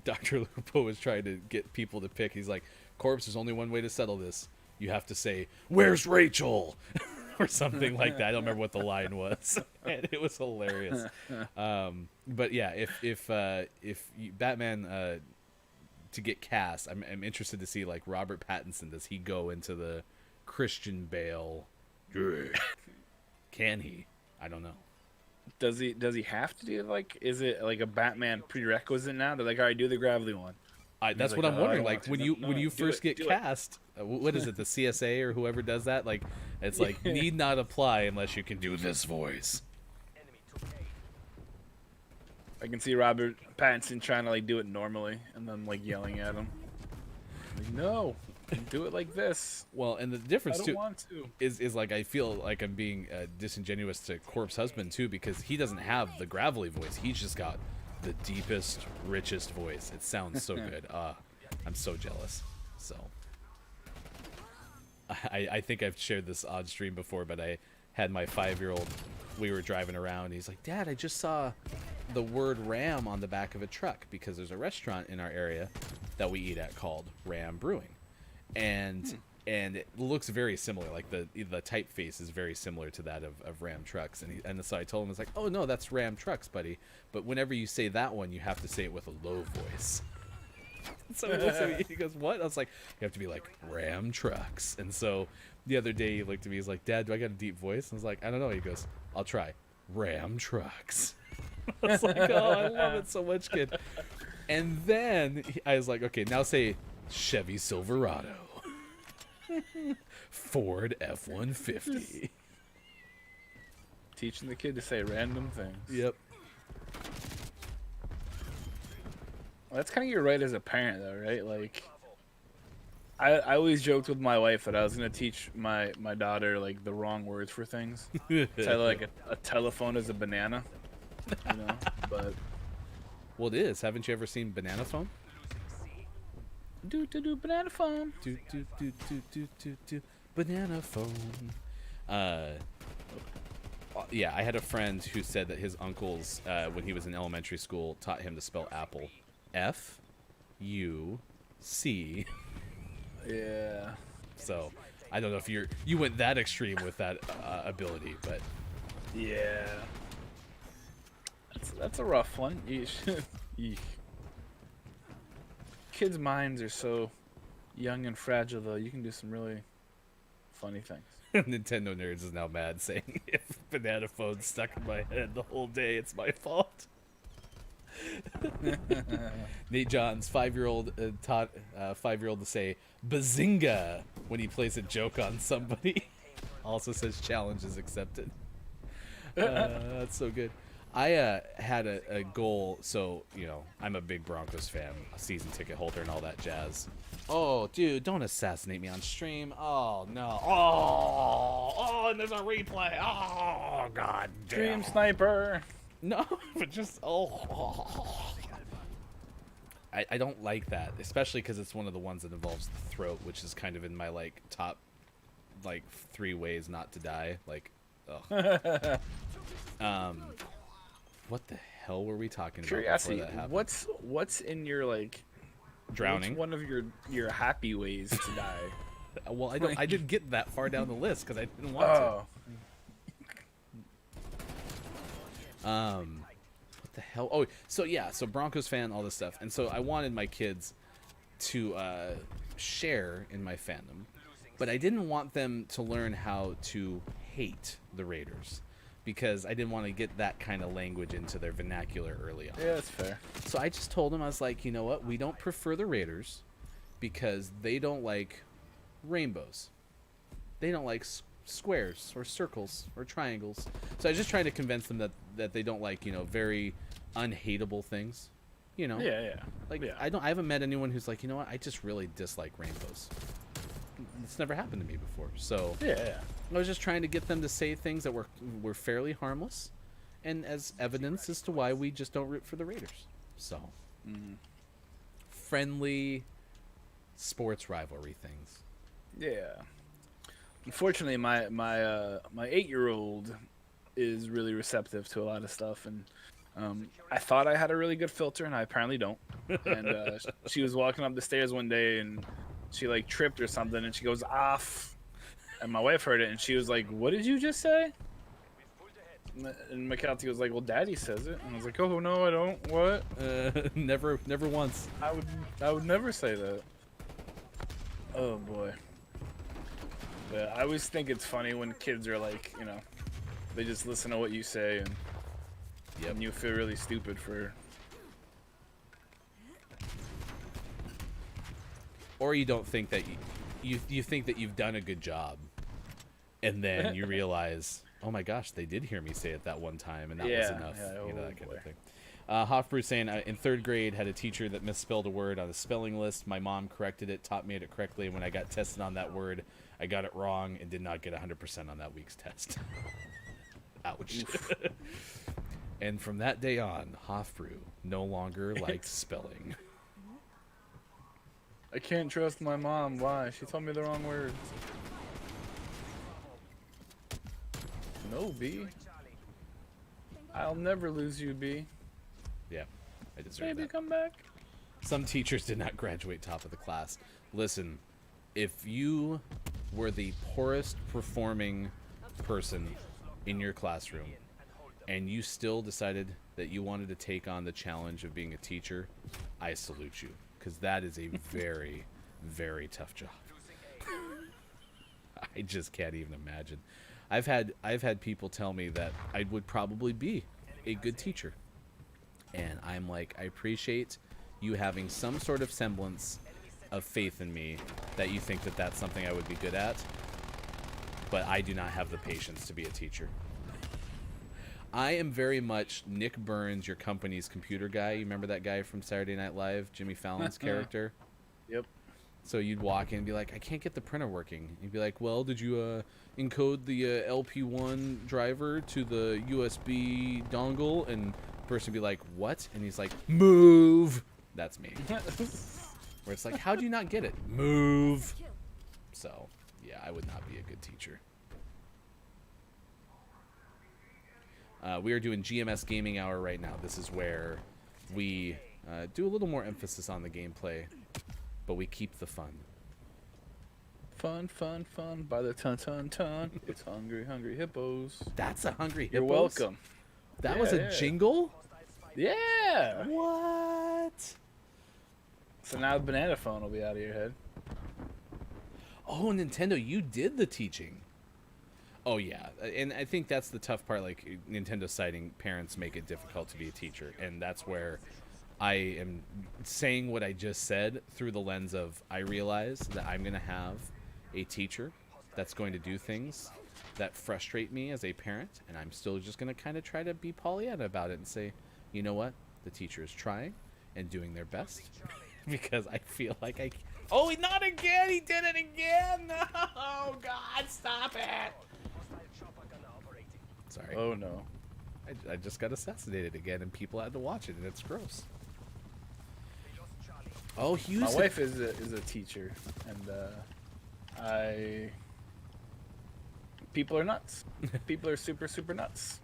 Dr. Lupo was trying to get people to pick. He's like, Corpse, there's only one way to settle this. You have to say, "Where's Rachel?" or something like that. I don't remember what the line was. And it was hilarious. But yeah, if Batman to get cast, I'm interested to see, like, Robert Pattinson. Does he go into the Christian Bale? Can he? I don't know. Does he have to do, like, is it like a Batman prerequisite now? They're like, all right, do the gravelly one. That's like, what I'm wondering. Like, when you do first get cast, what is it? The CSA or whoever does that? Like, it's like need not apply unless you can do this voice. I can see Robert Pattinson trying to, like, do it normally and then, like, yelling at him. Like, no, do it like this. Well, and the difference I don't want to. is like, I feel like I'm being disingenuous to Corpse husband too, because he doesn't have the gravelly voice. He's just got the deepest, richest voice. It sounds so good. I'm so jealous. So I think I've shared this on stream before, but I had my 5-year-old, we were driving around, and he's like, "Dad, I just saw the word Ram on the back of a truck," because there's a restaurant in our area that we eat at called Ram Brewing. And it looks very similar. Like, the typeface is very similar to that of Ram Trucks. And so I told him, I was like, "Oh, no, that's Ram Trucks, buddy. But whenever you say that one, you have to say it with a low voice." So he looks at me, he goes, "What?" I was like, "You have to be like, Ram Trucks." And so the other day he looked at me, he's like, "Dad, do I got a deep voice?" And I was like, "I don't know." He goes, "I'll try. Ram Trucks." I was like, "Oh, I love it so much, kid." And then I was like, "Okay, now say Chevy Silverado. Ford F-150. Teaching the kid to say random things. Yep. Well, that's kind of your right as a parent, though, right? Like, I always joked with my wife that I was gonna teach my daughter, like, the wrong words for things. So like a telephone is a banana, you know. But Well, it is. Haven't you ever seen Banana Phone? do banana phone. Do Banana Phone. Yeah, I had a friend who said that his uncles, when he was in elementary school, taught him to spell apple. F-U-C. Yeah. So I don't know if you went that extreme with that ability, but Yeah. That's a rough one. Eesh. Kids' minds are so young and fragile, though. You can do some really funny things. Nintendo Nerds is now mad, saying, "If Banana Phone's stuck in my head the whole day, it's my fault." Nate John's 5-year-old taught 5-year-old to say "bazinga" when he plays a joke on somebody. Also says "challenge is accepted." That's so good. I had a goal, so, you know, I'm a big Broncos fan, a season ticket holder and all that jazz. Oh, dude, don't assassinate me on stream. Oh, no. Oh, and there's a replay. Oh, god damn. Dream sniper. No, but just, I don't like that, especially because it's one of the ones that involves the throat, which is kind of in my, like, top, like, 3 ways not to die. Like, ugh. What the hell were we talking about? Curiosity. Before that happened? What's in your, like, Drowning. What's one of your happy ways to die? Well, I didn't get that far down the list because I didn't want Oh, to. What the hell? Oh, so yeah, so Broncos fan, all this stuff, and so I wanted my kids to share in my fandom, but I didn't want them to learn how to hate the Raiders because I didn't want to get that kind of language into their vernacular early on. yeah, that's fair. So I just told them, I was like, you know what? We don't prefer the Raiders because they don't like rainbows. They don't like squares or circles or triangles. So I was just trying to convince them that they don't like, very unhateable things. Yeah. Like Yeah. I haven't met anyone who's like, you know what? I just really dislike rainbows. It's never happened to me before. So Yeah. I was just trying to get them to say things that were fairly harmless, and as evidence as to why we just don't root for the Raiders. So, friendly sports rivalry things. Yeah. Unfortunately, my 8-year-old is really receptive to a lot of stuff, and I thought I had a really good filter, and I apparently don't. And she was walking up the stairs one day, and she like tripped or something, and she goes off. And my wife heard it, and she was like, "What did you just say?" And Macalty was like, "Well, Daddy says it." And I was like, "Oh no, I don't. What? Never once. I would never say that." Oh boy. But I always think it's funny when kids are like, they just listen to what you say, and you feel really stupid for. Or you don't think that you think that you've done a good job, and then you realize, oh my gosh, they did hear me say it that one time, and that was enough. That kind of thing. Hofbrew saying, in 3rd grade, had a teacher that misspelled a word on the spelling list. My mom corrected it, taught me it correctly, and when I got tested on that word, I got it wrong and did not get 100% on that week's test. Ouch. And from that day on, Hofbrew no longer liked spelling. I can't trust my mom. Why? She told me the wrong words. No, B. I'll never lose you, B. Yeah, I deserve Baby, that. come back. Some teachers did not graduate top of the class. Listen, if you were the poorest performing person in your classroom and you still decided that you wanted to take on the challenge of being a teacher, I salute you, because that is a very, very tough job. I just can't even imagine. I've had people tell me that I would probably be a good teacher. And I'm like, I appreciate you having some sort of semblance of faith in me that you think that that's something I would be good at. But I do not have the patience to be a teacher. I am very much Nick Burns, your company's computer guy. You remember that guy from Saturday Night Live, Jimmy Fallon's character? Yep. So you'd walk in and be like, I can't get the printer working. You'd be like, well, did you encode the LP1 driver to the USB dongle? And the person would be like, what? And he's like, move. That's me. Where it's like, how do you not get it? Move. So, yeah, I would not be a good teacher. We are doing GMS Gaming Hour right now. This is where we do a little more emphasis on the gameplay, but we keep the fun. Fun, fun, fun by the ton. It's hungry, hungry hippos. That's a Hungry Hippos? You're welcome. That was a jingle? Yeah. What? So now the banana phone will be out of your head. Oh, Nintendo, you did the teaching. Oh, yeah. And I think that's the tough part. Like, Nintendo citing parents make it difficult to be a teacher. And that's where I am saying what I just said through the lens of I realize that I'm going to have a teacher that's going to do things that frustrate me as a parent. And I'm still just going to kind of try to be Pollyanna about it and say, you know what? The teacher is trying and doing their best. Because I feel like I... Oh, not again! He did it again! No! God, stop it! Sorry. Oh no. I just got assassinated again, and people had to watch it, and it's gross. Oh, Hughes. My wife is a teacher, and people are nuts. People are super, super nuts.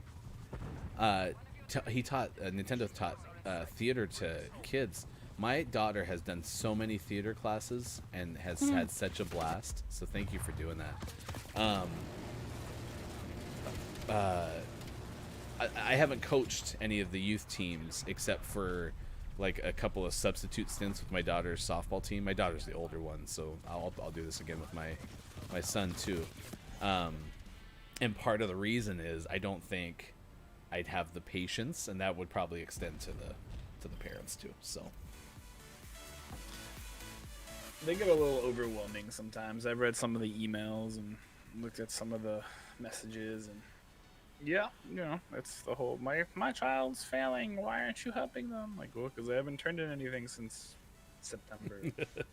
He taught Nintendo taught theater to kids. My daughter has done so many theater classes and has had such a blast. So thank you for doing that. I haven't coached any of the youth teams except for like a couple of substitute stints with my daughter's softball team. My daughter's the older one, so I'll do this again with my son too. And part of the reason is I don't think I'd have the patience, and that would probably extend to the parents too. So They get a little overwhelming sometimes. I've read some of the emails and looked at some of the messages, and yeah, it's the whole my child's failing. Why aren't you helping them? Like, well, because I haven't turned in anything since September.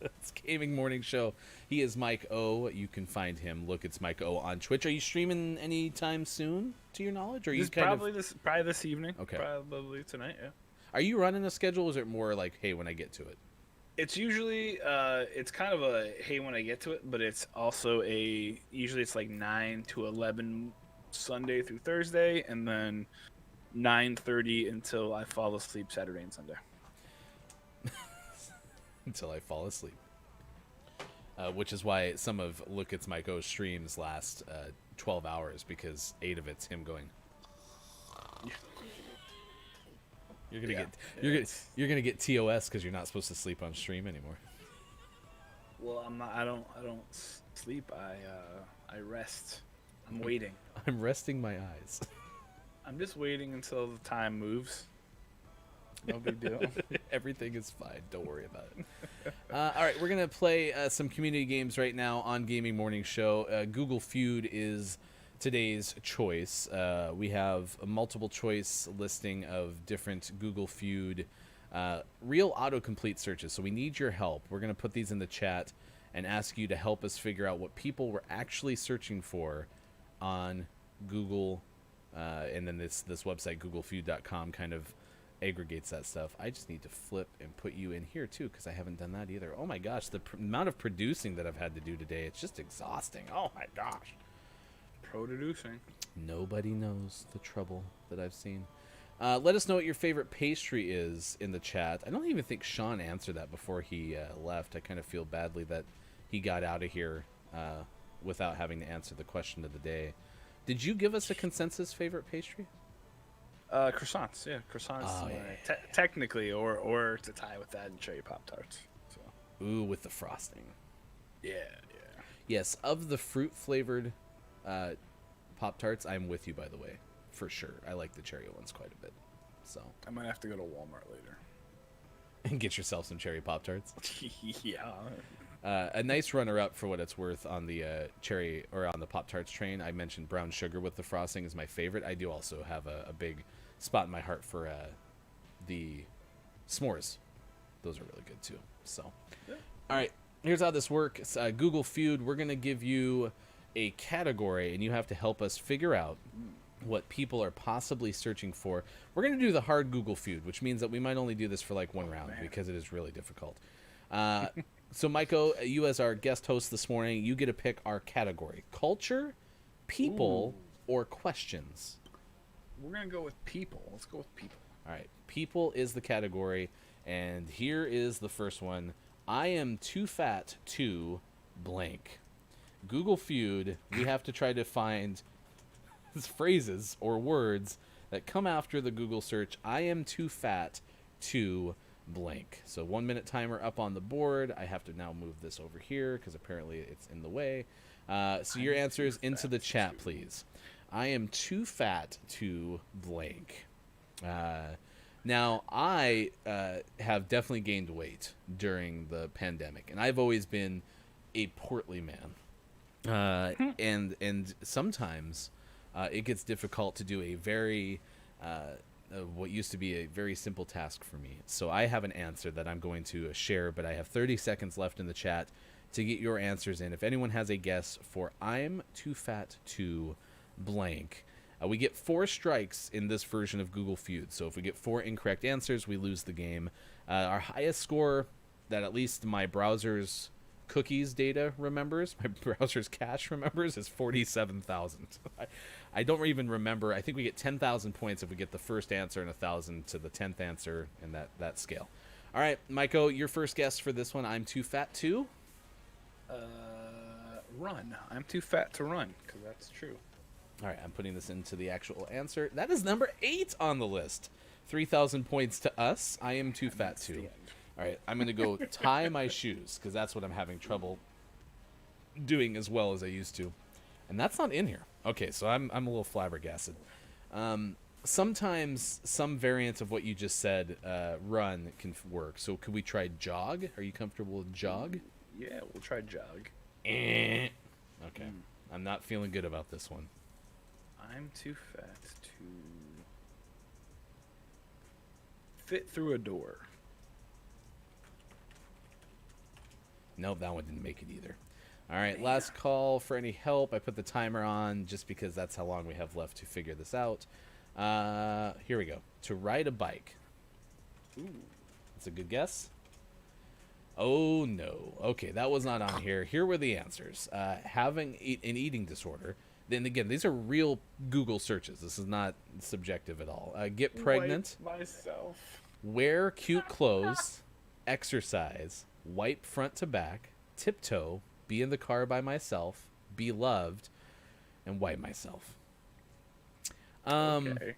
it's Gaming Morning Show. He is Mike O. You can find him. Look, it's Mike O on Twitch. Are you streaming anytime soon, to your knowledge? Or are you probably this evening. Okay. Probably tonight. Yeah. Are you running a schedule? Or is it more like, hey, when I get to it? It's usually it's kind of a hey when I get to it, but it's also usually it's like 9 to 11 Sunday through Thursday, and then 9:30 until I fall asleep Saturday and Sunday. Until I fall asleep. Which is why some of Look It's Mike O's streams last 12 hours, because 8 of it's him going. You're gonna get TOS because you're not supposed to sleep on stream anymore. Well, I'm not. I don't sleep. I rest. I'm waiting. I'm resting my eyes. I'm just waiting until the time moves. No big deal. Everything is fine. Don't worry about it. All right, we're going to play some community games right now on Gaming Morning Show. Google Feud is today's choice. We have a multiple choice listing of different Google Feud real autocomplete searches. So we need your help. We're going to put these in the chat and ask you to help us figure out what people were actually searching for on Google. And then this website, googlefeud.com, kind of aggregates that stuff. I just need to flip and put you in here too, because I haven't done that either. Oh my gosh, the amount of producing that I've had to do today, it's just exhausting. Oh my gosh. Producing. Nobody knows the trouble that I've seen. Let us know what your favorite pastry is in the chat. I don't even think Sean answered that before he left. I kind of feel badly that he got out of here without having to answer the question of the day. Did you give us a consensus favorite pastry? Croissants, yeah, croissants. Oh, yeah. Technically, or to tie with that, and cherry Pop-Tarts. So. Ooh, with the frosting. Yeah. Yes, of the fruit flavored Pop-Tarts, I'm with you, by the way, for sure. I like the cherry ones quite a bit. So I might have to go to Walmart later and get yourself some cherry Pop-Tarts. Yeah. A nice runner-up for what it's worth on the cherry or on the Pop-Tarts train. I mentioned brown sugar with the frosting is my favorite. I do also have a big spot in my heart for the s'mores. Those are really good too. So, yeah. All right, here's how this works. Google Feud. We're gonna give you a category, and you have to help us figure out what people are possibly searching for. We're gonna do the hard Google Feud, which means that we might only do this for like one round because it is really difficult. So, Maiko, you as our guest host this morning, you get to pick our category: culture, people, or questions. We're gonna go with people. Let's go with people. All right, people is the category, and here is the first one. I am too fat to blank. Google Feud, we have to try to find phrases or words that come after the Google search. I am too fat to blank. So 1 minute timer up on the board. I have to now move this over here because apparently it's in the way. So your answers into the chat, please. I am too fat to blank. Now, I have definitely gained weight during the pandemic, and I've always been a portly man. And sometimes it gets difficult to do a very what used to be a very simple task for me. So I have an answer that I'm going to share, but I have 30 seconds left in the chat to get your answers in. If anyone has a guess for I'm too fat to blank, we get 4 strikes in this version of Google Feud. So if we get 4 incorrect answers, we lose the game. Our highest score that at least my browser's cookies data remembers, my browser's cache remembers, is 47,000. I don't even remember. I think we get 10,000 points if we get the first answer and 1,000 to the 10th answer in that scale. All right, Maiko, your first guess for this one. I'm too fat to. Run. I'm too fat to run, because that's true. All right, I'm putting this into the actual answer. That is number 8 on the list. 3,000 points to us. I am too fat That's the to. end. All right, I'm going to go tie my shoes because that's what I'm having trouble doing as well as I used to. And that's not in here. Okay, so I'm a little flabbergasted. Sometimes some variant of what you just said, run, can work. So could we try jog? Are you comfortable with jog? Yeah, we'll try jog. Okay. I'm not feeling good about this one. I'm too fat to fit through a door. Nope, that one didn't make it either. All right, last call for any help. I put the timer on just because that's how long we have left to figure this out. Here we go. To ride a bike. Ooh. That's a good guess. Oh, no. Okay, that was not on here. Here were the answers. Having an eating disorder. Then again, these are real Google searches. This is not subjective at all. Get pregnant. Wipe myself. Wear cute clothes. Exercise. Wipe front to back. Tiptoe. Be in the car by myself. Be loved. And wipe myself. Okay.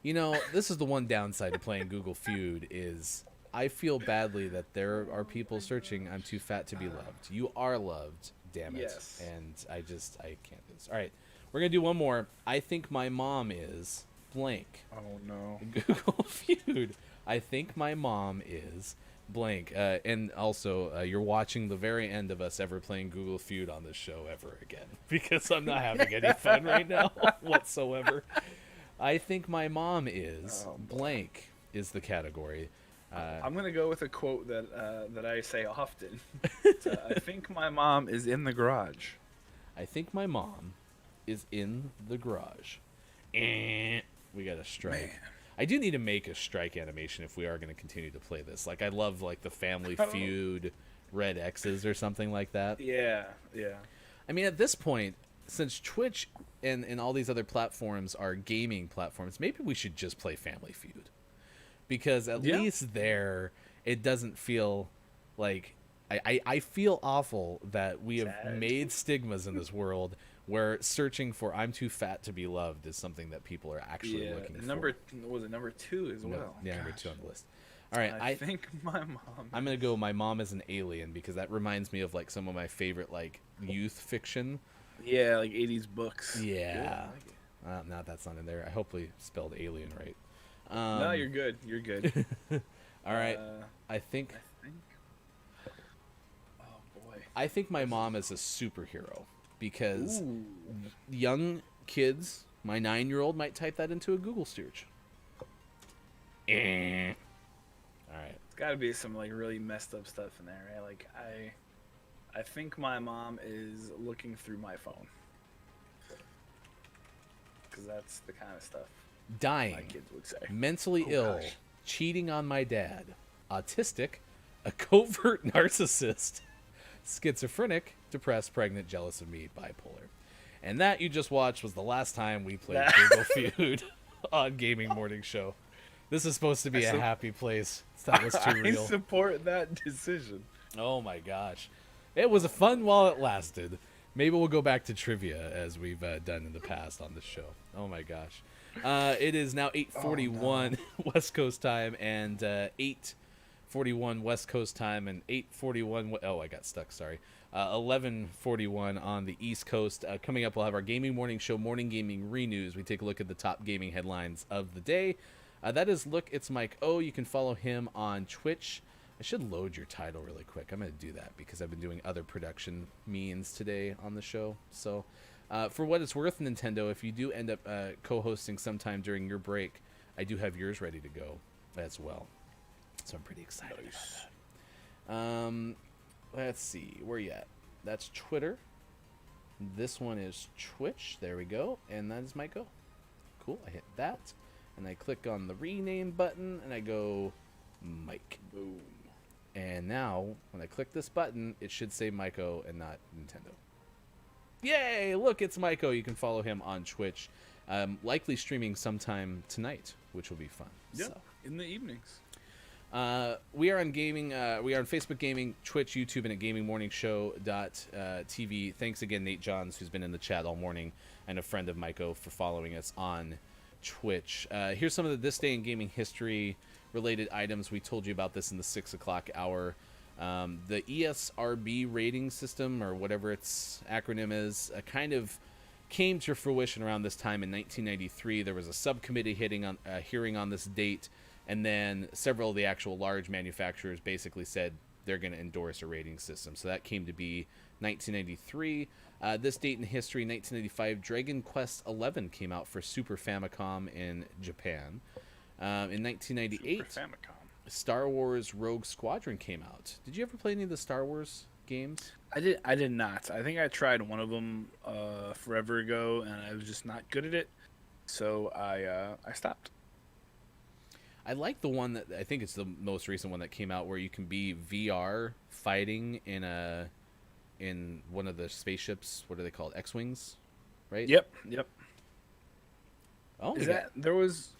You know, this is the one downside of playing Google Feud is I feel badly that there are people searching I'm too fat to be loved. You are loved, damn it. Yes. And I can't do this. All right, we're going to do one more. I think my mom is blank. Oh, no. Google Feud. I think my mom is blank. And also, you're watching the very end of us ever playing Google Feud on this show ever again. Because I'm not having any fun right now whatsoever. I think my mom is blank is the category. I'm gonna go with a quote that I say often. I think my mom is in the garage. I think my mom is in the garage. We got a strike. Man. I do need to make a strike animation if we are going to continue to play this. Like I love like the Family Feud red X's or something like that. Yeah, yeah. I mean, at this point, since Twitch and all these other platforms are gaming platforms, maybe we should just play Family Feud. Because at least there, it doesn't feel like... I feel awful that we have made stigmas in this world where searching for I'm too fat to be loved is something that people are actually looking for. Was it number 2 as well? Yeah, number 2 on the list. All right, I think my mom... I'm going to go my mom is an alien because that reminds me of like some of my favorite like youth fiction. Yeah, like 80s books. Yeah. I like it. No, that's not in there. I hopefully spelled alien right. No, you're good. You're good. All right. I think Oh boy. I think my mom is a superhero because Ooh. young kids, my 9-year-old might type that into a Google search. All right. It's got to be some like really messed up stuff in there, right? Like I think my mom is looking through my phone. Cuz that's the kind of stuff Dying. my kids would say. Mentally ill. Gosh. Cheating on my dad. Autistic. A covert narcissist. Schizophrenic. Depressed, pregnant, jealous of me, bipolar. And that you just watched was the last time we played Google Feud on Gaming Morning Show. This is supposed to be a happy place. That was too real. I support that decision. Oh my gosh. It was fun while it lasted. Maybe we'll go back to trivia as we've done in the past on this show. Oh my gosh. It is now 8:41 West Coast time and 8:41 West Coast time and 8:41. Oh, I got stuck. Sorry. 11:41 on the East Coast. Coming up, we'll have our Gaming Morning Show, Morning Gaming Renews. We take a look at the top gaming headlines of the day. That is Look, It's Mike O. You can follow him on Twitch. I should load your title really quick. I'm going to do that because I've been doing other production means today on the show. So, for what it's worth, Nintendo, if you do end up co-hosting sometime during your break, I do have yours ready to go as well. So I'm pretty excited about that. Let's see. Where you at? That's Twitter. This one is Twitch. There we go. And that is my go. Cool. I hit that. And I click on the rename button. And I go Mike. Boom. And now, when I click this button, it should say Maiko and not Nintendo. Yay! Look, it's Maiko. You can follow him on Twitch. Likely streaming sometime tonight, which will be fun. Yeah, So. in the evenings. We are on gaming. We are on Facebook Gaming, Twitch, YouTube, and at gamingmorningshow.tv. Thanks again, Nate Johns, who's been in the chat all morning, and a friend of Maiko for following us on Twitch. Here's some of the This Day in Gaming History related items. We told you about this in the 6 o'clock hour. The ESRB rating system, or whatever its acronym is, kind of came to fruition around this time in 1993. There was a subcommittee hearing on this date, and then several of the actual large manufacturers basically said they're going to endorse a rating system. So that came to be 1993. This date in history, 1995, Dragon Quest XI came out for Super Famicom in Japan. In 1998, Super Famicom. Star Wars Rogue Squadron came out. Did you ever play any of the Star Wars games? I did not. I think I tried one of them forever ago, and I was just not good at it. So I stopped. I like the one that I think it's the most recent one that came out, where you can be VR fighting in one of the spaceships. What are they called? X-wings, right? Yep. Oh, There was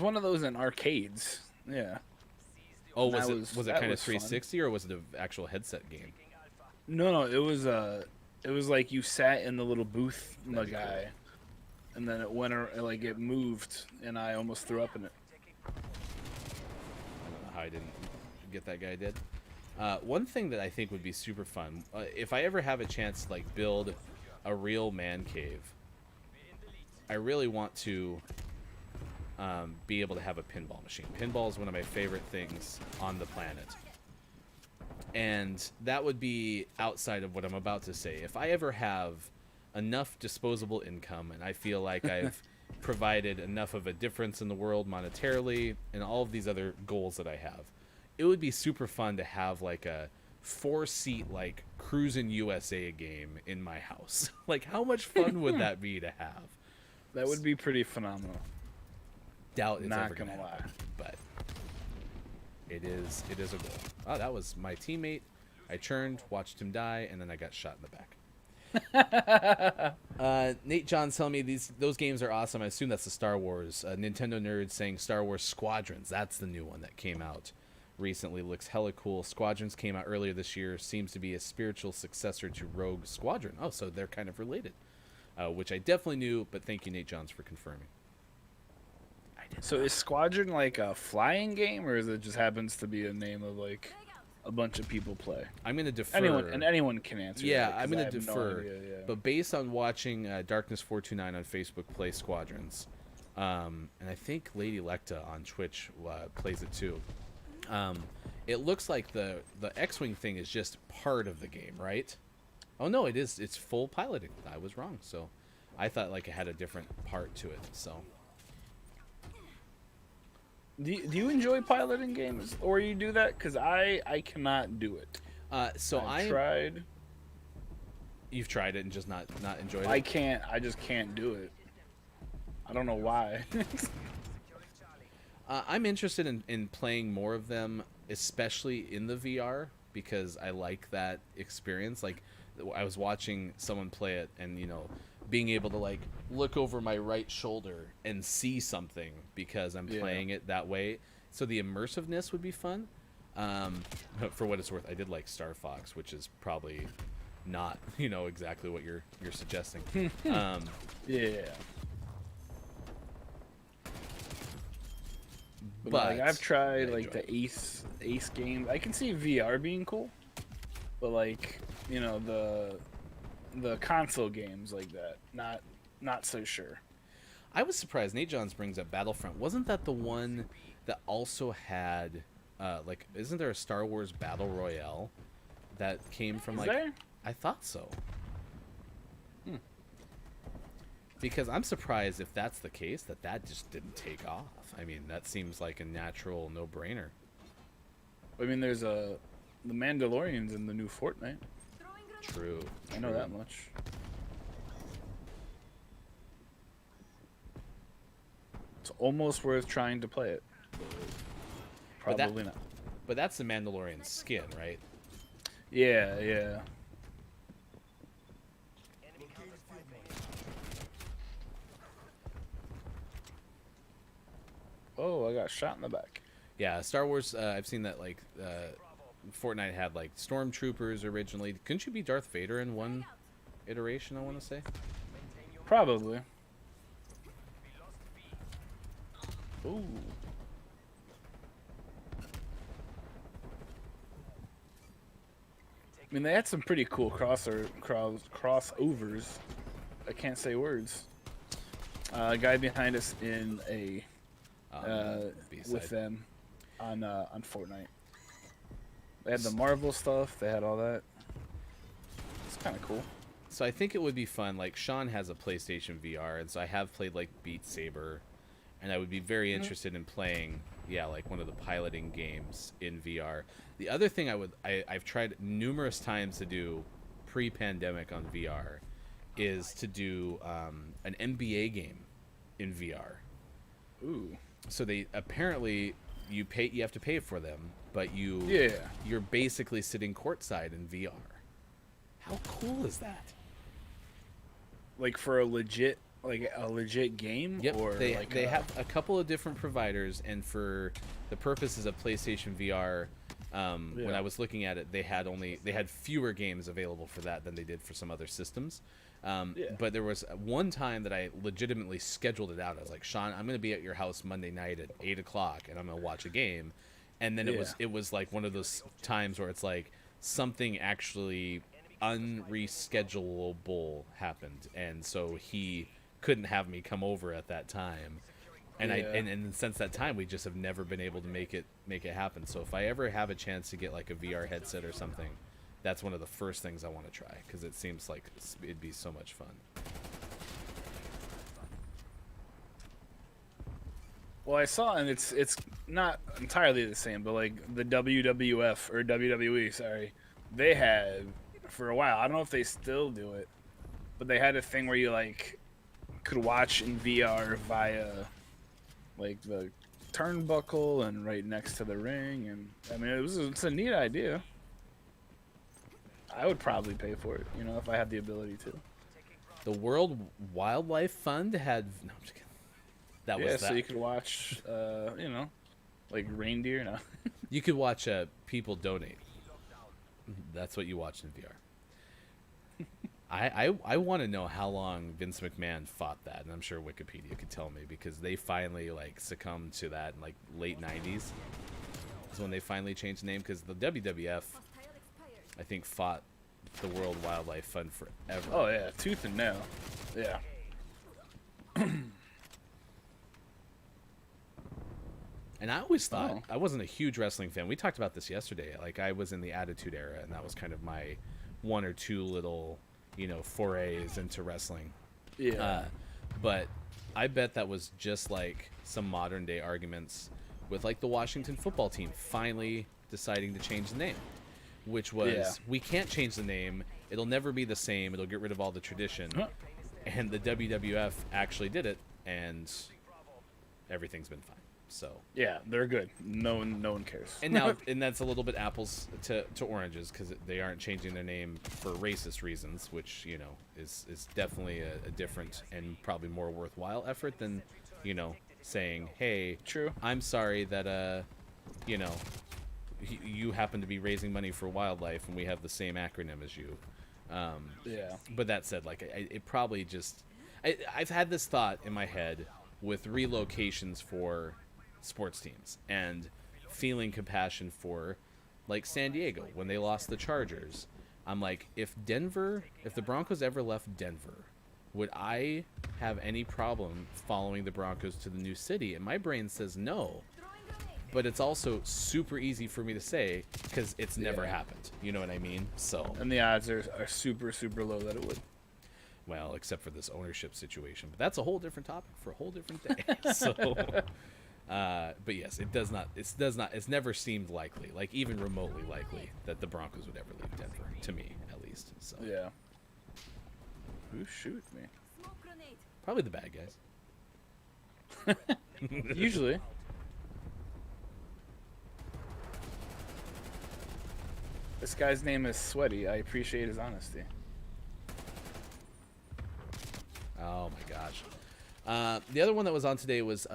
one of those in arcades. Yeah. Oh, was it kind of fun. 360 or was it an actual headset game? No, it was like you sat in the little booth, my guy, and then it went like it moved, and I almost threw up in it. I don't know how I didn't get that guy dead. One thing that I think would be super fun, if I ever have a chance to like build a real man cave, I really want to be able to have a pinball machine. Pinball is one of my favorite things on the planet. And that would be outside of what I'm about to say. If I ever have enough disposable income and I feel like I've provided enough of a difference in the world monetarily and all of these other goals that I have, it would be super fun to have like a 4-seat like Cruisin' USA game in my house. Like, how much fun would that be to have? That would be pretty phenomenal. Doubt it's Not ever gonna gonna lie. happen, but it is a goal. Oh, that was my teammate. I churned, watched him die, and then I got shot in the back. Nate John's telling me those games are awesome. I assume that's the Star Wars. Nintendo Nerd saying Star Wars Squadrons. That's the new one that came out recently. Looks hella cool. Squadrons came out earlier this year. Seems to be a spiritual successor to Rogue Squadron. Oh, so they're kind of related, which I definitely knew, but thank you, Nate Johns, for confirming. So is Squadron like a flying game, or is it just happens to be a name of like a bunch of people play? I'm going to defer. Anyone can answer. Yeah, that, I'm going to no defer. idea, yeah. But based on watching Darkness429 on Facebook play Squadrons, and I think Lady Lecta on Twitch plays it too, it looks like the X-Wing thing is just part of the game, right? Oh, no, it is. It's full piloting. I was wrong. So I thought like it had a different part to it. So... Do you enjoy piloting games, or you do that? Because I cannot do it. I've tried. You've tried it and just not enjoyed it? I can't. I just can't do it. I don't know why. I'm interested in playing more of them, especially in the VR, because I like that experience. Like, I was watching someone play it, and being able to like look over my right shoulder and see something because I'm playing it that way. So the immersiveness would be fun. For what it's worth, I did like Star Fox, which is probably not, exactly what you're suggesting. Yeah. But like, I've tried I like enjoy the Ace games. I can see VR being cool, but like the console games like that, not so sure. I was surprised. Nate Johns brings up Battlefront. Wasn't that the one that also had isn't there a Star Wars Battle Royale that came from Is like there? I thought so. Because I'm surprised if that's the case that just didn't take off. I mean, that seems like a natural no-brainer. I mean, there's the Mandalorian's in the new Fortnite. True. I know that much. It's almost worth trying to play it. Probably not. But that's the Mandalorian skin, right? Yeah. Oh, I got shot in the back. Yeah, Star Wars. I've seen that like Fortnite had like stormtroopers originally. Couldn't you be Darth Vader in one iteration? I want to say. Probably. Ooh. I mean, they had some pretty cool crossovers. I can't say words. Guy behind us in a B-side. with them on Fortnite. They had the Marvel stuff. They had all that. It's kind of cool. So I think it would be fun. Like Sean has a PlayStation VR, and so I have played like Beat Saber, and I would be very interested in playing, yeah, like one of the piloting games in VR. The other thing I've tried numerous times to do pre-pandemic on VR is to do an NBA game in VR. Ooh. So they apparently you have to pay for them, but Yeah. you're basically sitting courtside in VR. How cool is that? Like for a legit game. Yep, Or they like have a couple of different providers, and for the purposes of PlayStation VR, when I was looking at it, they had fewer games available for that than they did for some other systems. But there was one time that I legitimately scheduled it out. I was like, Sean, I'm going to be at your house Monday night at 8:00, and I'm going to watch a game. And then it was like one of those times where it's like something actually unreschedulable happened, and so he couldn't have me come over at that time. And and since that time, we just have never been able to make it happen. So if I ever have a chance to get like a VR headset or something, that's one of the first things I want to try, because it seems like it'd be so much fun. Well, I saw, and it's not entirely the same, but like the WWF or WWE, sorry, they had for a while. I don't know if they still do it, but they had a thing where you like could watch in VR via like the turnbuckle and right next to the ring, and I mean it's a neat idea. I would probably pay for it, you know, if I had the ability to. The World Wildlife Fund had no, I'm just kidding. That was that. So you could watch, you know, like reindeer. No. You could watch people donate. That's what you watch in VR. I want to know how long Vince McMahon fought that, and I'm sure Wikipedia could tell me, because they finally like succumbed to that in like late 90s. Is when they finally changed the name, because the WWF, I think, fought the World Wildlife Fund forever. Oh yeah, tooth and nail. Yeah. And I always thought, I wasn't a huge wrestling fan. We talked about this yesterday. Like, I was in the Attitude Era, and that was kind of my one or two little, you know, forays into wrestling. Yeah. But I bet that was just like some modern day arguments with like the Washington football team finally deciding to change the name, which was, we can't change the name. It'll never be the same. It'll get rid of all the tradition. And the WWF actually did it, and everything's been fine. So yeah, they're good. No one cares. And now, and that's a little bit apples to oranges, because they aren't changing their name for racist reasons, which, you know, is definitely a different and probably more worthwhile effort than, you know, saying, hey, true, I'm sorry that you know, you happen to be raising money for wildlife and we have the same acronym as you. Yeah. But that said, like, it probably just, I've had this thought in my head with relocations for sports teams, and feeling compassion for like San Diego when they lost the Chargers. I'm like, if the Broncos ever left Denver, would I have any problem following the Broncos to the new city? And my brain says no, but it's also super easy for me to say because it's never happened. You know what I mean? So, and the odds are super low that it would. Well, except for this ownership situation, but that's a whole different topic for a whole different day. So but yes, it's never seemed likely, like even remotely likely, that the Broncos would ever leave Denver, to me at least. So yeah. Who shoots me? Probably the bad guys. Usually. This guy's name is Sweaty. I appreciate his honesty. Oh my gosh. The other one that was on today was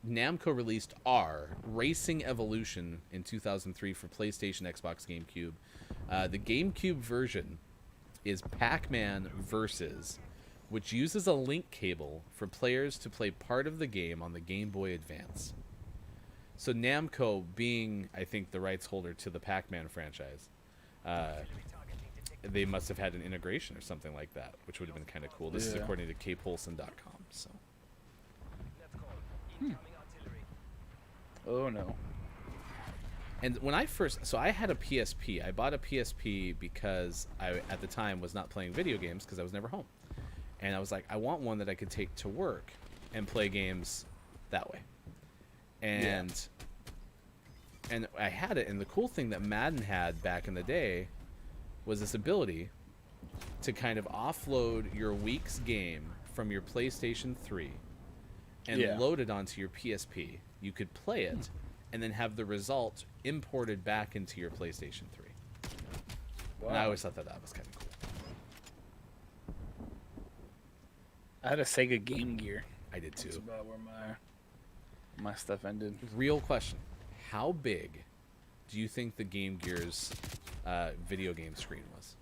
Namco released R, Racing Evolution, in 2003 for PlayStation, Xbox, GameCube. The GameCube version is Pac-Man Versus, which uses a link cable for players to play part of the game on the Game Boy Advance. So Namco, being, I think, the rights holder to the Pac-Man franchise, they must have had an integration or something like that, which would have been kind of cool. This is according to kpolson.com. So. Oh no. And when I first, so I had a PSP. I bought a PSP because I, at the time, was not playing video games because I was never home. And I was like, I want one that I could take to work and play games that way. And I had it, and the cool thing that Madden had back in the day was this ability to kind of offload your week's game from your PlayStation 3 and load it onto your PSP. You could play it and then have the result imported back into your PlayStation 3. Wow. And I always thought that was kind of cool. I had a Sega Game Gear. I did too. That's about where my stuff ended. Real question. How big do you think the Game Gear's video game screen was?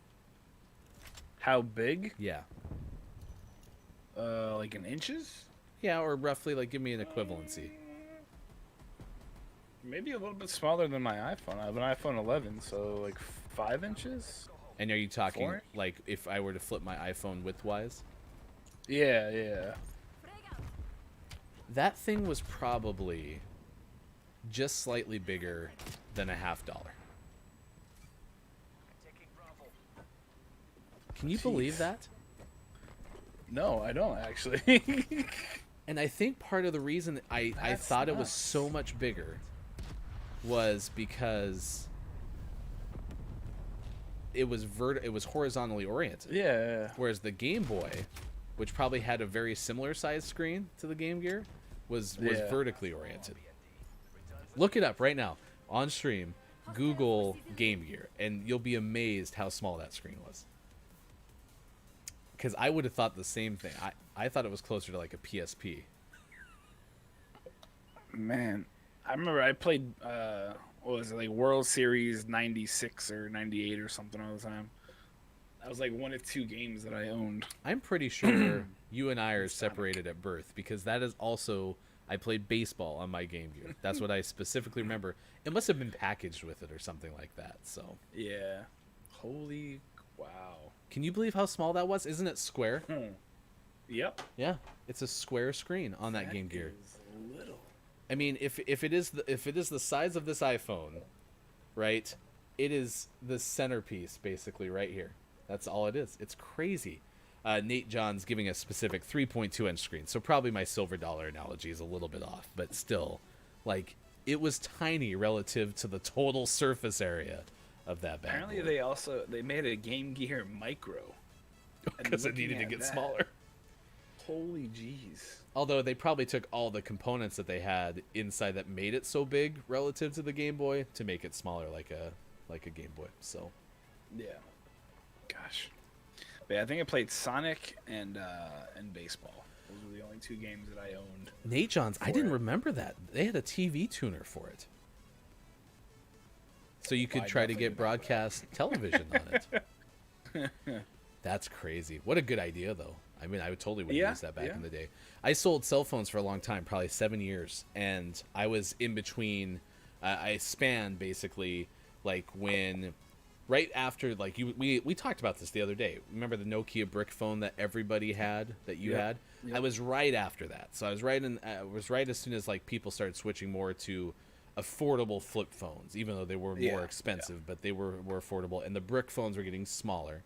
How big? Yeah. Like in inches? Yeah, or roughly, like, give me an equivalency. Maybe a little bit smaller than my iPhone. I have an iPhone 11, so like 5 inches. And are you talking 4? like if I were to flip my iPhone widthwise? Yeah. That thing was probably just slightly bigger than a $50. Can you believe that? No, I don't actually. And I think part of the reason I thought it was so much bigger was because it was horizontally oriented. Yeah. Whereas the Game Boy, which probably had a very similar size screen to the Game Gear, was vertically oriented. Look it up right now on stream. Google Game Gear, and you'll be amazed how small that screen was. Because I would have thought the same thing. I thought it was closer to like a PSP. Man, I remember I played, what was it, like World Series 96 or 98 or something all the time. That was like one of 2 games that I owned. I'm pretty sure you and I are separated at birth, because that is also, I played baseball on my Game Gear. That's what I specifically remember. It must have been packaged with it or something like that. So yeah. Holy wow. Can you believe how small that was? Isn't it square? Yep. Yeah, it's a square screen on that Game Gear. Is little. I mean, if it is the size of this iPhone, right? It is the centerpiece basically right here. That's all it is. It's crazy. Nate John's giving a specific 3.2-inch screen, so probably my silver dollar analogy is a little bit off, but still, like, it was tiny relative to the total surface area of that bad Apparently boy. they made a Game Gear Micro. Because it needed to get smaller. Holy jeez. Although they probably took all the components that they had inside that made it so big relative to the Game Boy to make it smaller like a Game Boy. So yeah. Gosh. But yeah, I think I played Sonic and baseball. Those were the only 2 games that I owned. Nate John's, I didn't remember that. They had a TV tuner for it. So you could try to get broadcast television on it. That's crazy. What a good idea, though. I mean, I would totally would have used that back in the day. I sold cell phones for a long time, probably 7 years, and I was in between. I spanned basically like when, right after, like we talked about this the other day. Remember the Nokia brick phone that everybody had, that you had? Yep. I was right after that, so I was right as soon as like people started switching more to affordable flip phones, even though they were more expensive, but they were affordable, and the brick phones were getting smaller.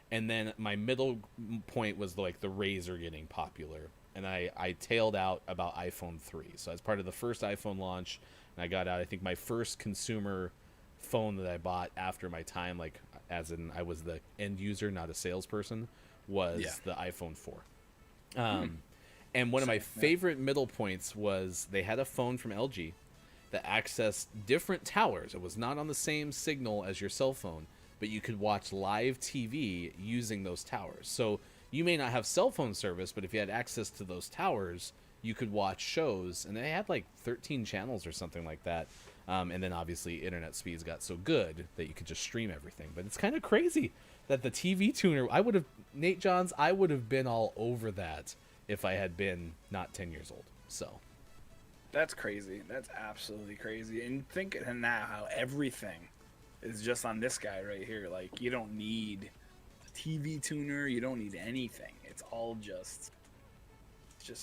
And then my middle point was like the Razr getting popular, and I tailed out about iPhone 3. So as part of the first iPhone launch, and I got out, I think my first consumer phone that I bought after my time, like as in I was the end user, not a salesperson, was the iPhone 4. And one of my favorite middle points was they had a phone from LG that accessed different towers. It was not on the same signal as your cell phone, but you could watch live TV using those towers. So you may not have cell phone service, but if you had access to those towers, you could watch shows, and they had like 13 channels or something like that. And then obviously internet speeds got so good that you could just stream everything. But it's kind of crazy that the TV tuner, Nate Johns, I would have been all over that if I had been not 10 years old. So That's crazy. That's absolutely crazy. And think now how everything is just on this guy right here. Like, you don't need a TV tuner. You don't need anything. It's all just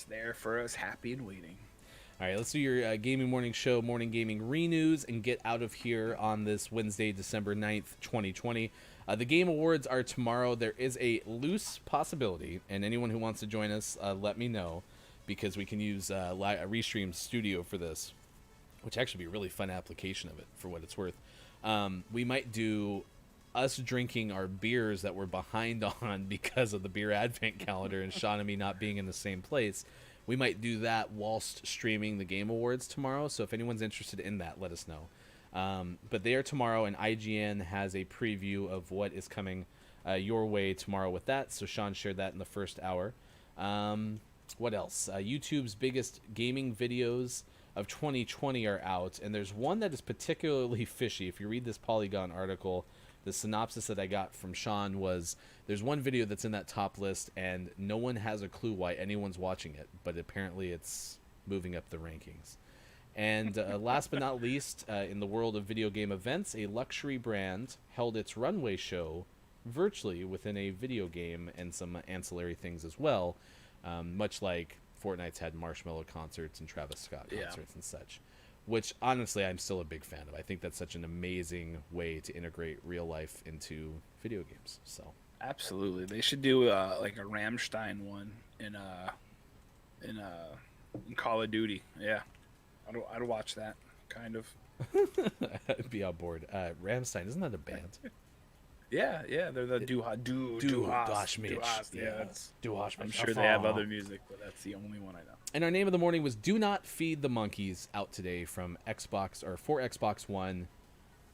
there for us, happy and waiting. all right, let's do your gaming morning show, morning gaming re-news, and get out of here on this Wednesday, December 9th, 2020. The Game Awards are tomorrow. There is a loose possibility, and anyone who wants to join us, let me know, because we can use Restream Studio for this, which actually be a really fun application of it for what it's worth. We might do us drinking our beers that we're behind on because of the beer advent calendar and Sean and me not being in the same place. We might do that whilst streaming the Game Awards tomorrow. So if anyone's interested in that, let us know. But they are tomorrow, and IGN has a preview of what is coming your way tomorrow with that. So Sean shared that in the first hour. What else? YouTube's biggest gaming videos of 2020 are out, and there's one that is particularly fishy. If you read this Polygon article, the synopsis that I got from Sean was there's one video that's in that top list, and no one has a clue why anyone's watching it, but apparently it's moving up the rankings. And last but not least, in the world of video game events, a luxury brand held its runway show virtually within a video game and some ancillary things as well, much like Fortnite's had Marshmello concerts and Travis Scott concerts and such, which honestly I'm still a big fan of. I think that's such an amazing way to integrate real life into video games. So Absolutely, they should do like a Rammstein one in Call of Duty. Yeah, I'd watch that kind of. I'd be on board. Rammstein, isn't that a band? Yeah, they're the Du Hast. I'm sure they have other music, but that's the only one I know. And our name of the morning was "Do Not Feed the Monkeys," out today from Xbox, or for Xbox One,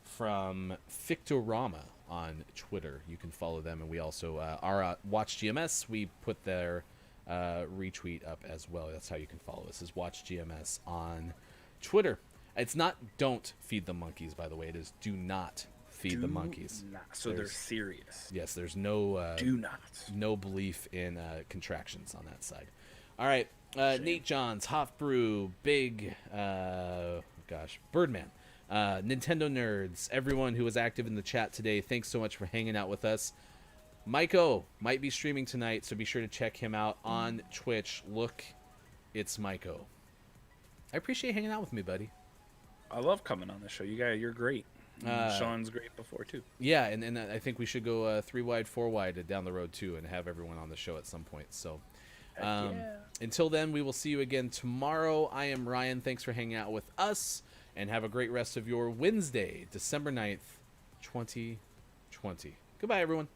from Fictorama on Twitter. You can follow them, and we also are Watch GMS. We put their retweet up as well. That's how you can follow us, is Watch GMS on Twitter. It's not "Don't feed the monkeys," by the way. It is "Do not feed the monkeys." So they're serious. Yes, there's no do not. No belief in contractions on that side. All right, Nate Johns, Hoff Brew, Big, Birdman, Nintendo Nerds, everyone who was active in the chat today, thanks so much for hanging out with us. Maiko might be streaming tonight, so be sure to check him out on Twitch. Look, it's Maiko. I appreciate you hanging out with me, buddy. I love coming on the show. You're great. Sean's great before too. Yeah, and I think we should go 3 wide, 4 wide down the road too, and have everyone on the show at some point. So, until then, we will see you again tomorrow. I am Ryan. Thanks for hanging out with us, and have a great rest of your Wednesday, December 9th, 2020. Goodbye, everyone.